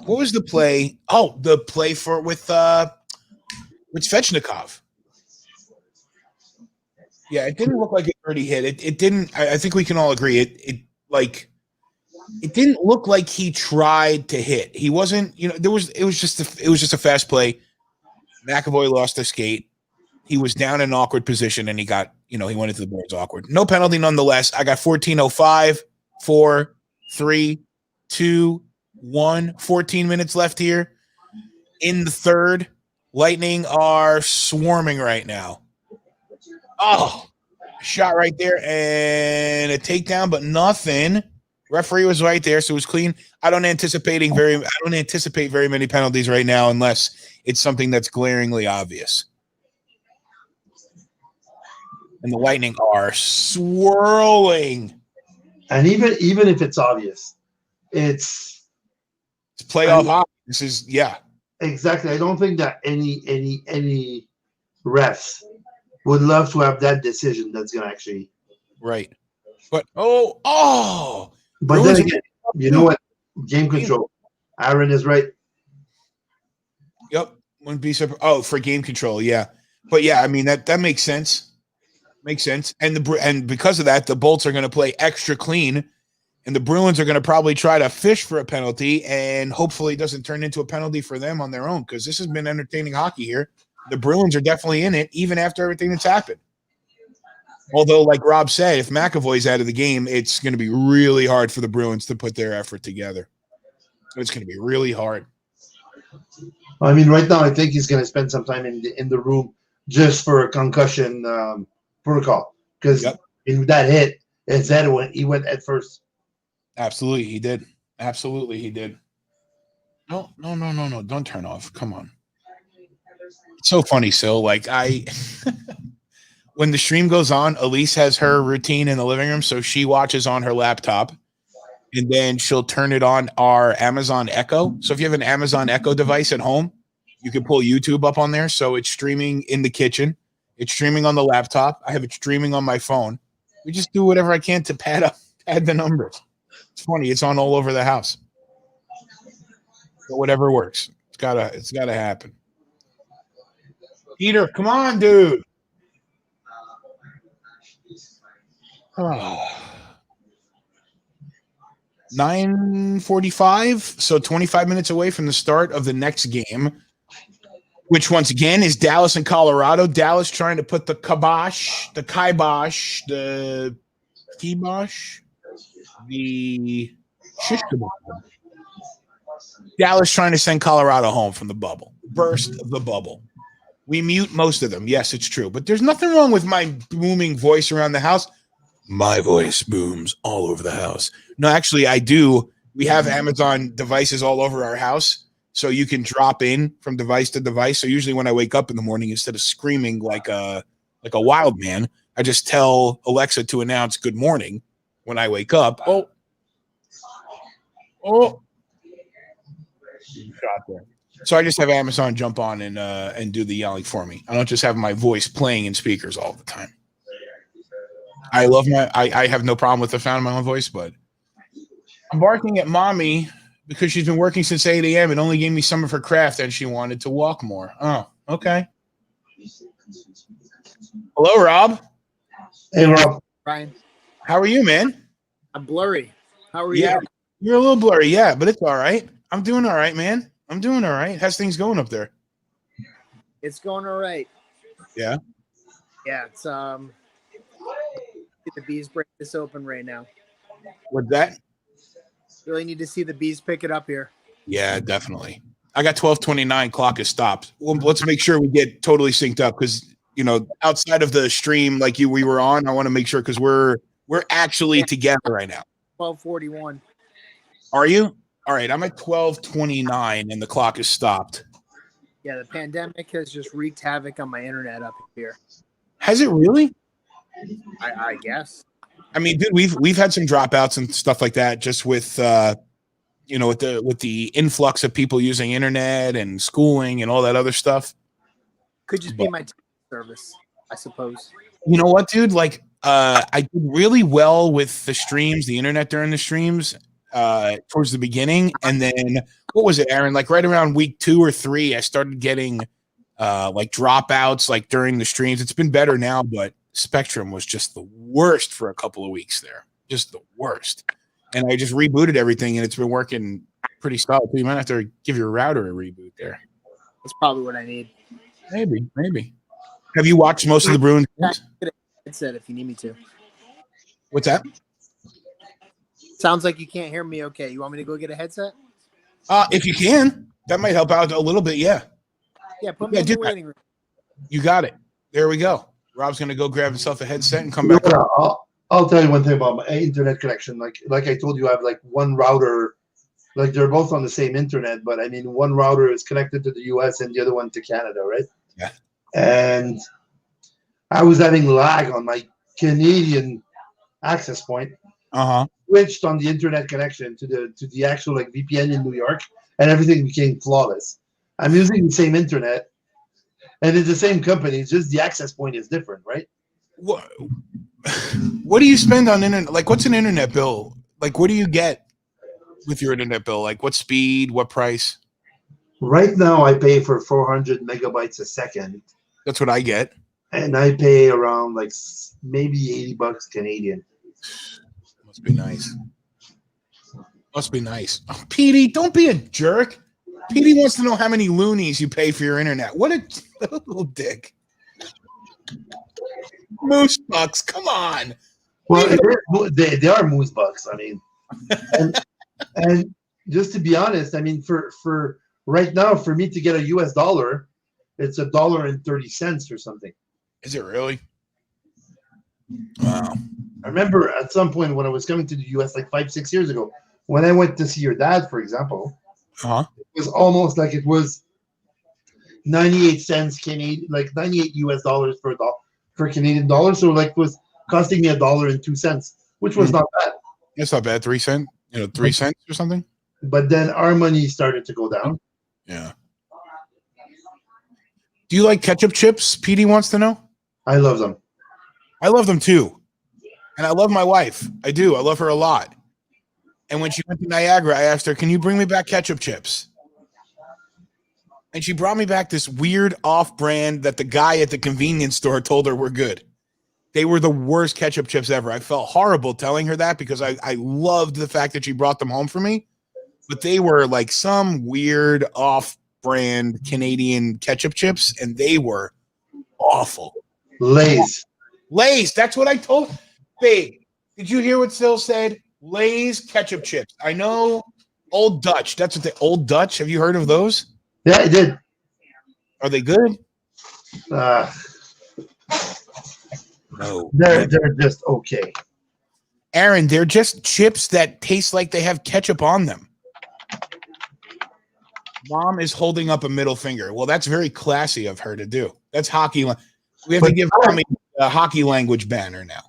What was the play? Oh, the play with Svechnikov. Yeah, it didn't look like a dirty hit. It didn't. I think we can all agree. It didn't look like he tried to hit. He wasn't. It was just a fast play. McAvoy lost the skate. He was down in an awkward position, and he got. He went into the boards awkward. No penalty nonetheless. I got 14:05, 4, 3, 2, 1. 14 minutes left here in the third. Lightning are swarming right now. Oh, shot right there and a takedown, but nothing. Referee was right there, so it was clean. I don't anticipate very many penalties right now unless it's something that's glaringly obvious. And the Lightning are swirling. And even if it's obvious, it's playoff hockey. This is exactly. I don't think that any refs would love to have that decision that's going to actually. Right. But, but then again, you know what? Game control. Aaron is right. Yep. Wouldn't be surprised. Oh, for game control, yeah. But, yeah, I mean, that makes sense. Makes sense. And because of that, the Bolts are going to play extra clean, and the Bruins are going to probably try to fish for a penalty, and hopefully it doesn't turn into a penalty for them on their own, because this has been entertaining hockey here. The Bruins are definitely in it, even after everything that's happened. Although, like Rob said, if McAvoy's out of the game, it's going to be really hard for the Bruins to put their effort together. It's going to be really hard. I mean, right now, I think he's going to spend some time in the room just for a concussion protocol, because in that hit, he went at first. Absolutely, he did. Absolutely, he did. No. Don't turn off. Come on. It's so funny, Sil. Like, when the stream goes on, Elise has her routine in the living room, so she watches on her laptop, and then she'll turn it on our Amazon Echo. So if you have an Amazon Echo device at home, you can pull YouTube up on there. So it's streaming in the kitchen. It's streaming on the laptop. I have it streaming on my phone. We just do whatever I can to pad the numbers. It's funny. It's on all over the house. But whatever works. It's gotta happen. Peter, come on, dude. Oh. 9:45, so 25 minutes away from the start of the next game. which once again is Dallas and Colorado. Dallas trying to put the kibosh, the shish kebab. Dallas trying to send Colorado home from the bubble. Burst the bubble. We mute most of them. Yes, it's true. But there's nothing wrong with my booming voice around the house. My voice booms all over the house. No, actually, I do. We have Amazon devices all over our house, so you can drop in from device to device. So usually when I wake up in the morning, instead of screaming like a wild man, I just tell Alexa to announce good morning when I wake up. Oh. Shot there. So I just have Amazon jump on and do the yelling for me. I don't just have my voice playing in speakers all the time. I have no problem with the sound of my own voice, but I'm barking at mommy because she's been working since 8 a.m. and only gave me some of her craft and she wanted to walk more. Oh, okay. Hello, Rob. Hey, Rob. Brian. How are you, man? I'm blurry. How are you? You're a little blurry, yeah, but it's all right. I'm doing all right, man. I'm doing all right. How's things going up there? It's going all right. Yeah? Yeah, it's the bees break this open right now. What's that? Really need to see the bees pick it up here. Yeah, definitely. I got 12:29. Clock is stopped. Well, let's make sure we get totally synced up because outside of the stream like we were on, I want to make sure because we're actually together right now. 12:41. Are you? All right. I'm at 12:29 and the clock is stopped. Yeah, the pandemic has just wreaked havoc on my internet up here. Has it really? I guess. I mean, dude, we've had some dropouts and stuff like that just with with the influx of people using internet and schooling and all that other stuff. Could just be my service, I suppose. You know what, dude? Like, I did really well with the streams, the internet during the streams, towards the beginning, and then what was it, Aaron? Like right around week 2 or 3, I started getting like dropouts like during the streams. It's been better now, but Spectrum was just the worst for a couple of weeks there, just the worst. And I just rebooted everything, and it's been working pretty solid. You might have to give your router a reboot there. That's probably what I need. Maybe. Have you watched most of the Bruins games? Get a headset if you need me to. What's that? Sounds like you can't hear me okay. You want me to go get a headset? If you can, that might help out a little bit, yeah. Yeah, put me in the waiting room. You got it. There we go. Rob's going to go grab himself a headset and come back. I'll tell you one thing about my internet connection. Like I told you, I have like one router. Like they're both on the same internet, but I mean, one router is connected to the US and the other one to Canada, right? Yeah. And I was having lag on my Canadian access point. Switched on the internet connection to the actual like VPN in New York, and everything became flawless. I'm using the same internet, and it's the same company. It's just the access point is different, right? What do you spend on internet? Like, what's an internet bill? Like, what do you get with your internet bill? Like, what speed? What price? Right now, I pay for 400 megabytes a second. That's what I get. And I pay around like maybe $80 Canadian. Must be nice. Oh, Petey, don't be a jerk. Petey wants to know how many loonies you pay for your internet. What a little dick. Moose bucks, come on. Well, they are moose bucks. I mean, and just to be honest, I mean, for right now, for me to get a US dollar, it's $1.30 or something. Is it really? Wow. I remember at some point when I was coming to the US like 5-6 years ago, when I went to see your dad, for example, it was almost like it was 98 cents Canadian, like 98 US dollars for Canadian dollar. So like it was costing me $1.02, which was not bad. It's not bad. 3 cents, 3 cents or something. But then our money started to go down. Yeah. Do you like ketchup chips? Petey wants to know. I love them. I love them too. And I love my wife. I do. I love her a lot. And when she went to Niagara, I asked her, can you bring me back ketchup chips? And she brought me back this weird off-brand that the guy at the convenience store told her were good. They were the worst ketchup chips ever. I felt horrible telling her that because I loved the fact that she brought them home for me. But they were like some weird off-brand brand Canadian ketchup chips, and they were awful. Lay's. Lay's, that's what I told. Babe, did you hear what Sil said? Lay's ketchup chips. I know Old Dutch. That's what Old Dutch. Have you heard of those? Yeah, I did. Are they good? No. They're just okay. Aaron, they're just chips that taste like they have ketchup on them. Mom is holding up a middle finger. Well, that's very classy of her to do. That's hockey. We have to give Tommy a hockey language banner now.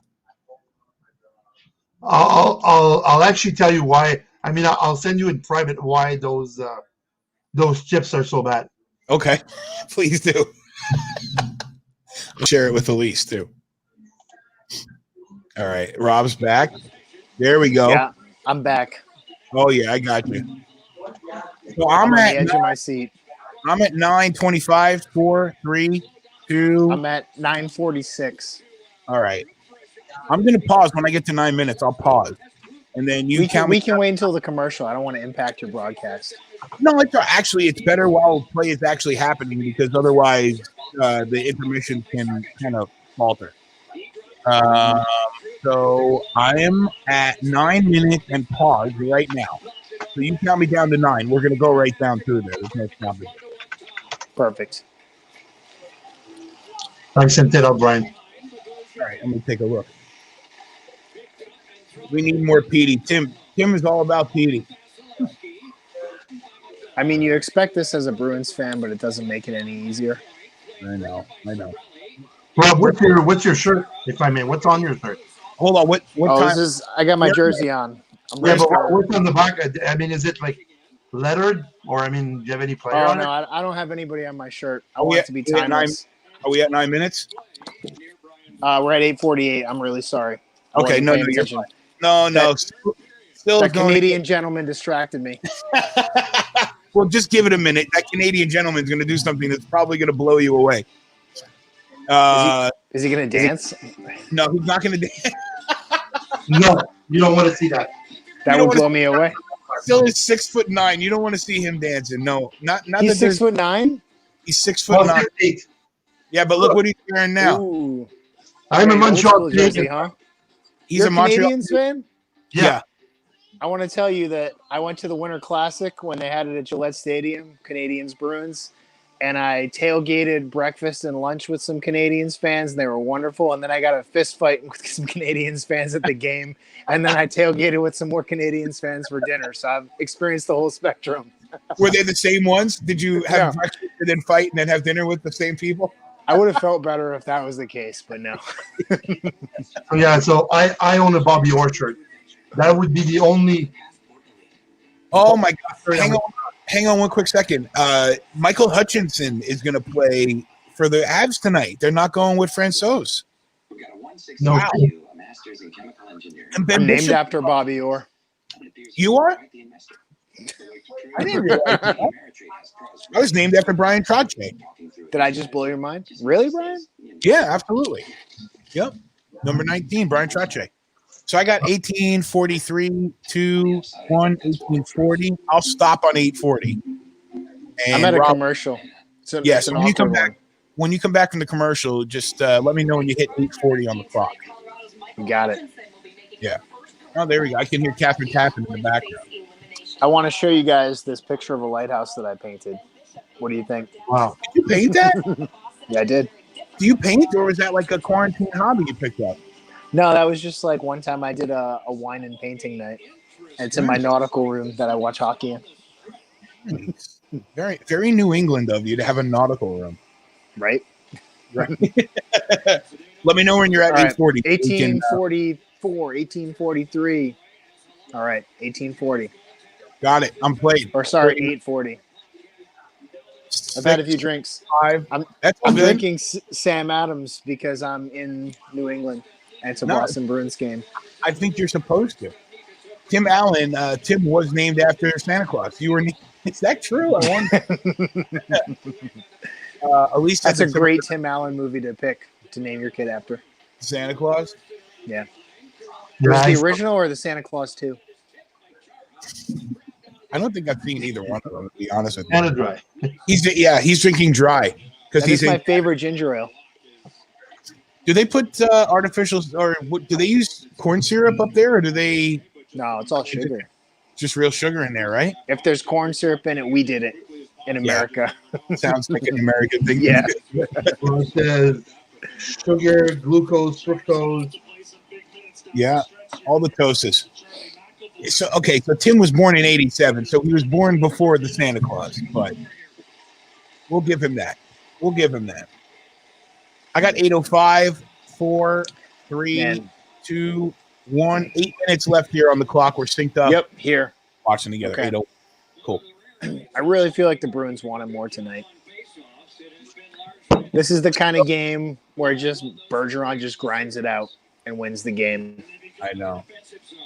I'll actually tell you why. I mean, I'll send you in private why those chips are so bad. Okay, please do. Share it with Elise too. All right, Rob's back. There we go. Yeah, I'm back. Oh yeah, I got you. So I'm I'm on at the edge of my seat. I'm at 9:25, 4, 3, 2. I'm at 9:46. All right. I'm gonna pause when I get to 9 minutes. I'll pause, and then you We count. can wait until the commercial. I don't want to impact your broadcast. No, it's better while play is actually happening because otherwise the intermission can kind of falter. So I am at 9 minutes and pause right now. So you count me down to 9. We're gonna go right down through there. There's no stopping. Perfect. I sent it out, Brian. All right, I'm gonna take a look. We need more Petey. Tim is all about Petey. I mean, you expect this as a Bruins fan, but it doesn't make it any easier. I know. Rob, what's your shirt, if I may? What's on your shirt? Hold on. What time? I got my jersey on. I'm Yeah, ready but for- what's on the back? I mean, is it like lettered, or I mean, do you have any player Oh on no, it? I don't have anybody on my shirt. I Are we want at- it to be we at 9? timeless. Are we at 9 minutes? We're at 8:48. I'm really sorry. I Okay, wasn't no, paying you're attention. fine. No. Still That Canadian gentleman distracted me. Well, just give it a minute. That Canadian gentleman's going to do something that's probably going to blow you away. Is he going to dance? No, he's not going to dance. No, you don't want to see that. That don't would wanna- blow me away. Still is 6'9". You don't want to see him dancing. No, not He's that 6'9". he's 6'9". Well, 6'8". Yeah, but look what he's wearing now. Ooh. I'm a Very old Montreal school jersey, Canadian. huh? He's You're a Montreal. Canadians fan? Yeah. I want to tell you that I went to the Winter Classic when they had it at Gillette Stadium, Canadians Bruins, and I tailgated breakfast and lunch with some Canadians fans, and they were wonderful. And then I got a fist fight with some Canadians fans at the game, and then I tailgated with some more Canadians fans for dinner. So I've experienced the whole spectrum. Were they the same ones? Did you have No. breakfast and then fight and then have dinner with the same people? I would have felt better if that was the case, but no. So yeah, so I own a Bobby Orchard. That would be the only. Oh my God! Hang on one quick second. Michael Hutchinson is going to play for the Avs tonight. They're not going with Francouz. No. Wow. And Ben I'm named Bishop, after Bobby Orr. you are? I didn't realize that. I was named after Brian Trottier. Did I just blow your mind? Really, Brian? Yeah, absolutely. Yep. Number 19, Brian Trottier. So I got 1843, 2, 1, 1840. I'll stop on 840. And I'm at a Rob, commercial. So yeah, it's so an when you come awkward back, when you come back from the commercial, just let me know when you hit 840 on the clock. one. Got it. Yeah. Oh, there we go. I can hear Catherine tapping in the background. I want to show you guys this picture of a lighthouse that I painted. What do you think? Wow. Did you paint that? Yeah, I did. Do you paint, or was that like a quarantine hobby you picked up? No, that was just like one time I did a wine and painting night. It's in my nautical room that I watch hockey in. Nice. Very, very New England of you to have a nautical room. Right? Right. Let me know when you're at All right. 840. 1844, 1843. All right, 1840. Got it. I'm played. Or sorry, 840. I've had a few drinks. 5. I'm That's all I'm good. drinking Sam Adams because I'm in New England and it's a No. Boston Bruins game. I think you're supposed to. Tim Allen, Tim was named after Santa Claus. You were. Is that true? I wonder. At least That's a great Tim Allen movie to pick to name your kid after. Santa Claus. Yeah. Yeah, Was I- the original or the Santa Claus 2? I don't think I've seen either one of them, to be honest with you. And a dry. He's drinking dry because That he's is my in. favorite ginger ale. Do they put artificial or do they use corn syrup up there, or do they No, it's all sugar. just real sugar in there? Right? If there's corn syrup in it, we did it in America. Sounds like an American thing. Yeah. Well, it says sugar, glucose, fructose. Yeah, all the toasts. So Tim was born in '87, so he was born before the Santa Claus, but we'll give him that. I got 8:05, 4, 3, Man. 2, 1. 8 minutes left here on the clock. We're synced up. Yep, here. Watching together. Okay. 8:00. Cool. I really feel like the Bruins wanted more tonight. This is the kind of game where just Bergeron just grinds it out and wins the game, I know.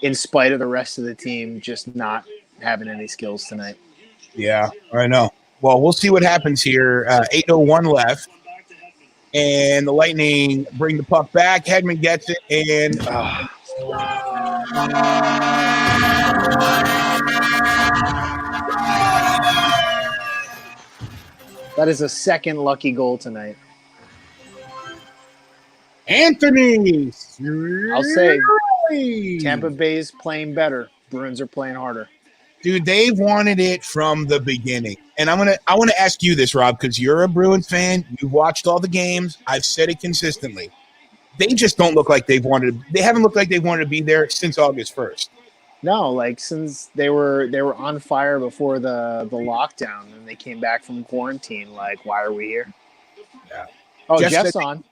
in spite of the rest of the team just not having any skills tonight. Yeah, I know. Well, we'll see what happens here. 8:01 left. And the Lightning bring the puck back. Hedman gets it, and That is a second lucky goal tonight. Anthony. I'll say Tampa Bay's playing better. Bruins are playing harder. Dude, they've wanted it from the beginning. And I want to ask you this, Rob, because you're a Bruins fan. You've watched all the games. I've said it consistently. They just don't look like they haven't looked like they wanted to be there since August 1st. No, like since they were on fire before the lockdown and they came back from quarantine. Like, why are we here? Yeah. Oh, Jeff Jeff's said- on.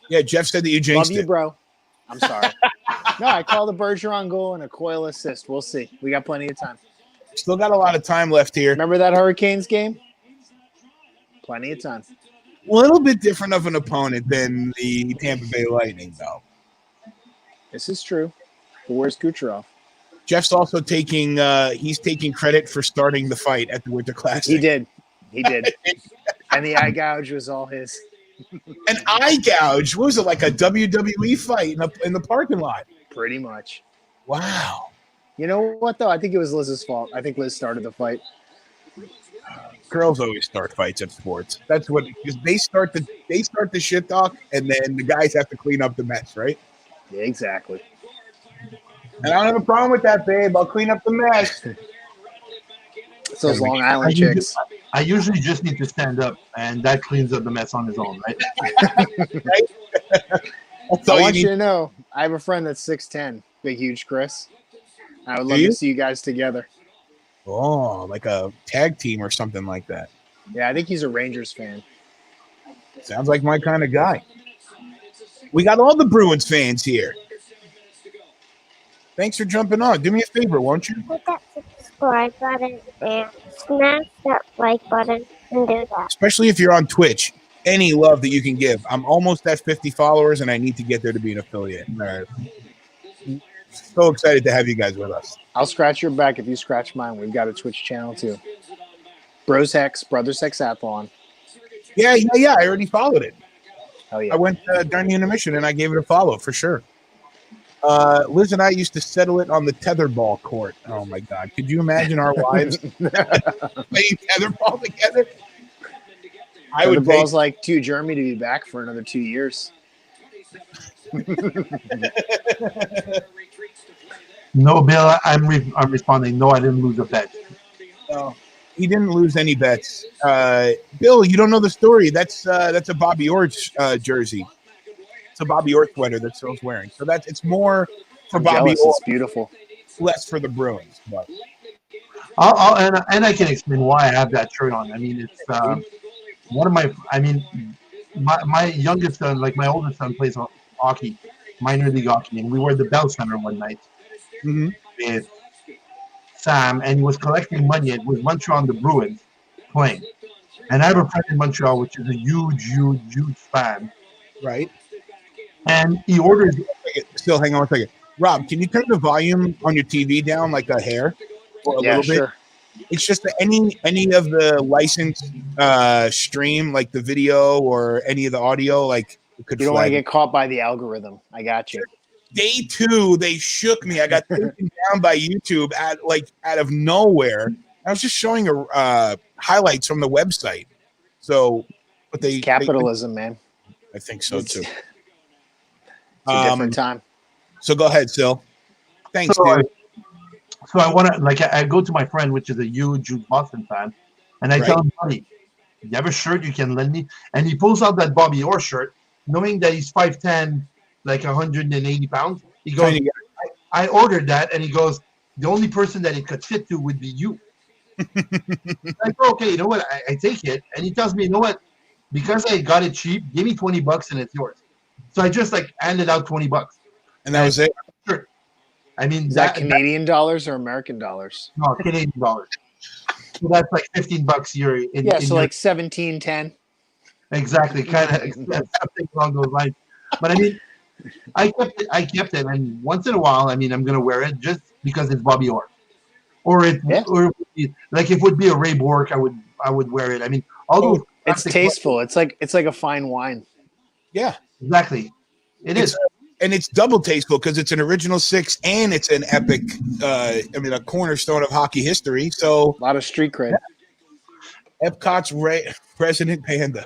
Yeah, Jeff said that you Love jinxed you, it. bro. I'm sorry. No, I called a Bergeron goal and a Coyle assist. We'll see. We got plenty of time. Still got a lot of time left here. Remember that Hurricanes game? Plenty of time. A little bit different of an opponent than the Tampa Bay Lightning, though. This is true. But where's Kucherov? Jeff's also taking credit for starting the fight at the Winter Classic. He did. And the eye gouge was all his. An eye gouge? What was it, like a WWE fight in the parking lot? Pretty much. Wow. You know what, though? I think it was Liz's fault. I think Liz started the fight. Girls always start fights at sports. That's what, because they start the shit talk, and then the guys have to clean up the mess, right? Yeah, exactly. And I don't have a problem with that, babe. I'll clean up the mess. It's those Long Island chicks. I usually just need to stand up, and that cleans up the mess on its own, right? Right? That's all I want you you need. to know, I have a friend that's 6'10", big, huge Chris. I would Do love you? to see you guys together. Oh, like a tag team or something like that. Yeah, I think he's a Rangers fan. Sounds like my kind of guy. We got all the Bruins fans here. Thanks for jumping on. Do me a favor, won't you? Hit that subscribe button and smash that like button and do that. Especially if you're on Twitch. Any love that you can give. I'm almost at 50 followers, and I need to get there to be an affiliate. So excited to have you guys with us. I'll scratch your back if you scratch mine. We've got a Twitch channel too. Bros Hex, Brothers Hexathlon. Yeah. I already followed it. Oh yeah. I went during the intermission, and I gave it a follow for sure. Liz and I used to settle it on the tetherball court. Oh, my God. Could you imagine our wives playing tetherball together? I would pay. Ball's like to Jeremy to be back for another 2 years. No, Bill, I'm responding. No, I didn't lose a bet. No, he didn't lose any bets. Bill, you don't know the story. That's a Bobby Orr jersey. It's a Bobby Orr sweater that Phil's wearing. So it's more for I'm Bobby jealous. Orr, It's beautiful. less for the Bruins. But And I can explain why I have that shirt on. I mean, it's one of my. I mean, my youngest son, like my oldest son, plays hockey, minor league hockey, and we were at the Bell Center one night with Sam, and he was collecting money. It was Montreal and the Bruins playing, and I have a friend in Montreal, which is a huge fan, right. and he orders. Still, hang on 1 second. Rob, can you turn the volume on your TV down like a hair or a Yeah, little bit? sure. It's just that any of the licensed stream, like the video or any of the audio, like it could You don't want to flag. get caught by the algorithm. I got you. Day 2, they shook me. I got taken down by YouTube out of nowhere. I was just showing highlights from the website. So, but It's capitalism, man. I think so too. It's a different time. So go ahead, Sil. Thanks, So, dude. So I want to I go to my friend, which is a huge Boston fan, and I tell him, buddy, you have a shirt you can lend me? And he pulls out that Bobby Orr shirt, knowing that he's 5'10", like 180 pounds. He goes, I ordered that, and he goes, the only person that it could fit to would be you. I go, okay, you know what? I take it, and he tells me, you know what? Because I got it cheap, give me $20 and it's yours. So I just handed out $20, and that was it. Sure. I mean, is that Canadian dollars or American dollars? No, Canadian dollars. So that's like $15 here. So like 17.10. Exactly, kind of something along those lines. But I mean, I kept it, and once in a while, I mean, I'm gonna wear it just because it's Bobby Orr, or like if it would be a Ray Bork, I would wear it. I mean, all those. It's tasteful. It's like a fine wine. Yeah, exactly. It is. And it's double tasteful because it's an original 6 and it's an epic, a cornerstone of hockey history. So a lot of street cred. Epcot's President Panda.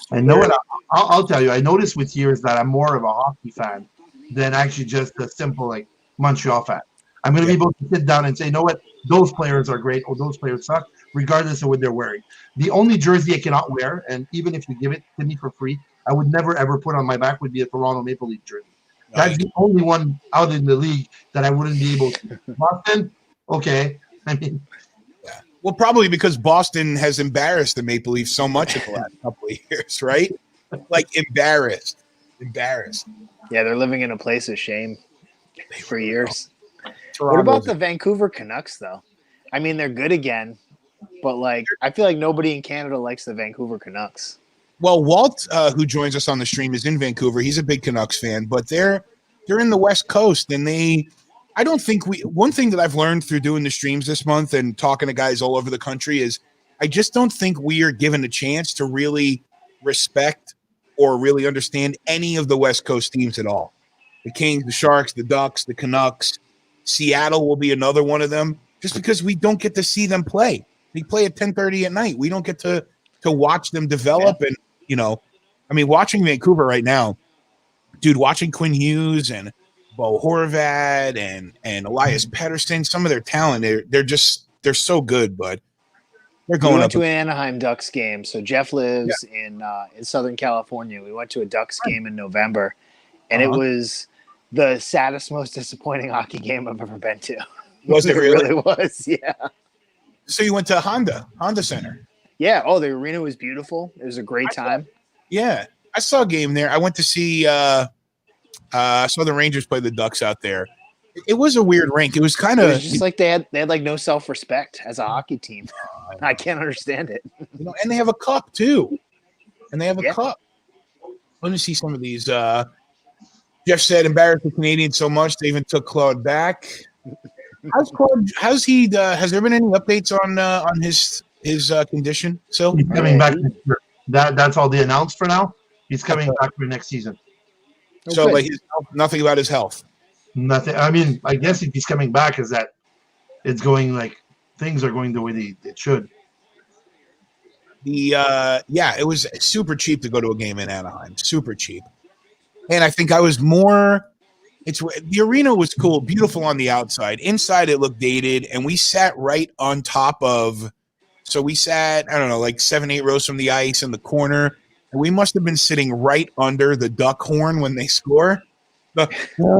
I know what I'll tell you. I noticed with years that I'm more of a hockey fan than actually just a simple like Montreal fan. I'm going to be able to sit down and say, you know what, those players are great or those players suck, regardless of what they're wearing. The only jersey I cannot wear, and even if you give it to me for free, I would never, ever put on my back would be a Toronto Maple Leaf jersey. That's the only one out in the league that I wouldn't be able to. Boston, okay. I mean, well, probably because Boston has embarrassed the Maple Leafs so much in the last couple of years, right? Like embarrassed. Yeah, they're living in a place of shame for years. Toronto's what about the Vancouver Canucks, though? I mean, they're good again, but like I feel like nobody in Canada likes the Vancouver Canucks. Well, Walt, who joins us on the stream, is in Vancouver. He's a big Canucks fan, but they're in the West Coast, and I don't think one thing that I've learned through doing the streams this month and talking to guys all over the country is I just don't think we are given a chance to really respect or really understand any of the West Coast teams at all. The Kings, the Sharks, the Ducks, the Canucks, Seattle will be another one of them, just because we don't get to see them play. They play at 10:30 at night. We don't get to watch them develop. And, watching Vancouver right now, dude, watching Quinn Hughes and Bo Horvat and Elias Pettersson, some of their talent, they're so good, but they're going we went up to an Anaheim Ducks game. So Jeff lives in Southern California. We went to a Ducks game in November, and it was the saddest, most disappointing hockey game I've ever been to. Was it really? It really was, yeah. So you went to Honda Center. Yeah. Oh, the arena was beautiful. It was a great time. Yeah. I saw a game there. I went to see I saw the Rangers play the Ducks out there. It was a weird rink. It was kind of just like they had like no self-respect as a hockey team. I can't understand it. And they have a cup too. And they have a cup. Let me see some of these. Jeff said embarrassed the Canadians so much they even took Claude back. Has there been any updates on his condition? So he's coming back next year. That's all they announced for now. He's coming back for next season. So like nothing about his health. Nothing. I mean, I guess if he's coming back, is that it's going like things are going the way it should. It was super cheap to go to a game in Anaheim. Super cheap. And I think I was more. The arena was cool, beautiful on the outside. Inside, it looked dated, and we sat right on top of. So we sat, I don't know, like 7-8 rows from the ice in the corner, and we must have been sitting right under the duck horn when they score, or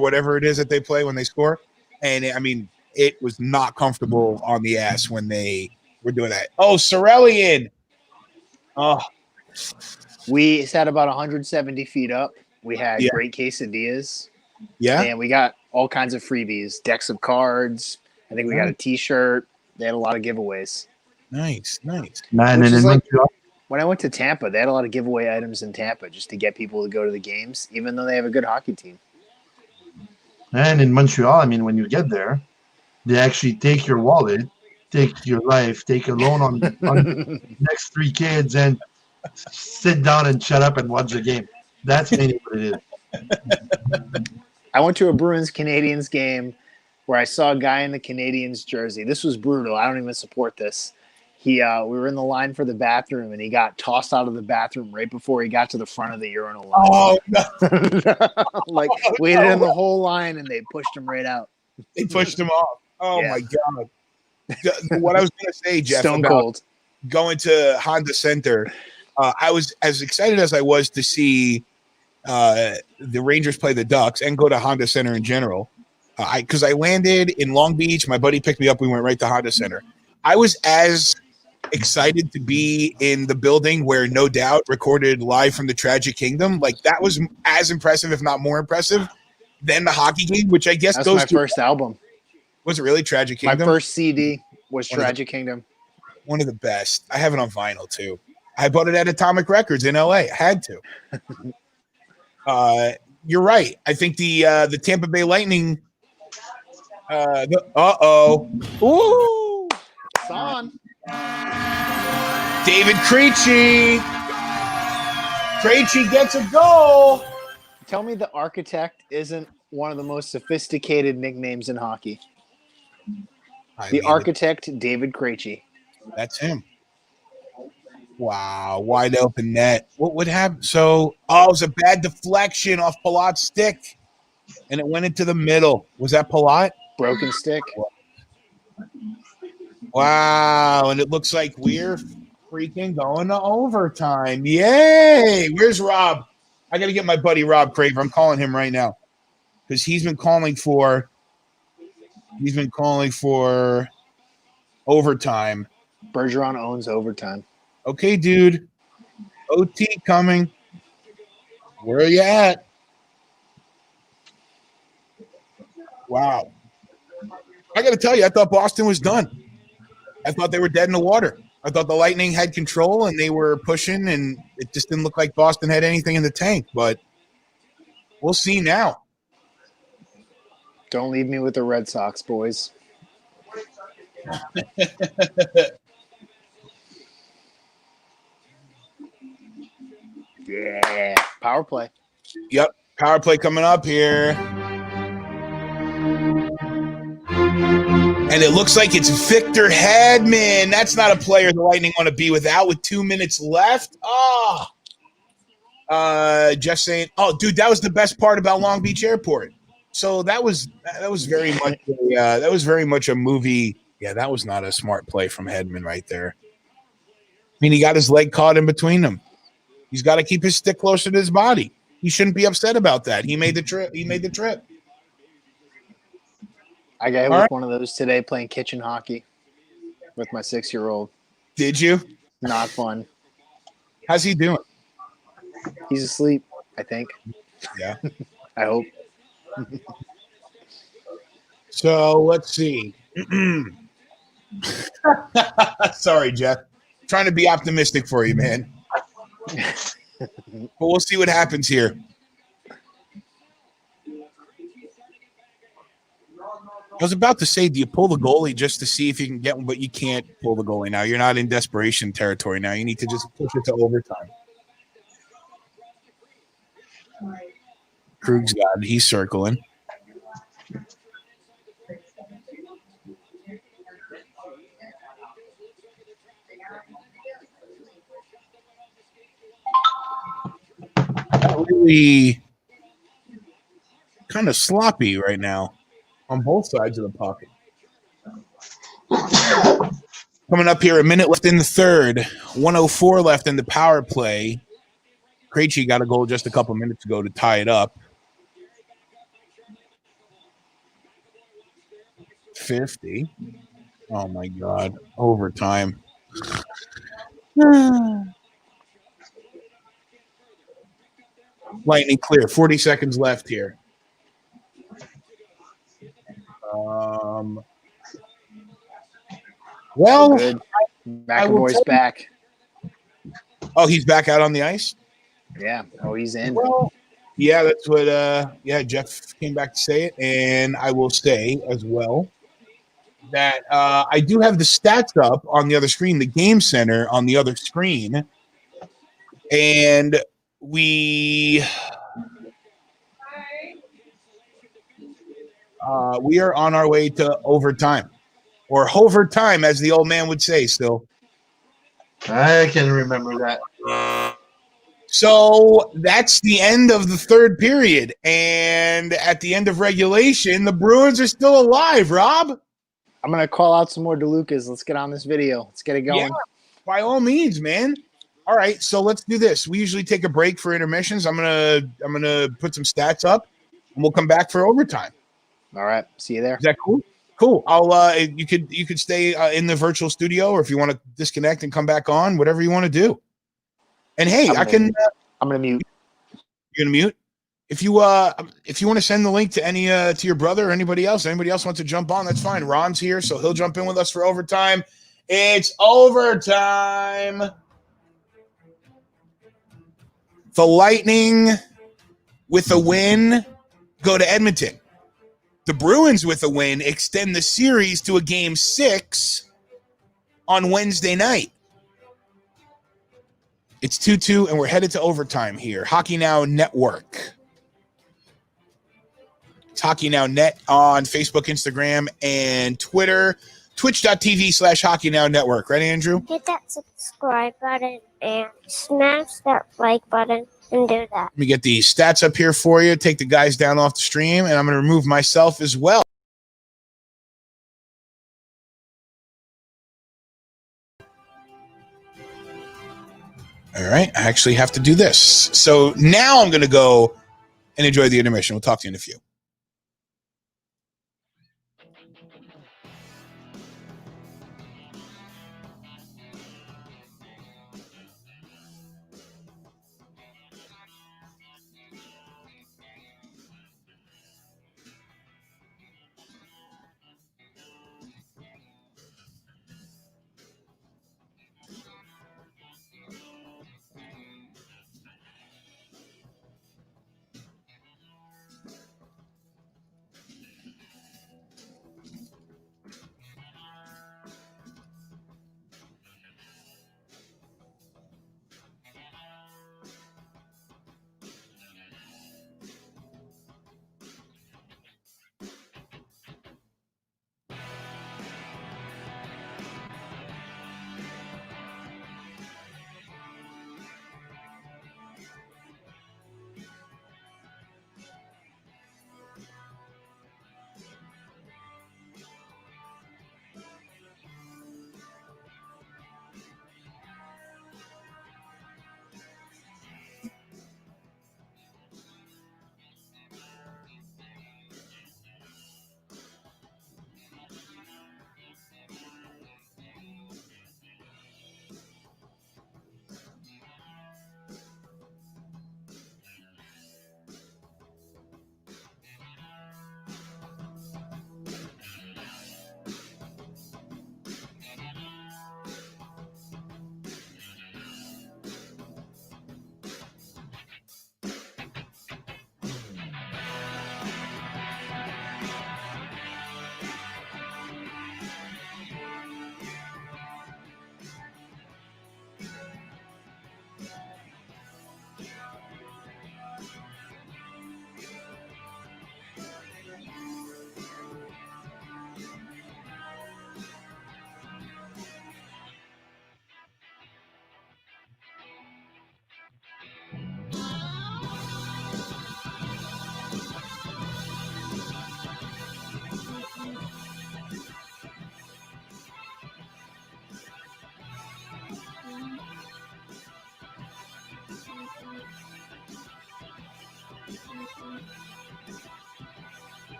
whatever it is that they play when they score. And I mean, it was not comfortable on the ass when they were doing that. Oh, Sorellian. Oh. We sat about 170 feet up. We had great quesadillas. Yeah. And we got all kinds of freebies, decks of cards. I think we got a T-shirt. They had a lot of giveaways. Nice. Man, and in Montreal. When I went to Tampa, they had a lot of giveaway items in Tampa just to get people to go to the games, even though they have a good hockey team. And in Montreal, I mean, when you get there, they actually take your wallet, take your life, take a loan on the next 3 kids, and sit down and shut up and watch the game. That's mainly what it is. I went to a Bruins Canadians game where I saw a guy in the Canadians jersey. This was brutal. I don't even support this. We were in the line for the bathroom, and he got tossed out of the bathroom right before he got to the front of the urinal line. Oh no! Waited in the whole line, and they pushed him right out. They pushed him off. Oh Yeah. my god! What I was going to say, Jeff, Stone about cold. going to Honda Center, I was as excited as I was to see the Rangers play the Ducks and go to Honda Center in general. Because I landed in Long Beach, my buddy picked me up. We went right to Honda Center. I was as excited to be in the building where No Doubt recorded Live from the Tragic Kingdom. Like that was as impressive, if not more impressive, than the hockey game, which I guess That's goes my to first album. Was it really Tragic Kingdom? My first CD was Tragic Kingdom. One of the best. I have it on vinyl too. I bought it at Atomic Records in LA. I had to. You're right. I think the Tampa Bay Lightning. Ooh, it's on. David Krejci. Krejci gets a goal. Tell me the Architect isn't one of the most sophisticated nicknames in hockey. The Architect, David Krejci. That's him. Wow, wide open net. What would happen? So, it was a bad deflection off Palat's stick, and it went into the middle. Was that Palat? Broken stick. Wow, and it looks like we're freaking going to overtime. Yay! Where's Rob? I got to get my buddy Rob Craver. I'm calling him right now because he's been calling for overtime. Bergeron owns overtime. Okay, dude. OT coming. Where are you at? Wow. I got to tell you, I thought Boston was done. I thought they were dead in the water. I thought the Lightning had control and they were pushing, and it just didn't look like Boston had anything in the tank. But we'll see now. Don't leave me with the Red Sox, boys. Yeah. Power play. Yep. Power play coming up here. And it looks like it's Victor Hedman. That's not a player the Lightning want to be without with 2 minutes left. Just saying, dude, that was the best part about Long Beach Airport. So that was very much a movie. Yeah, that was not a smart play from Hedman right there. I mean, he got his leg caught in between them. He's got to keep his stick closer to his body. He shouldn't be upset about that. He made the trip. I got hit with one of those today playing kitchen hockey with my 6-year-old. Did you? Not fun. How's he doing? He's asleep, I think. Yeah. I hope. So let's see. Sorry, Jeff. Trying to be optimistic for you, man. But we'll see what happens here. I was about to say, do you pull the goalie just to see if you can get one? But you can't pull the goalie now. You're not in desperation territory now. You need to just push it to overtime. Krug's got it. He's circling. Really kind of sloppy right now on both sides of the puck. Coming up here, a minute left in the third, 1:04 left in the power play. Krejci got a goal just a couple minutes ago to tie it up. 50. Oh, my God. Overtime. Lightning clear. 40 seconds left here. Well, good. McAvoy's back. Oh, he's back out on the ice? Yeah. Oh, he's in. Well, yeah, that's what Jeff came back to say it. And I will say as well that I do have the stats up on the other screen, the game center on the other screen. And we We are on our way to overtime, or hover time, as the old man would say. Still, I can remember that. so that's the end of the third period, and at the end of regulation, the Bruins are still alive. Rob, I'm gonna call out some more DeLucas. Let's get on this video. Let's get it going. by all means, man. All right, so let's do this. We usually take a break for intermissions. I'm gonna put some stats up, and we'll come back for overtime. All right. See you there. Is that cool? Cool. I'll you could stay in the virtual studio, or if you want to disconnect and come back on, whatever you want to do. And hey, I'm gonna mute. You're gonna mute. If you want to send the link to to your brother or anybody else wants to jump on, that's fine. Ron's here, so he'll jump in with us for overtime. It's overtime. The Lightning with a win go to Edmonton. The Bruins with a win extend the series to a game 6 on Wednesday night. It's 2-2, and we're headed to overtime here. Hockey Now Network. It's Hockey Now Net on Facebook, Instagram, and Twitter. Twitch.tv/Hockey Now Network. Right, Andrew? Hit that subscribe button and smash that like button and do that. Let me get the stats up here for you. Take the guys down off the stream, and I'm going to remove myself as well. All right, I actually have to do this. So now I'm going to go and enjoy the intermission. We'll talk to you in a few.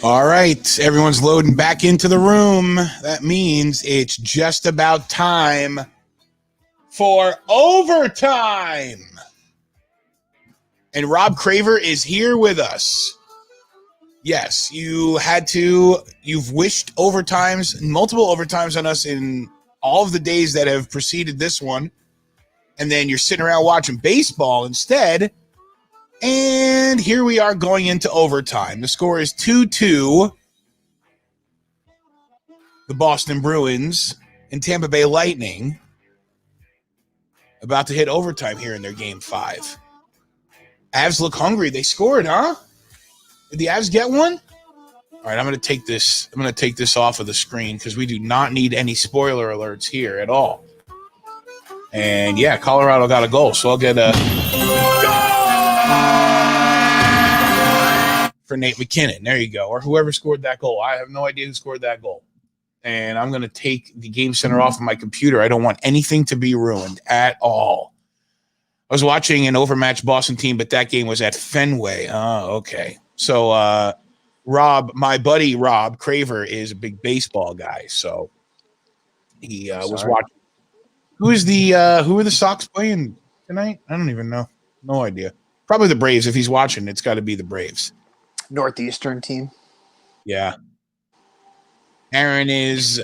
All right, everyone's loading back into the room. That means it's just about time for overtime. And Rob Craver is here with us. Yes, you've wished overtimes, multiple overtimes on us in all of the days that have preceded this one. And then you're sitting around watching baseball instead. And here we are going into overtime. The score is 2-2. The Boston Bruins and Tampa Bay Lightning about to hit overtime here in their game 5. Avs look hungry. They scored, huh? Did the Avs get one? All right, I'm going to take this off of the screen because we do not need any spoiler alerts here at all. And yeah, Colorado got a goal, so I'll get a goal for Nate McKinnon. There you go, or whoever scored that goal. I have no idea who scored that goal. And I'm going to take the Game Center off of my computer. I don't want anything to be ruined at all. I was watching an overmatched Boston team, but that game was at Fenway. Oh, okay. So Rob, my buddy Rob Craver, is a big baseball guy, so he was watching. Who are the Sox playing tonight? I don't even know. No idea. Probably the Braves. If he's watching, it's got to be the Braves. Northeastern team. Yeah. Aaron is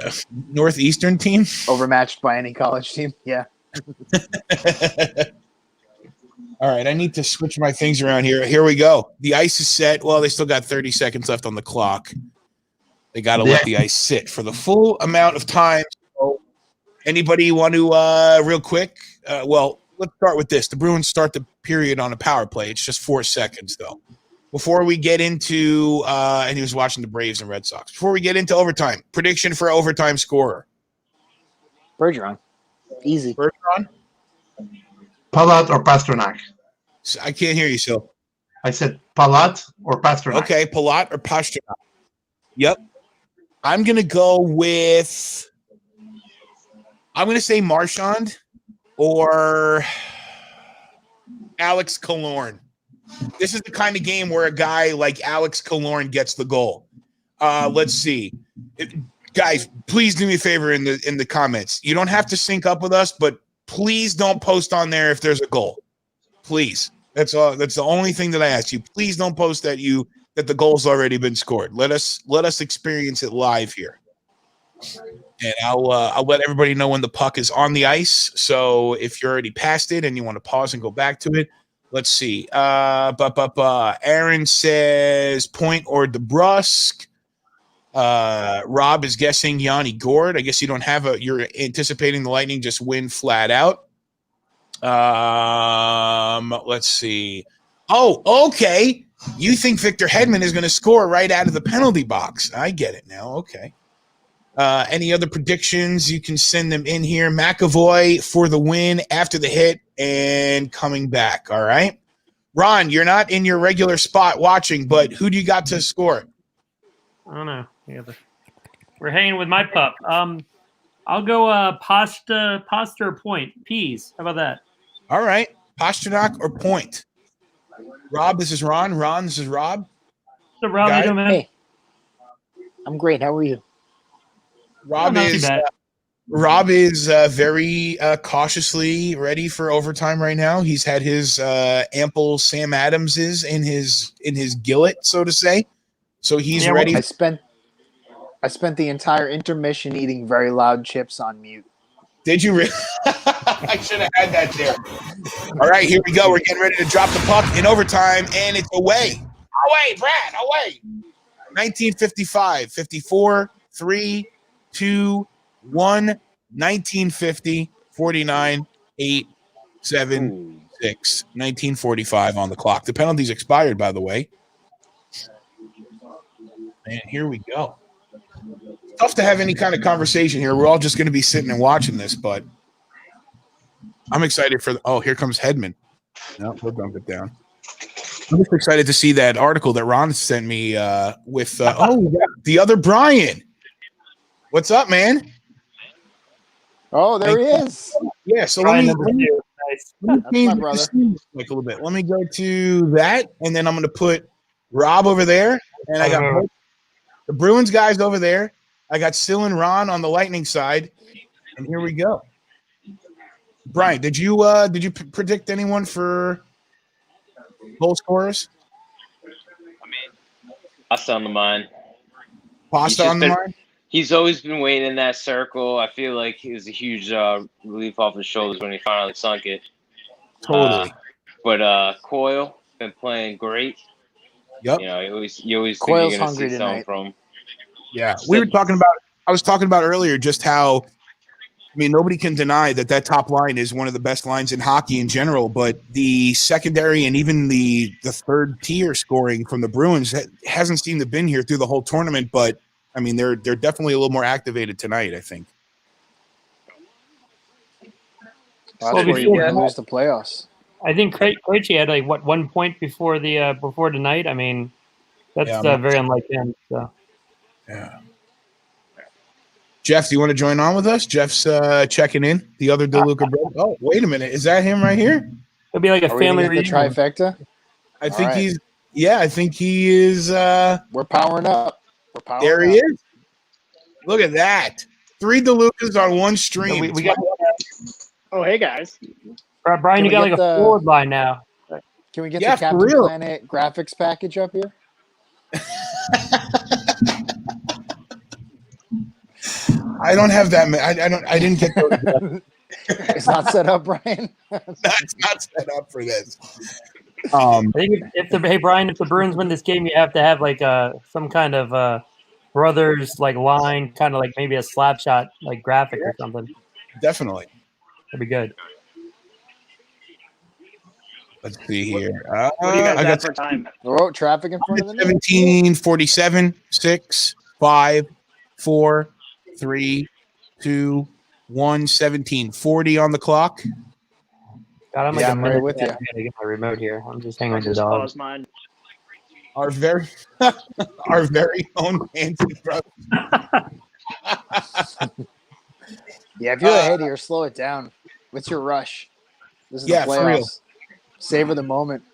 Northeastern team. Overmatched by any college team. Yeah. All right, I need to switch my things around here. Here we go. The ice is set. Well, they still got 30 seconds left on the clock. They got to let the ice sit for the full amount of time. So anybody want to, real quick? Well, let's start with this. The Bruins start the period on a power play. It's just 4 seconds, though. Before we get into, and he was watching the Braves and Red Sox. Before we get into overtime, prediction for overtime scorer. Bergeron. Easy. Bergeron? Palat or Pasternak? I can't hear you, Sil. I said Palat or Pasternak. Okay, Palat or Pasternak. Yep. I'm going to go with – I'm going to say Marchand or Alex Killorn. This is the kind of game where a guy like Alex Killorn gets the goal. Let's see. Guys, please do me a favor in the comments. You don't have to sync up with us, but please don't post on there if there's a goal. Please. That's all. That's the only thing that I ask you. Please don't post that the goal's already been scored. Let us experience it live here. And I'll let everybody know when the puck is on the ice. So if you're already past it and you want to pause and go back to it, let's see. Aaron says Point or DeBrusque. Rob is guessing Yanni Gord. I guess you don't have you're anticipating the Lightning just win flat out. Let's see. Oh, okay. You think Victor Hedman is going to score right out of the penalty box. I get it now. Okay. Any other predictions? You can send them in here. McAvoy for the win after the hit and coming back. All right. Ron, you're not in your regular spot watching, but who do you got to score? I don't know. We're hanging with my pup. I'll go pasta or Point. Peas. How about that? All right. Pasternak or Point? Rob, this is Ron. Ron, this is Rob. So, Rob, how you doing, man? Hey. I'm great. How are you? Rob is very cautiously ready for overtime right now. He's had his ample Sam Adamses in his gillet, so to say. So he's ready. I spent the entire intermission eating very loud chips on mute. Did you really? I should have had that there. All right, here we go. We're getting ready to drop the puck in overtime, and it's away. Away, Brad, away. 1955, 54, 3, 2, 1, 1950, 49, 8, 7, 6, 1945 on the clock. The penalty's expired, by the way. And here we go. Tough to have any kind of conversation here. We're all just going to be sitting and watching this, but I'm excited for here comes Hedman. No, we'll dump it down. I'm just excited to see that article that Ron sent me with the other Brian. What's up, man? Oh, there he is. Yeah, so Brian let me my brother. Like a little bit. Let me go to that, and then I'm going to put Rob over there, and I got The Bruins guys over there. I got Sil and Ron on the Lightning side, and here we go. Brian, did you predict anyone for goal scorers? Pasta on the mind. Pasta on the mind? He's always been waiting in that circle. I feel like it was a huge relief off his shoulders when he finally sunk it. Totally. But Coyle been playing great. Yep. You know, you always think Coyle's you're going to hungry see something tonight. from him. Yeah, we were talking about. I was talking about earlier just how. I mean, nobody can deny that top line is one of the best lines in hockey in general, but the secondary and even the third tier scoring from the Bruins hasn't seemed to have been here through the whole tournament. But I mean, they're definitely a little more activated tonight, I think. That's where you want to lose the playoffs. I think Krejci had 1 point before tonight. I mean, that's very unlike him. So. Yeah. Jeff, do you want to join on with us? Jeff's checking in. The other DeLuca brother. Oh, wait a minute. Is that him right here? It'll be like a family reunion. The trifecta? I think he's – yeah, I think he is we're powering up. There he is. Look at that. 3 DeLucas on one stream. We got oh, hey, guys. Brian, you got like a forward line now. Can we get the Captain Planet graphics package up here? I don't have that. I didn't get those. It's not set up, Brian. That's not set up for this. I think Brian, if the Bruins win this game, you have to have like some kind of brothers like line, kind of like maybe a slap shot like graphic or something. Definitely, that'd be good. Let's see here. What do you guys got for time? Oh, traffic in front of them. 17:47, 6, 5, 4, 3, 2, 1, 17:40 on the clock. God, I'm I'm right with you. I gotta get my remote here. I'm just hanging with the dog. Pause mine. Our very own Nancy brother. Yeah, if you're ahead here, slow it down. What's your rush? This is the playoffs. For real. Savor the moment.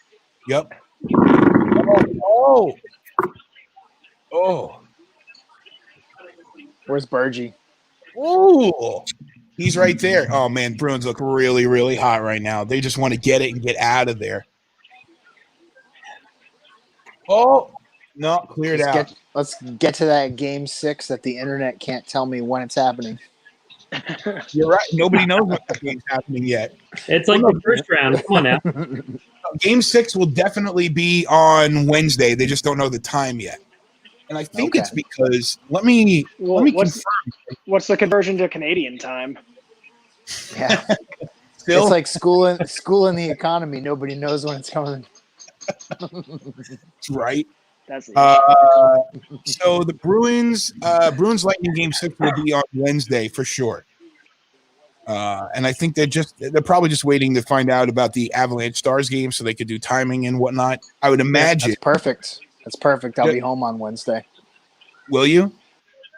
Yep. Oh. Where's Bergie? Oh. He's right there. Oh, man, Bruins look really, really hot right now. They just want to get it and get out of there. Oh, no, cleared out. Let's get to that game 6 that the internet can't tell me when it's happening. You're right. Nobody knows what the game's happening yet. It's like the first round. Come on now. Game 6 will definitely be on Wednesday. They just don't know the time yet. And I think it's because let me confirm. What's the conversion to Canadian time? Yeah. It's like school in the economy. Nobody knows when it's coming. Right. That's so the Bruins Lightning game 6 will be on Wednesday for sure. And I think they're probably just waiting to find out about the Avalanche Stars game so they could do timing and whatnot. I would imagine. That's perfect. That's perfect. I'll be home on Wednesday. Will you?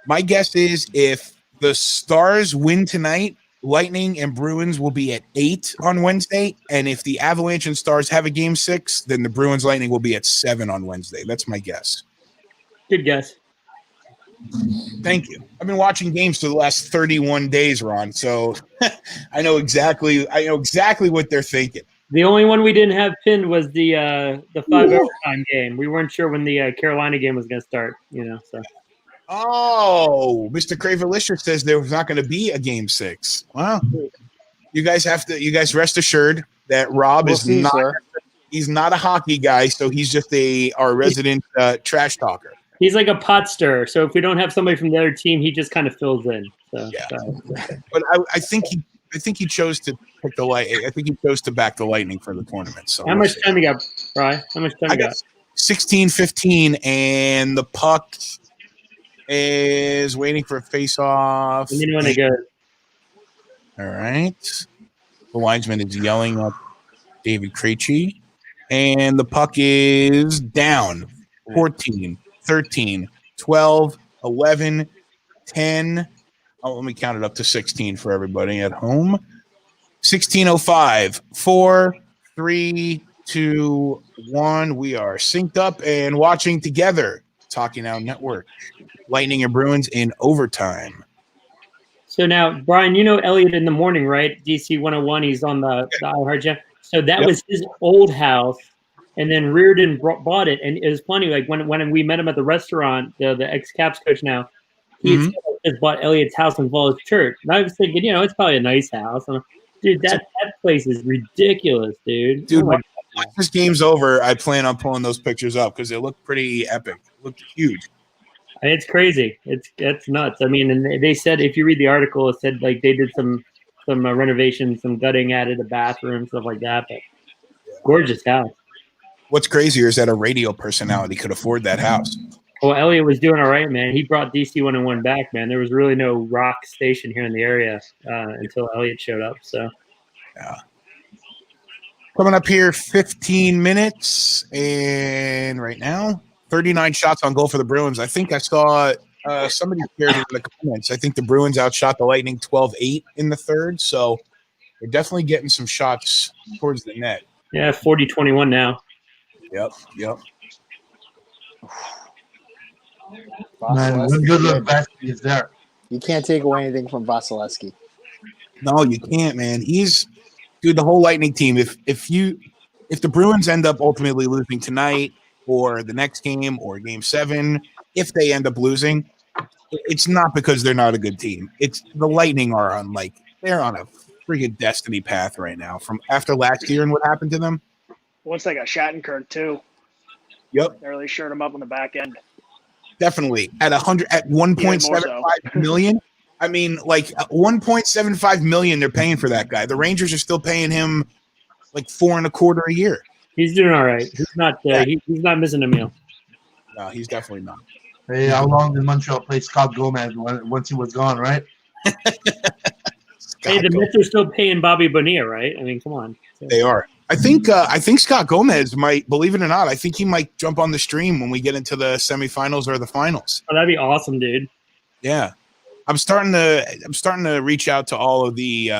My guess is if the Stars win tonight, Lightning and Bruins will be at 8 on Wednesday. And if the Avalanche and Stars have a game 6, then the Bruins Lightning will be at 7 on Wednesday. That's my guess. Good guess. Thank you. I've been watching games for the last 31 days, Ron. So I know exactly what they're thinking. The only one we didn't have pinned was the 5 overtime game. We weren't sure when the Carolina game was going to start. So. Oh, Mr. Cravelicious says there was not going to be a game 6. Wow. You guys rest assured that Rob he's not a hockey guy, so he's just our resident trash talker. He's like a pot stirrer. So if we don't have somebody from the other team, he just kind of fills in. So, yeah. But I think he chose to pick the light. I think he chose to back the Lightning for the tournament. So how much time you got, Brian? How much time you got? 16:15, and the puck is waiting for a face-off. And when they go. All right. The linesman is yelling at David Krejci, and the puck is down. 14, 13, 12, 11, 10. Oh, let me count it up to 16 for everybody at home. 16:05, 4, 3, 2, 1. We are synced up and watching together. Talking Now Network. Lightning and Bruins in overtime. So now, Brian, you know Elliot in the morning, right? DC 101. He's on the iHeart Channel. So that was his old house, and then Reardon bought it. And it was funny, like when we met him at the restaurant, the ex-Caps coach now, he had just bought Elliot's house in Falls Church. And I was thinking, it's probably a nice house. Dude, that place is ridiculous, dude. Dude, oh my once this game's over, I plan on pulling those pictures up because they look pretty epic. Look huge. It's crazy. It's nuts. I mean, and they said, if you read the article, it said like they did some renovations, some gutting, added a bathroom, stuff like that. But gorgeous house. What's crazier is that a radio personality could afford that house. Well, Elliot was doing all right, man. He brought DC 101 back, man. There was really no rock station here in the area until Elliot showed up. So, yeah. Coming up here, 15 minutes, and right now, 39 shots on goal for the Bruins. I think I saw somebody shared in the comments. I think the Bruins outshot the Lightning 12-8 in the third, so they're definitely getting some shots towards the net. Yeah, 40-21 now. Yep. Man, one good look back is there. You can't take away anything from Vasilevsky. No, you can't, man. Dude, the whole Lightning team. If the Bruins end up ultimately losing tonight, or the next game, or Game 7, if they end up losing, it's not because they're not a good team. It's the Lightning they're on a freaking destiny path right now. From after last year and what happened to them. Once they got Shattenkirk too. Yep, They really shirred him up on the back end. definitely at 1.75 million. I mean, like 1.75 million they're paying for that guy. The Rangers are still paying him like $4.25 a year. He's doing all right. He's not he's not missing a meal. No, he's definitely not. Hey, how long did Montreal play Scott Gomez once he was gone, right? Hey, the Mets are still paying Bobby Bonilla, right? I mean, come on. They are. I think Scott Gomez might, believe it or not, I think he might jump on the stream when we get into the semifinals or the finals. Oh, that'd be awesome, dude. Yeah, I'm starting to reach out to all of the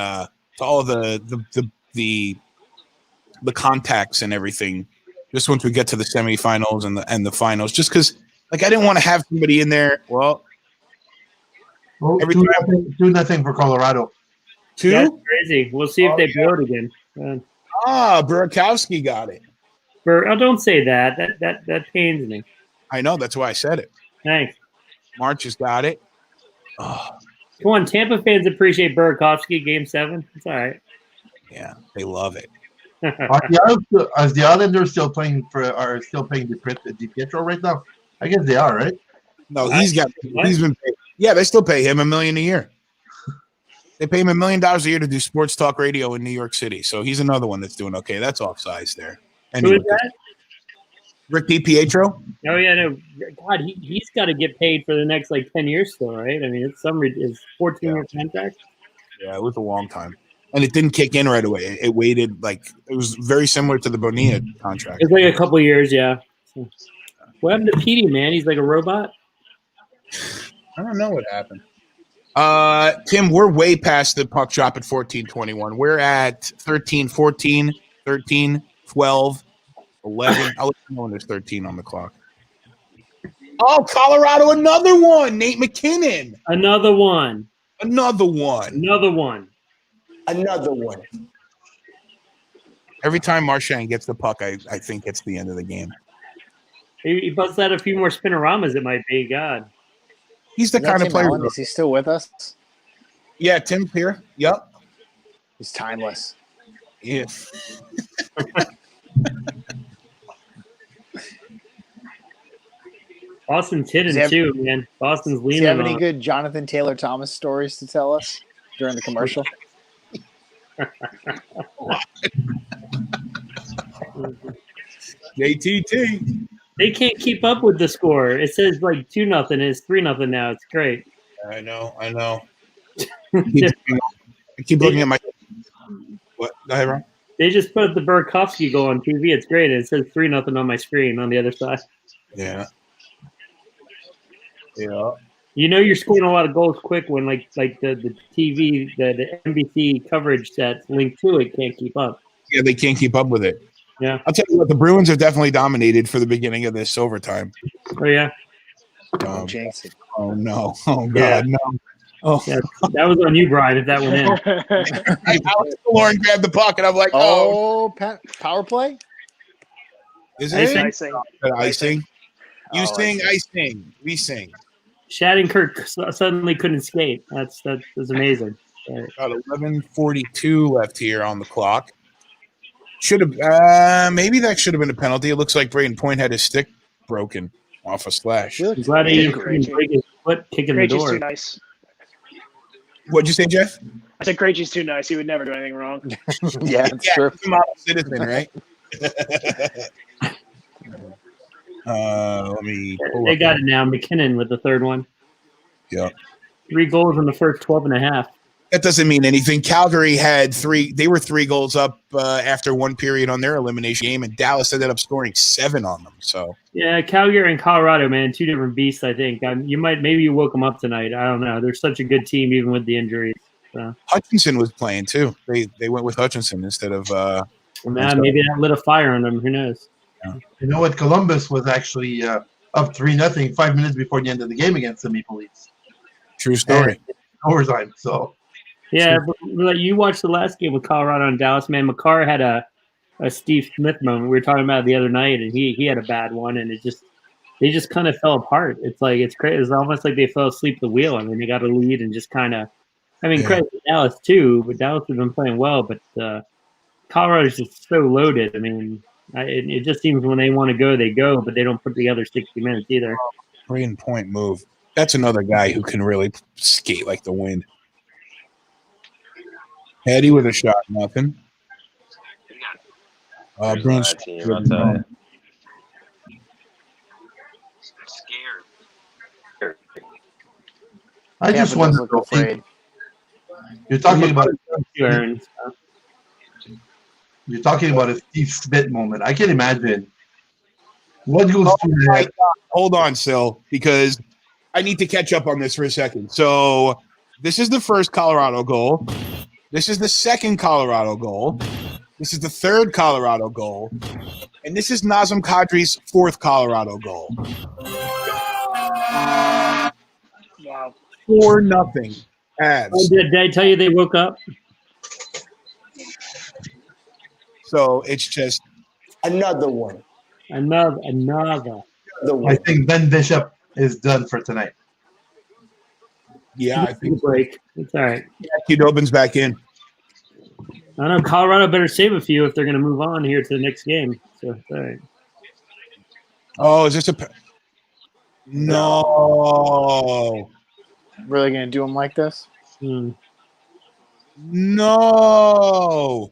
contacts and everything. Just once we get to the semifinals and the finals, just because I didn't want to have somebody in there. Well, every 2-0 for Colorado. 2? That's crazy. We'll see if they blow it again. Burakovsky got it. Don't say that. That pains me. I know. That's why I said it. Thanks. March has got it. Oh, come on, Tampa fans appreciate Burakovsky Game 7. It's all right. Yeah, they love it. Are the Islanders still playing Di Pietro right now? I guess they are, right? No, he's been paid. Yeah, they still pay him $1 million a year. They pay him $1 million a year to do sports talk radio in New York City. So he's another one that's doing okay. That's offsides there. Who is that? Rick DiPietro. Oh yeah, no. God, he's got to get paid for the next 10 years still, right? I mean, it's 14-year contract. Yeah, it was a long time, and it didn't kick in right away. It waited it was very similar to the Bonilla contract. It's a couple years, yeah. So, what happened to Petey, man? He's like a robot. I don't know what happened. Tim, we're way past the puck drop at 14-21. We're at 13-14, 13-12, 11. I'll let you know when there's 13 on the clock. Oh, Colorado, another one. Nate McKinnon. Another one. Every time Marchand gets the puck, I think it's the end of the game. He busts out a few more spinoramas, it might be. God. He's the kind of player. Is he still with us? Yeah, Tim's here. Yep. He's timeless. Yeah. Boston's hidden too, man. Boston's leaning. Do you have any on. good Jonathan Taylor Thomas stories to tell us during the commercial? JTT. They can't keep up with the score. It says 2-0. It's 3-0 now. It's great. I know. I keep looking at my. What? Go ahead, Ron. They just put the Burakovsky goal on TV. It's great. It says 3-0 on my screen on the other side. Yeah. You're scoring a lot of goals quick when the TV, the NBC coverage that's linked to it can't keep up. Yeah, they can't keep up with it. Yeah. I'll tell you what, the Bruins have definitely dominated for the beginning of this overtime. Oh, yeah. Don't jinx it. Oh no! Oh God! No! Oh, Yeah, that was on you, Brian. If that went in, Alex Lauren grabbed the puck, and I'm like, oh, Power play? is Icing? it Icing. icing? You Oh, sing, I I sing, we sing. Shattenkirk suddenly couldn't skate. That was amazing. About 11:42 left here on the clock. Should have maybe that should have been a penalty. It looks like Braden Point had his stick broken off a slash. I'm glad he didn't Krejci. break his foot kicking the Krejci's door. too nice. What'd you say, Jeff? I said Krejci's too nice. He would never do anything wrong. Yeah, it's true. He's a model citizen, right? Let me. They got it now. McKinnon with the third one. Yeah. 3 goals in the first 12 and a half. That doesn't mean anything. Calgary had 3. They were 3 goals up after one period on their elimination game, and Dallas ended up scoring 7 on them. So Yeah, Calgary and Colorado, man, 2 different beasts. I think maybe you woke them up tonight. I don't know. They're such a good team, even with the injuries. So. Hutchinson was playing too. They went with Hutchinson instead of. Maybe that lit a fire on them. Who knows? Yeah. You know what? Columbus was actually up 3-0 5 minutes before the end of the game against the Maple Leafs. True story. Overtime. So Yeah, but you watched the last game with Colorado and Dallas, man. McCarr had a Steve Smith moment we were talking about the other night, and he had a bad one, and they just kind of fell apart. It's like it's crazy. It's almost like they fell asleep at the wheel. I mean, they got a lead and just kind of. I mean, credit to Dallas too, but Dallas has been playing well. But Colorado's just so loaded. I mean, it just seems when they want to go, they go, but they don't put together 60 minutes either. Braden Point move. That's another guy who can really skate like the wind. Eddie with a shot, nothing. Bruins. Team, I'll tell you. Scared. I just Tampa does wonder. look afraid. You're talking about Aaron. a Steve Smith moment. I can imagine what goes through Oh the my head. God. Hold on, Sil, because I need to catch up on this for a second. So this is the first Colorado goal. This is the second Colorado goal. This is the third Colorado goal. And this is Nazem Kadri's fourth Colorado goal. Wow. 4-0 Avs. Oh, did I tell you they woke up? So it's just Another one. Another. Another I one. think Ben Bishop is done for tonight. I think break. It's all right. Qdobin's back in. I know Colorado better save a few if they're going to move on here to the next game. So, all right. Oh, is this No. Really gonna do them like this? No.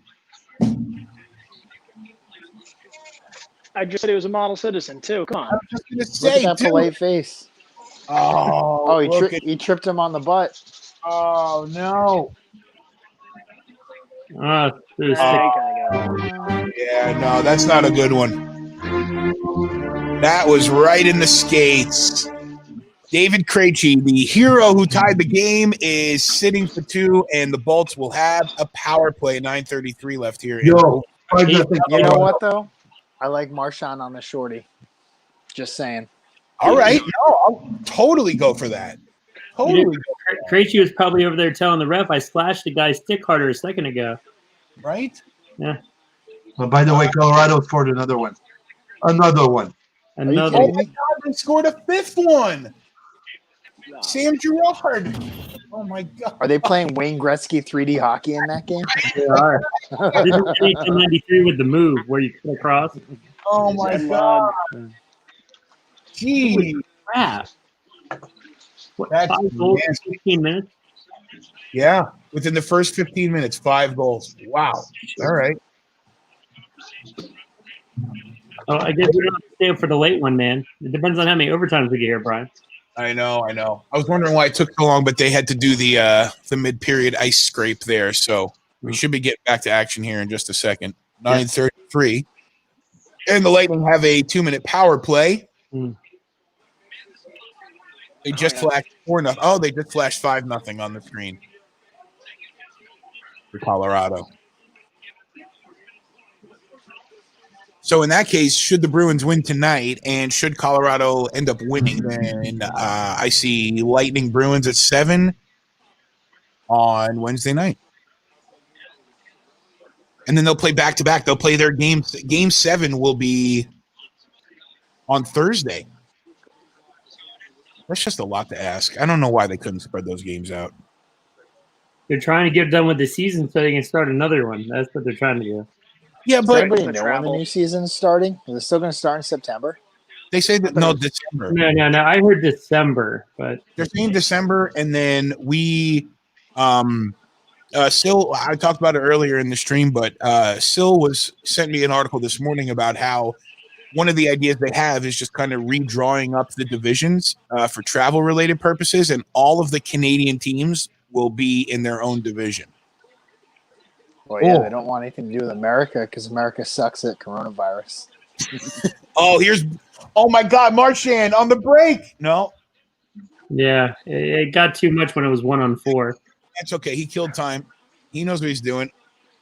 I just said he was a model citizen too. Come on. I was just going to Look say, at that dude. polite face. Oh, He tripped him on the butt. Oh, no. There's Yeah, no, that's not a good one. That was right in the skates. David Krejci, the hero who tied the game, is sitting for 2, and the Bolts will have a power play. 9:33 left here. Yo, You know what though? I like Marchand on the shorty. Just saying. All right. No, I'll totally go for that. Totally. Krejci was probably over there telling the ref, I splashed the guy's stick harder a second ago. Right? Yeah. Well, by the way, Colorado scored another one. Another. Oh, my God. They scored a 5th one. Sam Girard. Oh, my God. Are they playing Wayne Gretzky 3D hockey in that game? They are. This is 93 with the move where you cut across. Oh, my God. Gee. Crap. What, That's 5 goals in nasty. 15 minutes? Yeah. Within the first 15 minutes, 5 goals. Wow. All right. Oh, I guess we don't have to stay up for the late one, man. It depends on how many overtimes we get here, Brian. I know. I was wondering why it took so long, but they had to do the mid-period ice scrape there, so we should be getting back to action here in just a second. 9:33, and the Lightning have a 2-minute power play. They just flashed 4-0. Oh, they just flashed 5-0 on the screen for Colorado. So in that case, should the Bruins win tonight and should Colorado end up winning, then I see Lightning Bruins at 7 on Wednesday night. And then they'll play back-to-back. They'll play their game. Game 7 will be on Thursday. That's just a lot to ask. I don't know why they couldn't spread those games out. They're trying to get done with the season so they can start another one. That's what they're trying to do. Yeah, Does but anybody the know when the travel. new season's starting? Is it still going to start in September? they say that December. No. I heard December, but They're saying December, and then we Sil, I talked about it earlier in the stream, but Sil sent me an article this morning about how one of the ideas they have is just kind of redrawing up the divisions for travel related purposes, and all of the Canadian teams will be in their own division. Well, yeah, they don't want anything to do with America because America sucks at coronavirus. Oh my God, Marchand on the break. No, yeah, it got too much when it was 1-on-4. that's okay. He killed time. He knows what he's doing.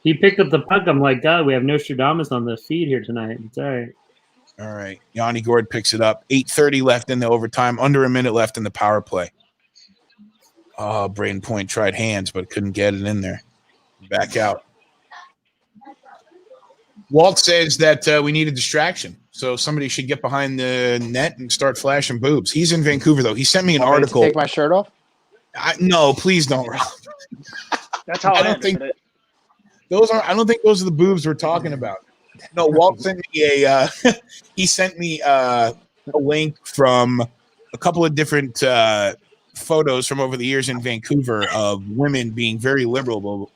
He picked up the puck. I'm like, God, we have Nostradamus on the feed here tonight. It's all right. All right. Yanni Gord picks it up. 8:30 left in the overtime. Under a minute left in the power play. Oh, Braden Point tried hands, but couldn't get it in there. Back out. Walt says that we need a distraction. So somebody should get behind the net and start flashing boobs. He's in Vancouver, though. He sent me an article. Take my shirt off? No, please don't, Rob. That's how I I don't think understood it. I don't think those are the boobs we're talking about. No, Walt sent me he sent me a link from a couple of different photos from over the years in Vancouver of women being very liberal,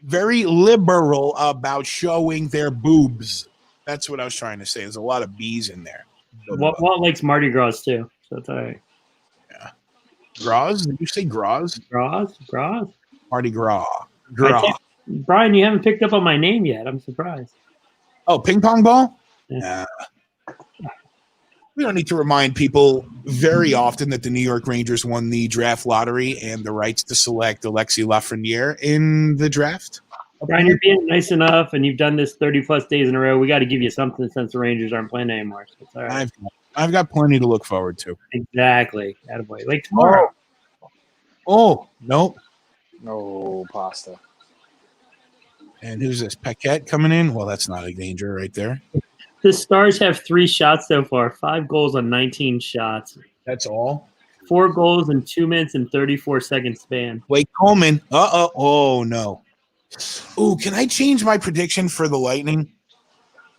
very liberal about showing their boobs. That's what I was trying to say. There's a lot of B's in there. Walt likes Mardi Gras too, so it's all right. Yeah. Gras? Did you say Gras? Gras? Mardi Gras. Brian, you haven't picked up on my name yet. I'm surprised. Oh, ping pong ball? Yeah. We don't need to remind people very often that the New York Rangers won the draft lottery and the rights to select Alexis Lafreniere in the draft. Brian, you're being nice enough, and you've done this 30-plus days in a row. We got to give you something since the Rangers aren't playing anymore. So it's all right. I've got plenty to look forward to. Exactly. Attaboy. Like tomorrow. Oh, nope. No pasta. And who's this? Paquette coming in? Well, that's not a danger right there. The Stars have 3 shots so far, 5 goals on 19 shots. That's all? 4 goals in 2 minutes and 34-second span. Blake Coleman. Oh, no. Ooh, can I change my prediction for the Lightning?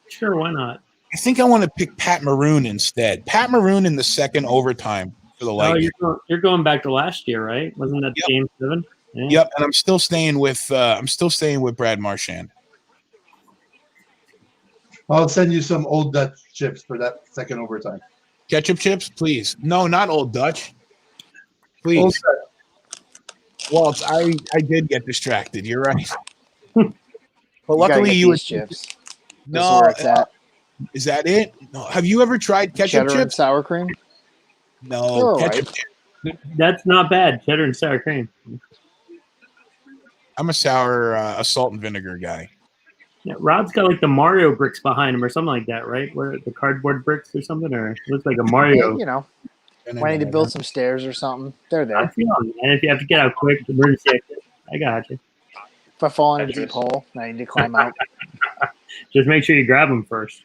Sure, why not? I think I want to pick Pat Maroon instead. Pat Maroon in the second overtime for the Lightning. Oh, you're going back to last year, right? Wasn't that Game 7? Yeah. Yep, and I'm still staying with Brad Marchand. I'll send you some old Dutch chips for that second overtime. Ketchup chips, please. No, not Old Dutch. Please. Old Walt, I did get distracted. You're right. But luckily you these chips. No, This is where it's at. Is that it? No. Have you ever tried ketchup Cheddar and chips? sour cream. No, They're ketchup all chips. That's not bad. Cheddar and sour cream. I'm a sour a salt and vinegar guy. Yeah, Rod's got like the Mario bricks behind him or something like that, right? Where the cardboard bricks or something, or it looks like a Mario. You know, when I need to build some stairs or something, they're there. I feel it, man. If you have to get out quick, emergency exit, I got you. If I fall in a deep hole, and I need to climb out. Just make sure you grab them first.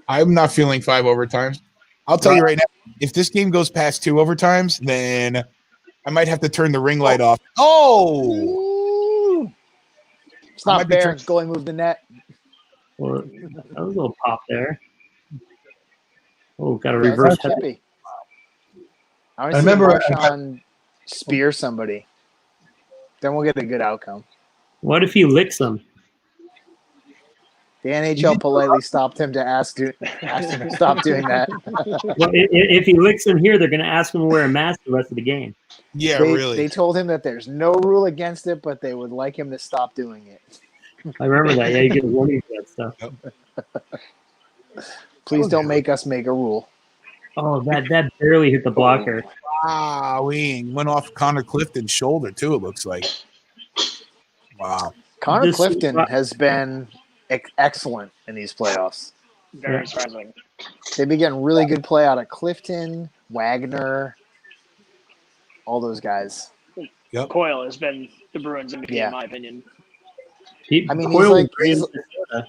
I'm not feeling 5 overtimes. I'll tell you right now, if this game goes past 2 overtimes, then I might have to turn the ring light off. Oh! Ooh. It's not fair. Goalie moved the net. Well, that was a little pop there. Oh, got a reverse. I remember Marchand spear somebody. Then we'll get a good outcome. What if he licks them? The NHL politely stopped him to ask him to stop doing that. Well, if he licks them here, they're going to ask him to wear a mask the rest of the game. Yeah, really. They told him that there's no rule against it, but they would like him to stop doing it. I remember that. Yeah, you get a warning for that stuff. Please don't make us make a rule. Oh, that barely hit the blocker. Wow, went off Connor Clifton's shoulder too, it looks like. Wow. Connor This- Clifton has been excellent in these playoffs. Very surprising. They've been getting really good play out of Clifton, Wagner, all those guys. Coyle has been the Bruins MVP Yeah. in my opinion. I mean, Coyle was he's great in like Minnesota.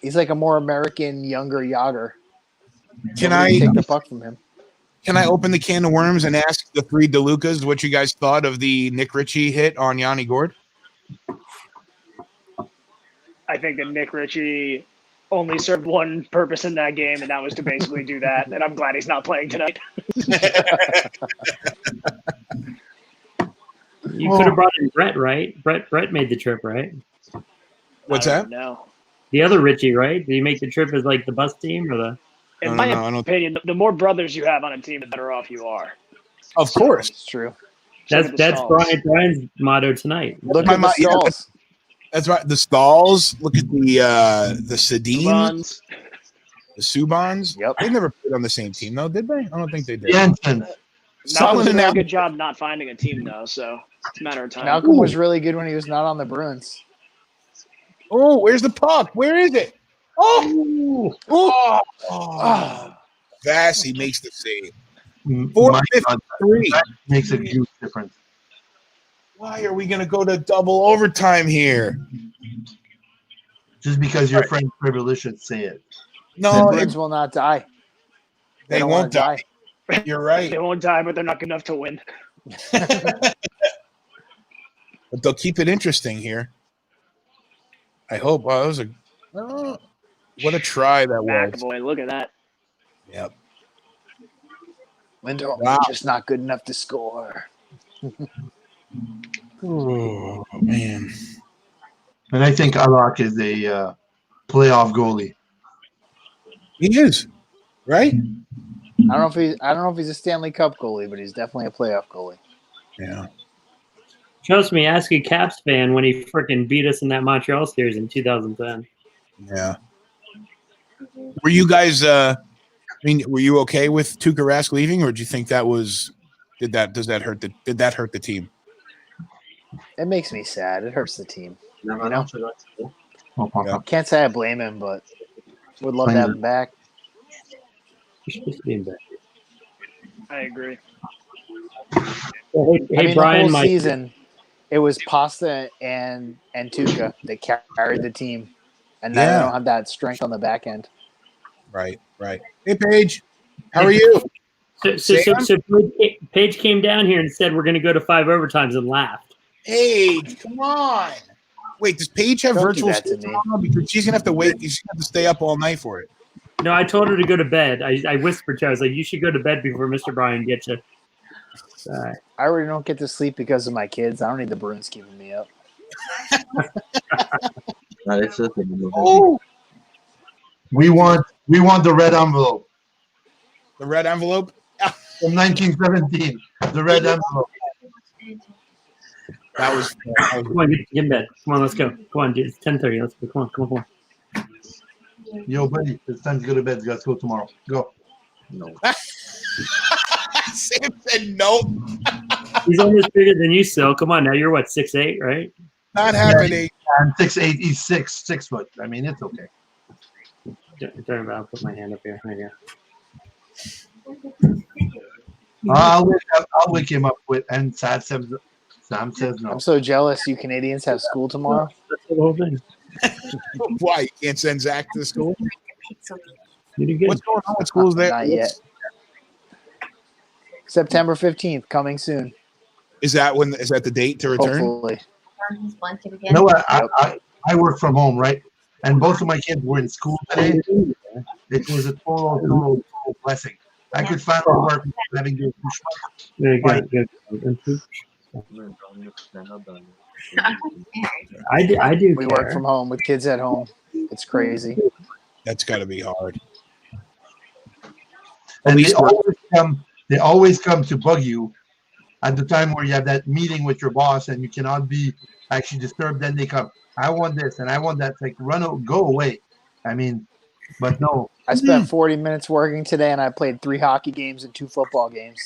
he's like a more American, younger Yager. Can Nobody I take the puck from him? can I open the can of worms and ask the three DeLucas what you guys thought of the Nick Ritchie hit on Yanni Gord? I think that Nick Ritchie only served one purpose in that game, and that was to basically do that. And I'm glad he's not playing tonight. You could have brought in Brett, right? Brett made the trip, right? What's that? No. The other Richie, right? Did he make the trip as like the bus team or the? In No, my no, I don't- opinion, the more brothers you have on a team, the better off you are. Of course. It's true. Look That's at the Brian's motto tonight. Look My at the yeah, stalls. That's right. The Stalls. Look at the Sedin, Subans. the Subans. Yep. They never played on the same team, though, did they? I don't think they did. Jansen. Someone Malcolm's did a announced- good job not finding a team, though, so it's a matter of time. Malcolm was really good when he was not on the Bruins. Oh, where's the puck? Where is it? Oh, oh. Vassy makes the save. My God, 453. that makes a huge difference. Why are we going to go to double overtime here? Just because your friend privilege should say it. The No, Bruins will not die. they don't won't wanna die. You're right. They won't die, but they're not good enough to win. But they'll keep it interesting here. I hope. Wow, that was what a try that was. McAvoy, look at that. Yep. Lindholm, Wow. just not good enough to score. Oh man. And I think Alak is a playoff goalie. He is. Right? I don't know if he's a Stanley Cup goalie, but he's definitely a playoff goalie. Yeah. Trust me, ask a Caps fan when he freaking beat us in that Montreal series in 2010. Yeah. Were you guys were you okay with Tuukka Rask leaving, or do you think that was did that hurt the team? It makes me sad. It hurts the team. Yeah. Can't say I blame him, but would love to have him back. You're supposed to be in bed. I agree. Hey, I mean, Brian, the whole my season, it was Pasta and Tuca that carried the team, and now Yeah. they don't have that strength on the back end. Right. Hey Paige, how are you? So Paige came down here and said we're going to go to 5 overtimes and laughed. Paige, come on. Wait, does Paige have Don't do virtual that to school me. tomorrow? Because she's gonna have to wait. She's gonna have to stay up all night for it. No, I told her to go to bed. I whispered to her, I was like, you should go to bed before Mr. Brian gets you. I already don't get to sleep because of my kids. I don't need the Bruins keeping me up. Oh, We want the red envelope the red envelope. from 1917. The red envelope. That was Come on, get in bed. Come on, let's go. Come on, dude. It's 10:30. Let's go. Come on. Yo, buddy, it's time to go to bed. Let's go tomorrow. Go. No. Sam said no. He's almost bigger than you, still. Come on now. You're what, 6'8", right? Not happening. I'm 6'8". He's 6 foot. I mean, it's okay. Don't I'll put my hand up here. Right here. I'll wake him up with. And Sam says no. I'm so jealous you Canadians have school tomorrow. That's the whole thing. Why you can't send Zach to school? You did good. What's going on with schools there? Not yet. September 15th, coming soon. Is that the date to return? Hopefully. You know what? I work from home, right? And both of my kids were in school today. It was a total blessing. I could finally work without having to push. Good. I do. We care. work from home with kids at home. It's crazy. That's got to be hard. And they always come to bug you at the time where you have that meeting with your boss and you cannot be actually disturbed. Then they come, I want this and I want that. It's like, go away. I mean, but no. I spent 40 minutes working today, and I played 3 hockey games and 2 football games.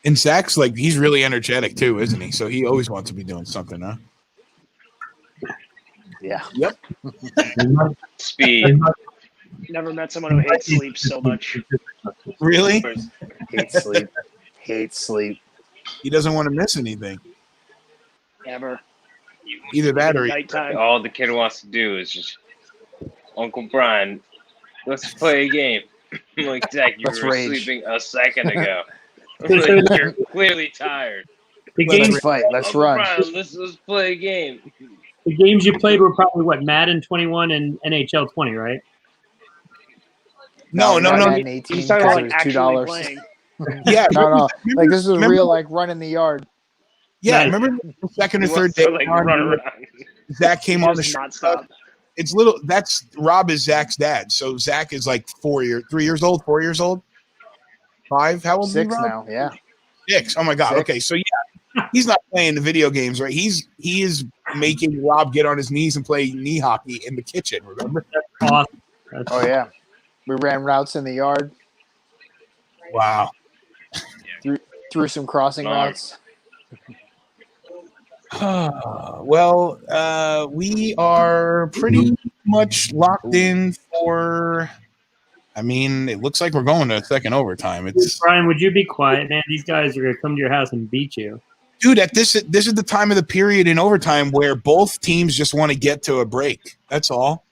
And Zach's like, he's really energetic too, isn't he? So he always wants to be doing something, huh? Yeah. Yep. Speed. Never met someone who hates sleep so much. Really? Hate sleep. Hate sleep. He doesn't want to miss anything. Ever. Either that or Nighttime. All the kid wants to do is just, Uncle Brian, let's play a game. I'm like, Zach, you Let's were rage. sleeping a second ago. Like, you're clearly tired. The Let's games, fight. Let's Uncle run. Brian, let's play a game. the games you played were probably what, Madden 21 and NHL 20, right? no. Madden 18 He's talking about like because it actually was $2. playing. Yeah, No. Like this is a remember- real like run in the yard. Yeah, Nice. remember the second or He third wants day to, like, run around. Zach came He on the does show. not stop. It's little. That's Rob is Zach's dad. So Zach is like 3 years old, 4 years old, 5. How old is he, 6 Rob? now. Yeah. 6. Oh my God. 6. Okay, so yeah, he's not playing the video games, right? He is making Rob get on his knees and play knee hockey in the kitchen. Remember? Awesome. That's Oh yeah. We ran routes in the yard. Wow. Threw some crossing routes. Well, we are pretty much locked in for. I mean, it looks like we're going to second overtime. It's Brian, would you be quiet, man? These guys are gonna come to your house and beat you. dude. At this is the time of the period in overtime where both teams just want to get to a break. That's all.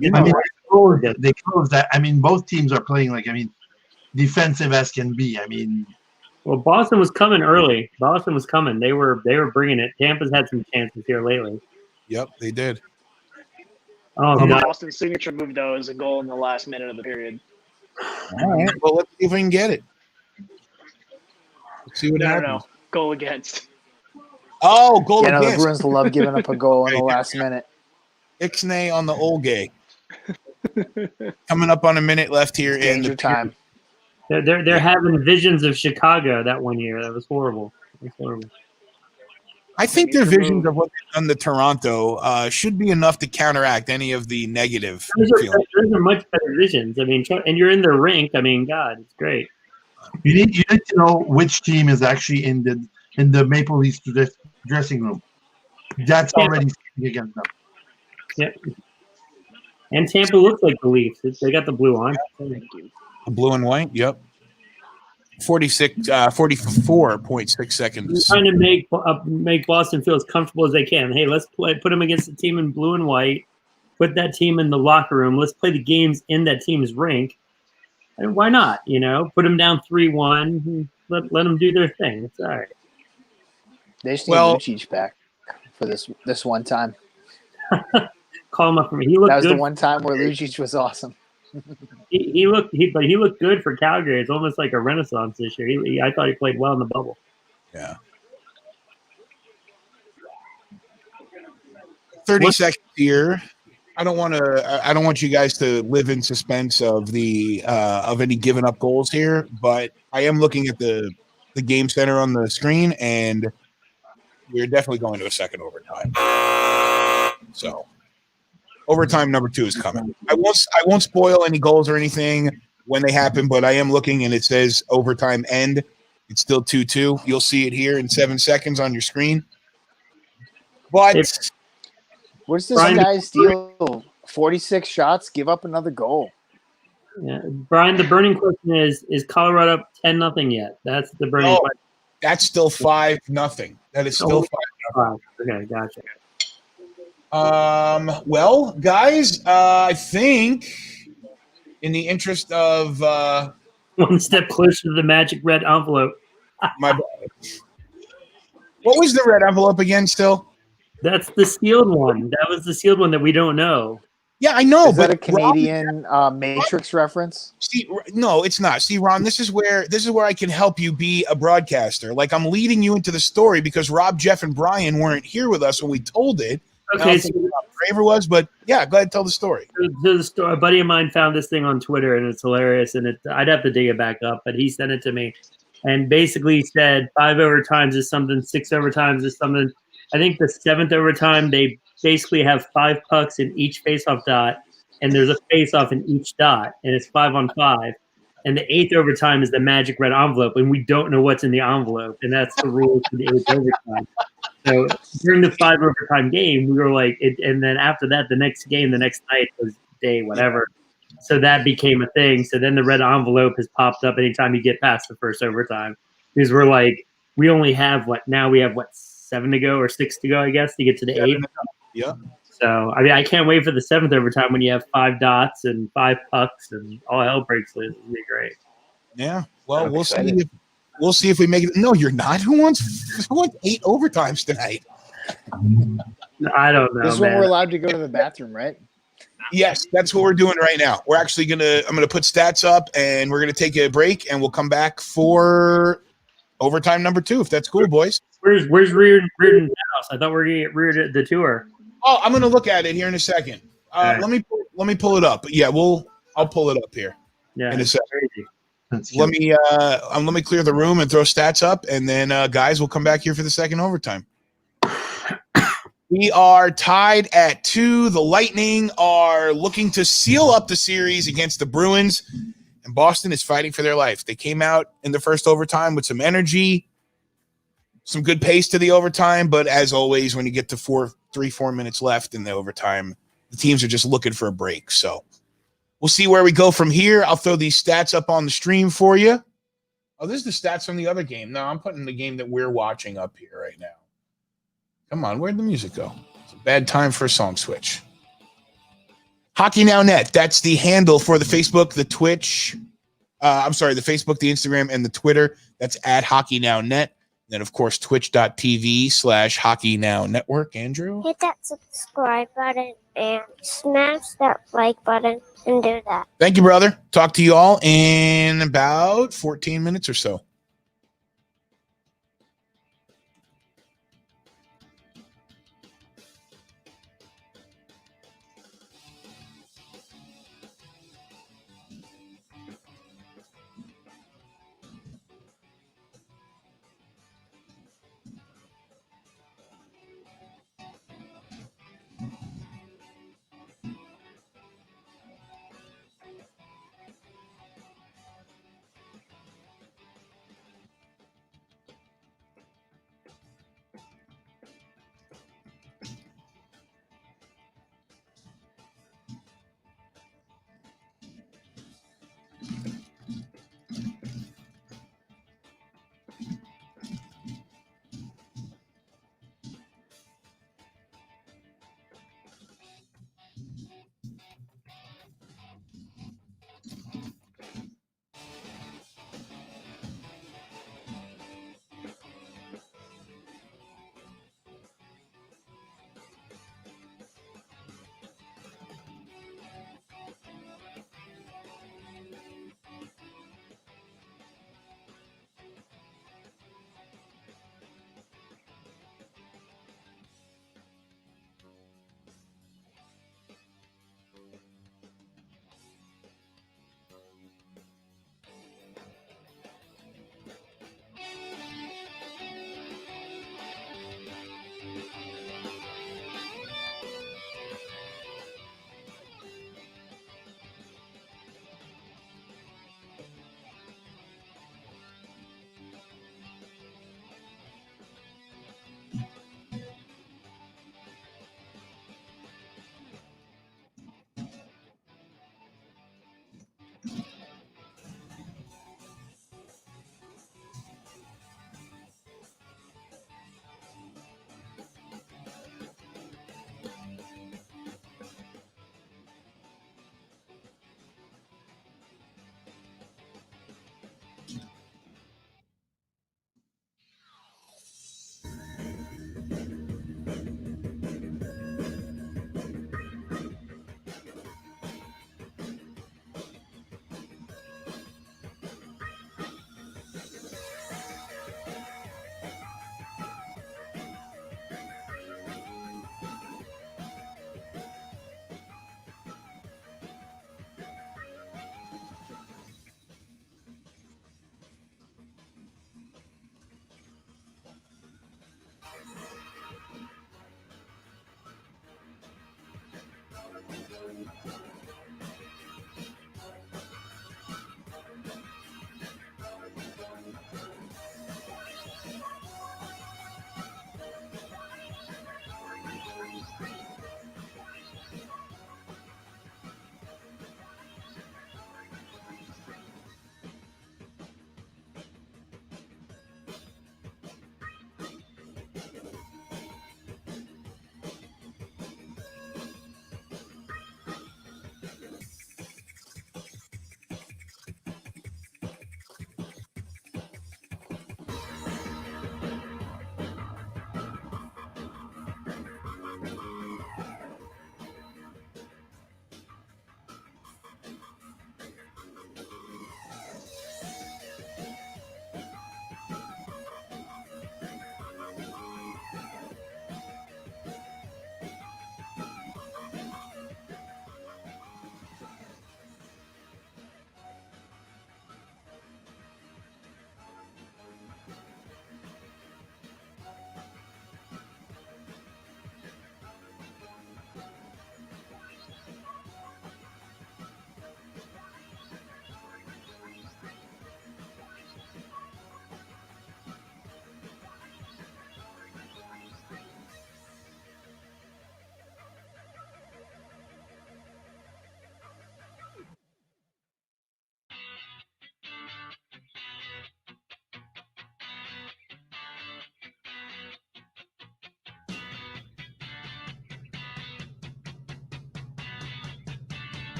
You I know, mean, they closed that. I mean, both teams are playing defensive as can be. I mean, well, Boston was coming early. Boston was coming. They were bringing it. Tampa's had some chances here lately. Yep, they did. Oh God. Boston's signature move, though, is a goal in the last minute of the period. All right. Well, let's see if we can get it. Let's see what No, happens. no. Goal against. Oh, goal Yeah, no, the against. Bruins love giving up a goal in the last minute. Ixnay on the old gay. Coming up on a minute left here in Danger the time. They're having visions of Chicago that one year. That was horrible. That was horrible. I think their Signature visions move. of what they've done to Toronto should be enough to counteract any of the negative Those feelings. are much better visions. I mean, and you're in the rink. I mean, God, it's great. you need to know which team is actually in the Maple Leafs dressing room. That's already speaking against them. Yep. And Tampa looks like the Leafs. They got the blue on. Blue and white. Yep. 44.6 seconds. Trying to make Boston feel as comfortable as they can. Hey, let's put them against the team in blue and white. Put that team in the locker room. Let's play the games in that team's rink. And why not? You know, put them down 3-1. Let them do their thing. It's all right. They just need Well- Lucic back for this one time. Call him up for me. He looked That was good. the one time where Lucic was awesome. He looked good for Calgary. It's almost like a renaissance this year. I thought he played well in the bubble. Yeah. 30 seconds here. I don't want you guys to live in suspense of any given up goals here, but I am looking at the game center on the screen, and we're definitely going to a second overtime. So overtime number 2 is coming. I won't spoil any goals or anything when they happen, but I am looking, and it says overtime end. It's still 2-2. You'll see it here in 7 seconds on your screen. But What's this Brian- guy's deal? 46 shots, give up another goal. Yeah. Brian, the burning question is Colorado up 10-0 yet? That's the burning No. question. that's still 5-0. That is still 5. Okay, gotcha. Well, guys, I think in the interest of One step closer to the magic red envelope. my what was the red envelope again still? That's the sealed one. That was the sealed one that we don't know. Yeah, I know, Is that a but Rob, Canadian Matrix reference? see, no, it's not. See, Ron, this is where I can help you be a broadcaster. Like, I'm leading you into the story because Rob, Jeff, and Brian weren't here with us when we told it. I Okay, don't so, think Rob Craver was, but yeah, go ahead and tell the story. a buddy of mine found this thing on Twitter, and it's hilarious. And I'd have to dig it back up, but he sent it to me, and basically said 5 overtimes is something, 6 overtimes is something. I think the 7th overtime they basically have 5 pucks in each faceoff dot, and there's a faceoff in each dot, and it's 5-on-5. and the 8th overtime is the magic red envelope, and we don't know what's in the envelope, and that's the rule for the 8th overtime. So during the 5 overtime game, we were like, and then after that, the next game, the next night was day whatever. So that became a thing. So then the red envelope has popped up anytime you get past the first overtime, because we're like, we only have now we have 7 to go or 6 to go, I guess, to get to the 8th. Yeah. So I mean, I can't wait for the 7th overtime when you have 5 dots and 5 pucks and all hell breaks loose. It'll be great. Yeah. Well, we'll see. We'll see if we make it. No, you're not. Who wants 8 overtimes tonight? I don't know. This is when we're allowed to go to the bathroom, right? Yes, that's what we're doing right now. We're actually I'm gonna put stats up, and we're gonna take a break, and we'll come back for overtime number 2, if that's cool, boys. Where's Reardon's house? I thought we were gonna get Reardon at the tour. Oh, I'm gonna look at it here in a second. Okay. Let me pull it up. But yeah, I'll pull it up here. Yeah, in a second. crazy. Let me clear the room and throw stats up, and then guys, we'll come back here for the second overtime. We are tied at 2. The Lightning are looking to seal up the series against the Bruins, and Boston is fighting for their life. They came out in the first overtime with some energy, some good pace to the overtime, but as always, when you get to 4 minutes left in the overtime, the teams are just looking for a break. So we'll see where we go from here. I'll throw these stats up on the stream for you. Oh, this is the stats from the other game. No, I'm putting the game that we're watching up here right now. Come on, where'd the music go? It's a bad time for a song switch. Hockey Now Net. That's the handle for the Facebook, the Twitch. The Facebook, the Instagram, and the Twitter. That's at Hockey Now Net. Then, of course, twitch.tv/Hockey Now Network. Andrew? Hit that subscribe button and smash that like button and do that. Thank you, brother. Talk to you all in about 14 minutes or so.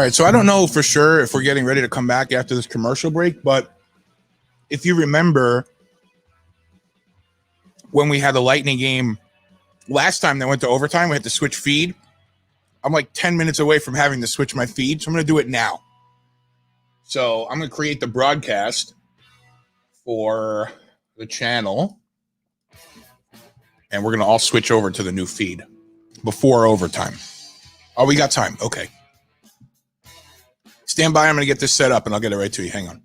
All right, so I don't know for sure if we're getting ready to come back after this commercial break, but if you remember when we had the Lightning game last time that went to overtime, we had to switch feed. I'm like 10 minutes away from having to switch my feed, so I'm going to do it now. So I'm going to create the broadcast for the channel, and we're going to all switch over to the new feed before overtime. Oh, we got time. Okay. Stand by. I'm going to get this set up, and I'll get it right to you. Hang on.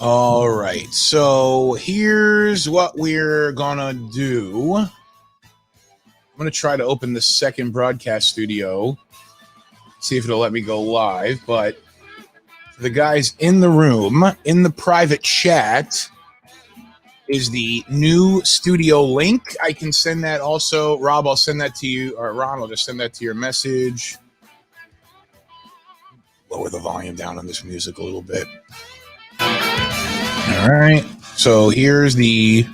All right, so here's what we're gonna do. I'm gonna try to open the second broadcast studio, see if it'll let me go live. But for the guys in the room, in the private chat, is the new studio link. I can send that also. Rob, I'll send that to you, or Ron, I'll just send that to your message. Lower the volume down on this music a little bit. All right, so here's the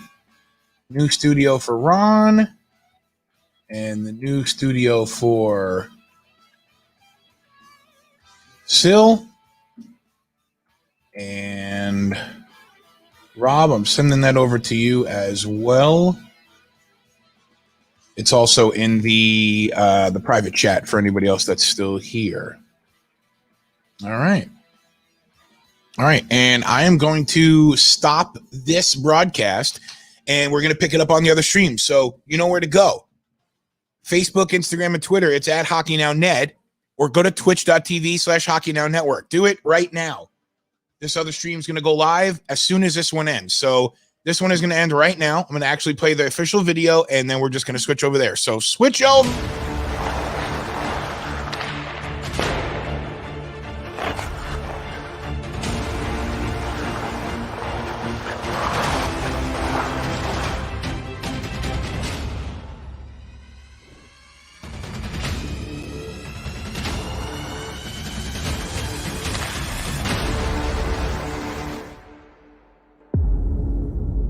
new studio for Ron and the new studio for Sil. And Rob, I'm sending that over to you as well. It's also in the private chat for anybody else that's still here. All right. All right, and I am going to stop this broadcast, and we're going to pick it up on the other stream. So you know where to go. Facebook, Instagram, and Twitter, it's at HockeyNowNet, or go to twitch.tv/HockeyNowNetwork. Do it right now. This other stream is going to go live as soon as this one ends. So this one is going to end right now. I'm going to actually play the official video, and then we're just going to switch over there. So switch over.